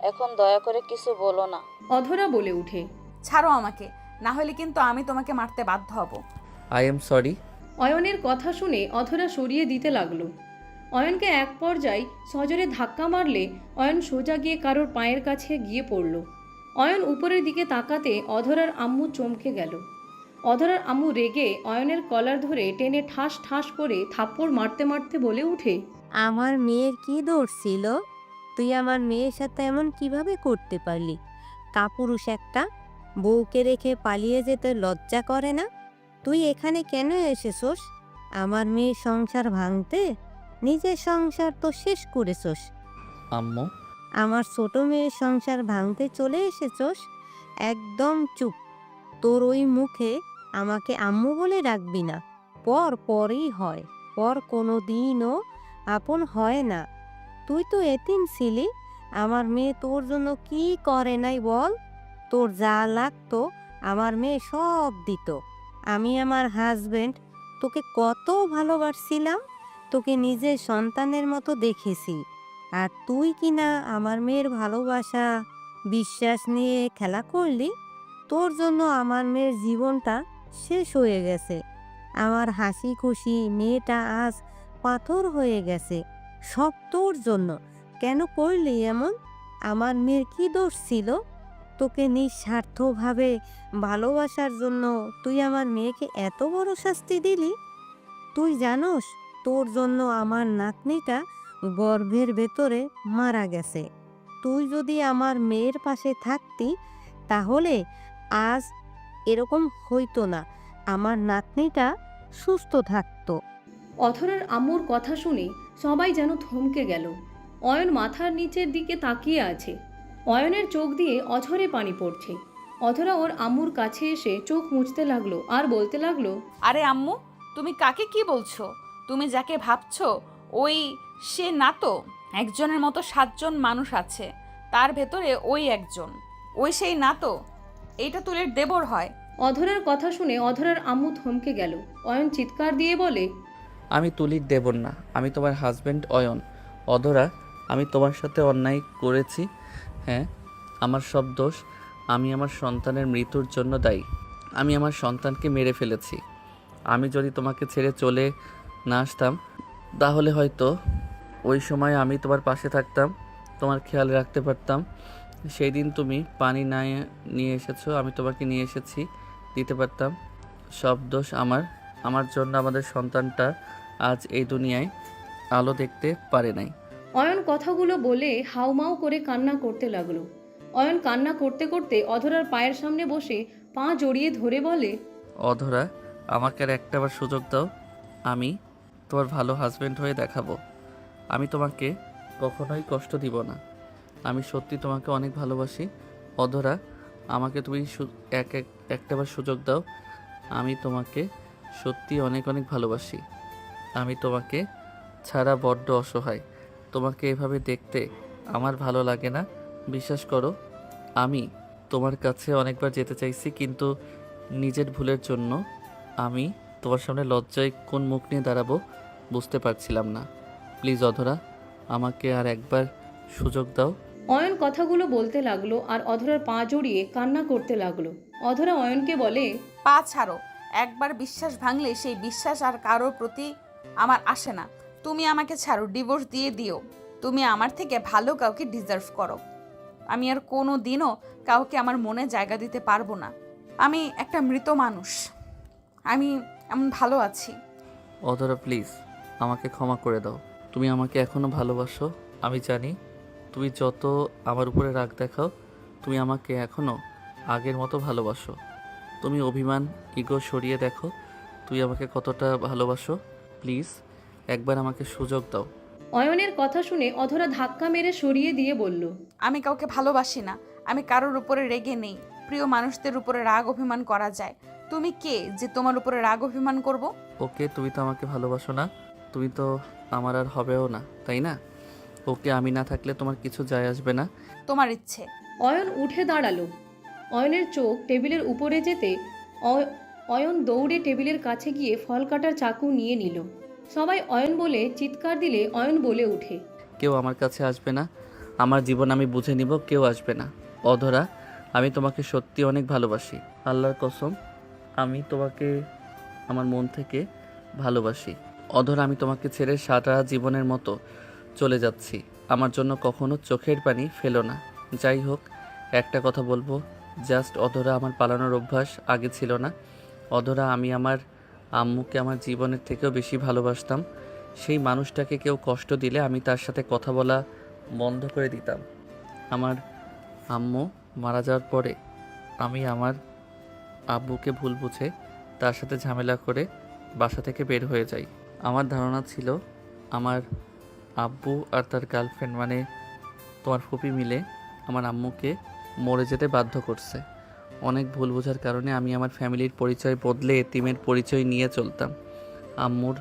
এখন দয়া করে কিছু বলো না। অধরা বলে উঠে। ছাড়ো আমাকে, না হলে কিন্তু আমি তোমাকে মারতে বাধ্য হব। I am sorry. অয়নের কথা শুনে অধরা সরিয়ে দিতে লাগলো। অয়নকে এক পর্যায়ে সজোরে ধাক্কা মারলে অয়ন সোজা গিয়ে কারোর পায়ের কাছে গিয়ে পড়ল। অয়ন উপরের দিকে তাকাতে অধরার আম্মু চমকে গেল। অধরার আম্মু রেগে অয়নের কলার ধরে টেনে ঠাস ঠাস করে থাপ্পড় মারতে মারতে বলে উঠে, আমার মেয়ের কি দোষ ছিল? তুই আমার মেয়ের সাথে এমন কিভাবে করতে পারলি? কাপুরুষ একটা! বউকে রেখে পালিয়ে যেতে লজ্জা করে না? তুই এখানে কেন এসেছোস? আমার মেয়ের সংসার ভাঙতে? নিজের সংসার তো শেষ করেছোস। আম্মু, আমার ছোট মেয়ের সংসার ভাঙতে চলে এসেছোস? একদম চুপ! তোর ওই মুখে আমাকে আম্মু বলে ডাকবি না। পর পরই হয়, পর কোনো দিনও আপন হয় না। তুই তো এতিম ছিলি। আমার মেয়ে তোর জন্য কি করে নাই বল? তোর যা লাগতো আমার মেয়ে সব দিত। আমি আমার হাজবেন্ড তোকে কত ভালোবাসছিলাম, তোকে নিজের সন্তানের মতো দেখেছি। আর তুই কিনা আমার মেয়ের ভালোবাসা বিশ্বাস নিয়ে খেলা করলি। তোর জন্য আমার মেয়ের জীবনটা শেষ হয়ে গেছে। আমার হাসি খুশি মেয়েটা আজ পাথর হয়ে গেছে। সব তোর জন্য। কেন করলি এমন? আমার মেয়ের কি দোষ ছিল? তোকে নিঃস্বার্থভাবে ভালোবাসার জন্য তুই আমার মেয়েকে এত বড় শাস্তি দিলি? তুই জানোস তোর জন্য আমার নাতনিটা গর্ভের ভেতরে মারা গেছে। তুই যদি আমার মেয়ের পাশে থাকতি তাহলে আজ এরকম হইতো না। আমার নাতনিটা সুস্থ থাকতো। অধরার আম্মুর কথা শুনে সবাই যেন থমকে গেল। অয়ন মাথার নিচের দিকে তাকিয়ে আছে। অয়নের চোখ দিয়ে অঝরে পানি পড়ছে। অধরা ওর আম্মুর কাছে এসে চোখ মুছতে লাগলো আর বলতে লাগলো, আরে আম্মু, তুমি কাকে কি বলছো? তুমি যাকে ভাবছো ওই সে না তো। একজনের মতো 7 জন মানুষ আছে, তার ভেতরে ওই একজন, ওই সেই না তো। এইটা তুলের দেবর হয়। অধরার কথা শুনে অধরার আম্মু থমকে গেল। অয়ন চিৎকার দিয়ে বলে, আমি তুলির দেবর না, আমি তোমার হাজব্যান্ড অয়ন। অধরা, আমি তোমার সাথে অন্যায় করেছি। হ্যাঁ, আমার সব দোষ। আমি আমার সন্তানের মৃত্যুর জন্য দায়ী। আমি আমার সন্তানকে মেরে ফেলেছি। আমি যদি তোমাকে ছেড়ে চলে না আসতাম তাহলে হয়তো ওই সময় আমি তোমার পাশে থাকতাম। তোমার খেয়াল রাখতে পারতাম। সেই দিন তুমি পানি না নিয়ে এসেছো, আমি তোমাকে নিয়ে এসেছি, দিতে পারতাম। সব দোষ আমার। আমার জন্য আমাদের সন্তানটা আজ এই দুনিয়ায় আলো দেখতে পারে নাই। অয়ন কথাগুলো বলে হাউমাউ করে কান্না করতে লাগলো। অয়ন কান্না করতে করতে অধরার পায়ের সামনে বসে পা জড়িয়ে ধরে বলে, অধরা, আমাকে আর একটাবার সুযোগ দাও। আমি তোমার ভালো হাজবেন্ড হয়ে দেখাবো। আমি তোমাকে কখনোই কষ্ট দিব না। আমি সত্যি তোমাকে অনেক ভালোবাসি। অধরা, আমাকে তুমি একটাবার সুযোগ দাও। আমি তোমাকে সত্যি অনেক অনেক ভালোবাসি। আমি তোমাকে ছাড়া বড্ড অসহায়। তোমাকে এভাবে দেখতে আমার ভালো লাগে না। বিশ্বাস করো, আমি তোমার কাছে অনেকবার যেতে চাইছি, কিন্তু নিজের ভুলের জন্য আমি তোমার সামনে লজ্জায় কোন মুখ নিয়ে দাঁড়াবো বুঝতে পারছিলাম না। প্লিজ অধরা, আমাকে আর একবার সুযোগ দাও। অয়ন কথাগুলো বলতে লাগলো আর অধরার পা জড়িয়ে কান্না করতে লাগলো। অধরা অয়নকে বলে, পা ছাড়ো। একবার বিশ্বাস ভাঙলে সেই বিশ্বাস আর কারোর প্রতি আমার আসে না। তুমি আমাকে ছাড়ো, ডিভোর্স দিয়ে দিও। তুমি আমার থেকে ভালো কাউকে ডিজার্ভ করো। আমি আর কোনো দিনও কাউকে আমার মনে জায়গা দিতে পারবো না। আমি একটা মৃত মানুষ। আমি এমন ভালো আছি। অধরা প্লিজ, আমাকে ক্ষমা করে দাও। তুমি আমাকে এখনও ভালোবাসো। আমি জানি তুমি যত আমার উপরে রাগ দেখাও, তুমি আমাকে এখনও আগের মতো ভালোবাসো। তুমি অভিমান, ইগো সরিয়ে দেখো তুই আমাকে কতটা ভালোবাসো। প্লিজ একবার আমাকে সুযোগ দাও। অয়নের কথা শুনে অধরা ধাক্কা মেরে সরিয়ে দিয়ে বলল, আমি কাউকে ভালোবাসি না। আমি কারোর উপরে রেগে নেই। প্রিয় মানুষদের উপরে রাগ অভিমান করা যায়। তুমি কে যে তোমার উপরে রাগ অভিমান করব? ওকে, তুমি তো আমাকে ভালোবাসো না। তুমি তো আমার আর হবেও না, তাই না? ওকে, আমি না থাকলে তোমার কিছু যায় আসবে না। তোমার ইচ্ছে। অয়ন উঠে দাঁড়ালো। অয়নের চোখ টেবিলের উপরে যেতে অয়ন দৌড়ে টেবিলের কাছে গিয়ে ফল কাটার চাকু নিয়ে নিল। সবাই অয়ন বলে চিৎকার দিলে অয়ন বলে ওঠে, কেউ আমার কাছে আসবে না। আমার জীবন আমি বুঝে নিব, কেউ আসবে না। অধরা, আমি তোমাকে সত্যি অনেক ভালোবাসি। আল্লাহর কসম, আমি তোমাকে আমার মন থেকে ভালোবাসি। অধরা, আমি তোমাকে ছেড়ে সারা জীবনের মতো চলে যাচ্ছি। আমার জন্য কখনো চোখের পানি ফেলো না। যাই হোক, একটা কথা বলবো, জাস্ট অধরা, আমার পালানোর অভ্যাস আগে ছিল না। অধরা, আমি আমার আম্মুকে আমার জীবনের থেকেও বেশি ভালোবাসতাম। সেই মানুষটাকে কেউ কষ্ট দিলে আমি তার সাথে কথা বলা বন্ধ করে দিতাম। আমার আম্মু মারা যাওয়ার পরে আমি আমার আব্বুকে ভুল বুঝে তার সাথে ঝামেলা করে বাসা থেকে বের হয়ে যাই। আমার ধারণা ছিল আমার আব্বু আর তার গার্লফ্রেন্ড মানে তোমার ফুপি মিলে আমার আম্মুকে মরে যেতে বাধ্য করছে। অনেক ভুল বোঝার কারণে আমি আমার ফ্যামিলির পরিচয় বদলে এতিমের পরিচয় নিয়ে চলতাম। আম্মুর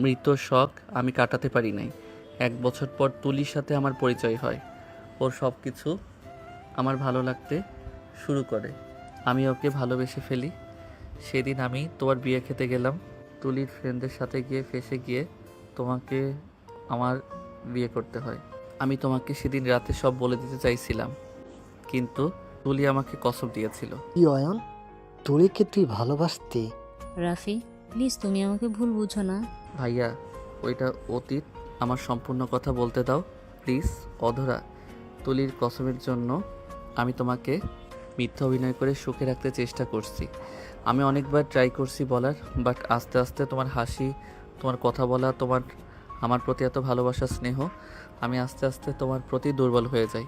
মৃত শখ আমি কাটাতে পারি নাই। 1 বছর পর তুলির সাথে আমার পরিচয় হয়। ওর সব কিছু আমার ভালো লাগতে শুরু করে। আমি ওকে ভালোবেসে ফেলি। সেদিন আমি তোমার বিয়ে খেতে গেলাম। তুলির ফ্রেন্ডদের সাথে গিয়ে ফেসে গিয়ে তোমাকে আমার বিয়ে করতে হয়। আমি তোমাকে সেদিন রাতে সব বলে দিতে চাইছিলাম, কিন্তু তুলি আমাকে কসম দিয়েছিল। কি অয়ন, তুলিকে তুই ভালোবাসতি? রাফি, প্লিজ তুমি আমাকে ভুল বুঝো না। ভাইয়া, ওইটা অতীত, আমার সম্পূর্ণ কথা বলতে দাও প্লিজ। অধরা, তুলির কসমের জন্য আমি তোমাকে মিথ্যা অভিনয় করে সুখে রাখতে চেষ্টা করছি। আমি অনেকবার ট্রাই করছি বলার, বাট আস্তে আস্তে তোমার হাসি, তোমার কথা বলা, তোমার আমার প্রতি এত ভালোবাসা, স্নেহ, আমি আস্তে আস্তে তোমার প্রতি দুর্বল হয়ে যাই।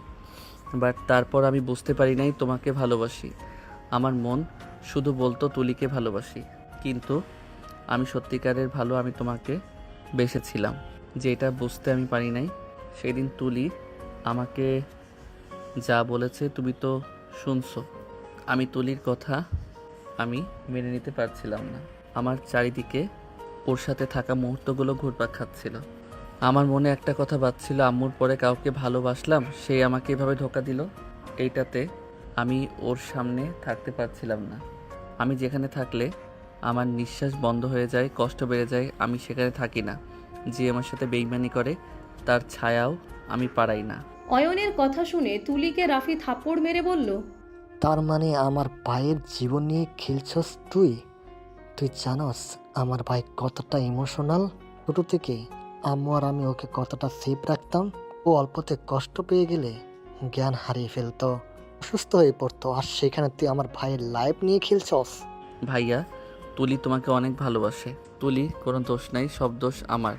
বাট তারপর আমি বুঝতে পারি নাই তোমাকে ভালোবাসি। আমার মন শুধু বলতো তুলিকে ভালোবাসি, কিন্তু আমি সত্যিকারের ভালো আমি তোমাকে বেসেছিলাম, যেটা বুঝতে আমি পারি নাই। সেদিন তুলি আমাকে যা বলেছে তুমি তো শুনছো। আমি তুলির কথা আমি মেনে নিতে পারছিলাম না। আমার চারিদিকে ওর সাথে থাকা মুহূর্তগুলো ঘুরপাক খাচ্ছিল। আমার মনে একটা কথা বাজছিল, আম্মুর পরে কাউকে ভালোবাসলাম, সে আমাকে এভাবে ধোঁকা দিল। এইটাতে আমি ওর সামনে থাকতে পারছিলাম না। আমি যেখানে থাকলে আমার নিঃশ্বাস বন্ধ হয়ে যায়, কষ্ট বেড়ে যায়, আমি সেখানে থাকি না। যে আমার সাথে বেইমানি করে তার ছায়াও আমি পারাই না। অয়নের কথা শুনে তুলিকে রাফি থাপ্পড় মেরে বলল, তার মানে আমার ভাইয়ের জীবন নিয়ে খেলছস তুই? তুই জানোস আমার ভাই কতটা ইমোশনাল? ছোটো থেকে আম্মু আর আমি ওকে কতটা সেফ রাখতাম, ও অল্পতে কষ্ট পেয়ে গেলে জ্ঞান হারিয়ে ফেলতো, অসুস্থ হয়ে পড়তো, আর সেখানে তুই আমার ভাইয়ের লাইফ নিয়ে খেলছস। ভাইয়া, তুলি তোমাকে অনেক ভালোবাসে। তুলি কোনো দোষ নাই, সব দোষ আমার।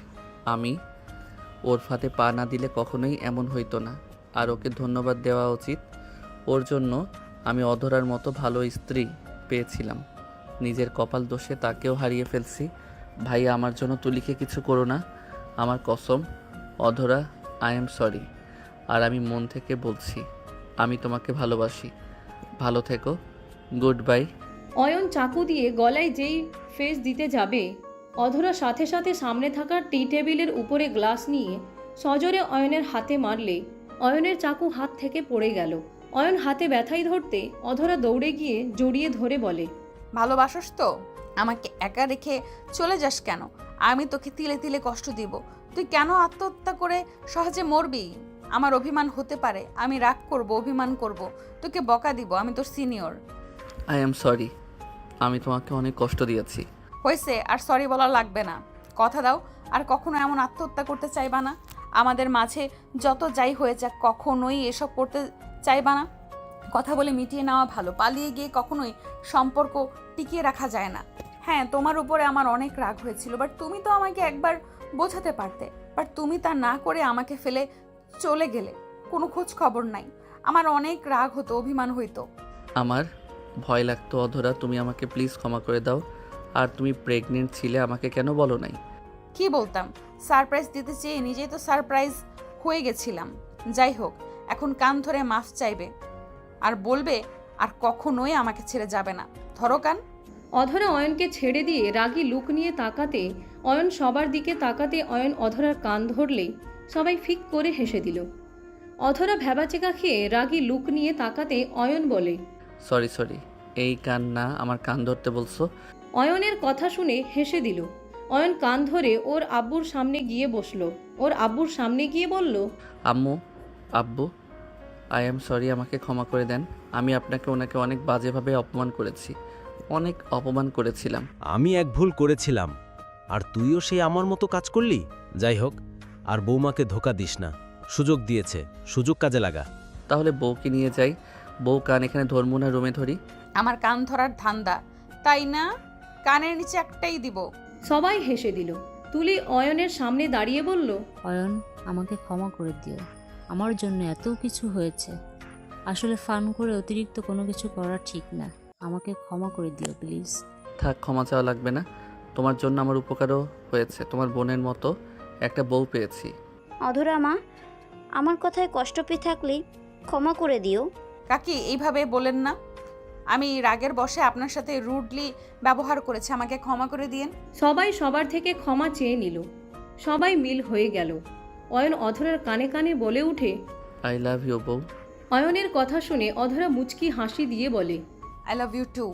আমি ওর ফাঁদে পা না দিলে কখনোই এমন হইতো না। আর ওকে ধন্যবাদ দেওয়া উচিত। ওর জন্য আমি অধরার মতো ভালো স্ত্রী পেয়েছিলাম। নিজের কপাল দোষে তাকেও হারিয়ে ফেলছি। ভাইয়া, আমার জন্য তুলিকে কিছু করো না, আমার কসম। অধরা, আই এম সরি। আর আমি মন থেকে বলছি, আমি তোমাকে ভালোবাসি। ভালো থেকো। Good bye. অয়ন চাকু দিয়ে গলায় যেই ফেস দিতে যাবে, অধরা সাথে সাথে সামনে থাকা টি টেবিলের উপরে গ্লাস নিয়ে সজোরে অয়নের হাতে মারলে অয়নের চাকু হাত থেকে পড়ে গেল। অয়ন হাতে ব্যথাই ধরতে অধরা দৌড়ে গিয়ে জড়িয়ে ধরে বলে, ভালোবাসস তো? আমাকে একা রেখে চলে যাস কেন? আমি তোকে তিলে তিলে কষ্ট দিব। তুই কেন আত্মহত্যা করে সহজে মরবি? আমার অভিমান হতে পারে, আমি রাগ করব, অভিমান করব, তোকে বকা দিব, আমি তোর সিনিয়র। আই এম সরি, আমি তোমাকে অনেক কষ্ট দিয়েছি। হয়েছে, আর সরি বলা লাগবে না। কথা দাও আর কখনো এমন আত্মহত্যা করতে চাইবা না। আমাদের মাঝে যত যাই হয়ে যাক, কখনোই এসব করতে চাইবা না। কথা বলে মিটিয়ে নেওয়া ভালো। পালিয়ে গিয়ে কখনোই সম্পর্ক টিকিয়ে রাখা যায় না। হ্যাঁ, তোমার উপরে আমার অনেক রাগ হয়েছিল, বাট তুমি তো আমাকে একবার বোঝাতে পারতে। বাট তুমি তা না করে আমাকে ফেলে চলে গেলে, কোনো খোঁজ খবর নাই। আমার অনেক রাগ হতো, অভিমান হইতো। আমার ভয় লাগতো। অধরা, তুমি আমাকে প্লিজ ক্ষমা করে দাও। আর তুমি প্রেগনেন্ট ছিলে, আমাকে কেন বলো নাই? কি বলতাম? সারপ্রাইজ দিতে চেয়ে নিজেই তো সারপ্রাইজ হয়ে গেছিলাম। যাই হোক, এখন কান ধরে মাফ চাইবে আর বলবে আর কখনোই আমাকে ছেড়ে যাবে না। ধরো কান। অধরা অয়নকে ছেড়ে দিয়ে রাগী লুক নিয়ে তাকাতে, অয়ন সবার দিকে তাকাতে অয়ন অধরার কান ধরলেই সবাই ফিক করে হেসে দিল। অধরা ভ্যাবাচেকা খেয়ে রাগী লুক নিয়ে তাকাতে অয়ন বলে, সরি সরি, এই কান না, আমার কান ধরতে বলছো? অয়নের কথা শুনে হেসে দিল। অয়ন কান ধরে ওর আব্বুর সামনে গিয়ে বসলো। ওর আব্বুর সামনে গিয়ে বলল, আম্মু, আব্বু, আই এম সরি, আমাকে ক্ষমা করে দেন। আমি আপনাকে ওনাকে অনেক বাজেভাবে অপমান করেছি, অনেক অপমান করেছিলাম। আমি এক ভুল করেছিলাম, আর তুইও সেই আমার মতো কাজ করলি। যাই হোক, আর বৌমাকে ধোকা দিস না। সুযোগ দিয়েছে, সুযোগ কাজে লাগা। তাহলে বউকে নিয়ে যাই। বউ কান এখানে ধরবো না, রুমে ধরি। আমার কান ধরার ধান্দা, তাই না? কানের নিচে একটাই দিব। সবাই হেসে দিল। তুলি অয়নের সামনে দাঁড়িয়ে বলল, অয়ন, আমাকে ক্ষমা করে দিও। আমার জন্য এত কিছু হয়েছে। আসলে ফান করে অতিরিক্ত কোনো কিছু করা ঠিক না। আমাকে ক্ষমা করে দিও প্লিজ। থাক, ক্ষমা চাওয়া লাগবে না। তোমার জন্য আমার উপকারও হয়েছে। তোমার বোনের মতো একটা বউ পেয়েছি। অধরা মা, আমার কথায় কষ্ট পেয়ে থাকলে ক্ষমা করে দিও। কাকি, এইভাবে বলেন না। আমি রাগের বশে আপনার সাথে রুডলি ব্যবহার করেছি, আমাকে ক্ষমা করে দিয়েন। সবাই সবার থেকে ক্ষমা চেয়ে নিল। সবাই মিল হয়ে গেল। অয়ন অধরার কানে কানে বলে উঠে, আই লাভ ইউ বউ। অয়নের কথা শুনে অধরা মুচকি হাসি দিয়ে বলে, আই লাভ ইউ টু।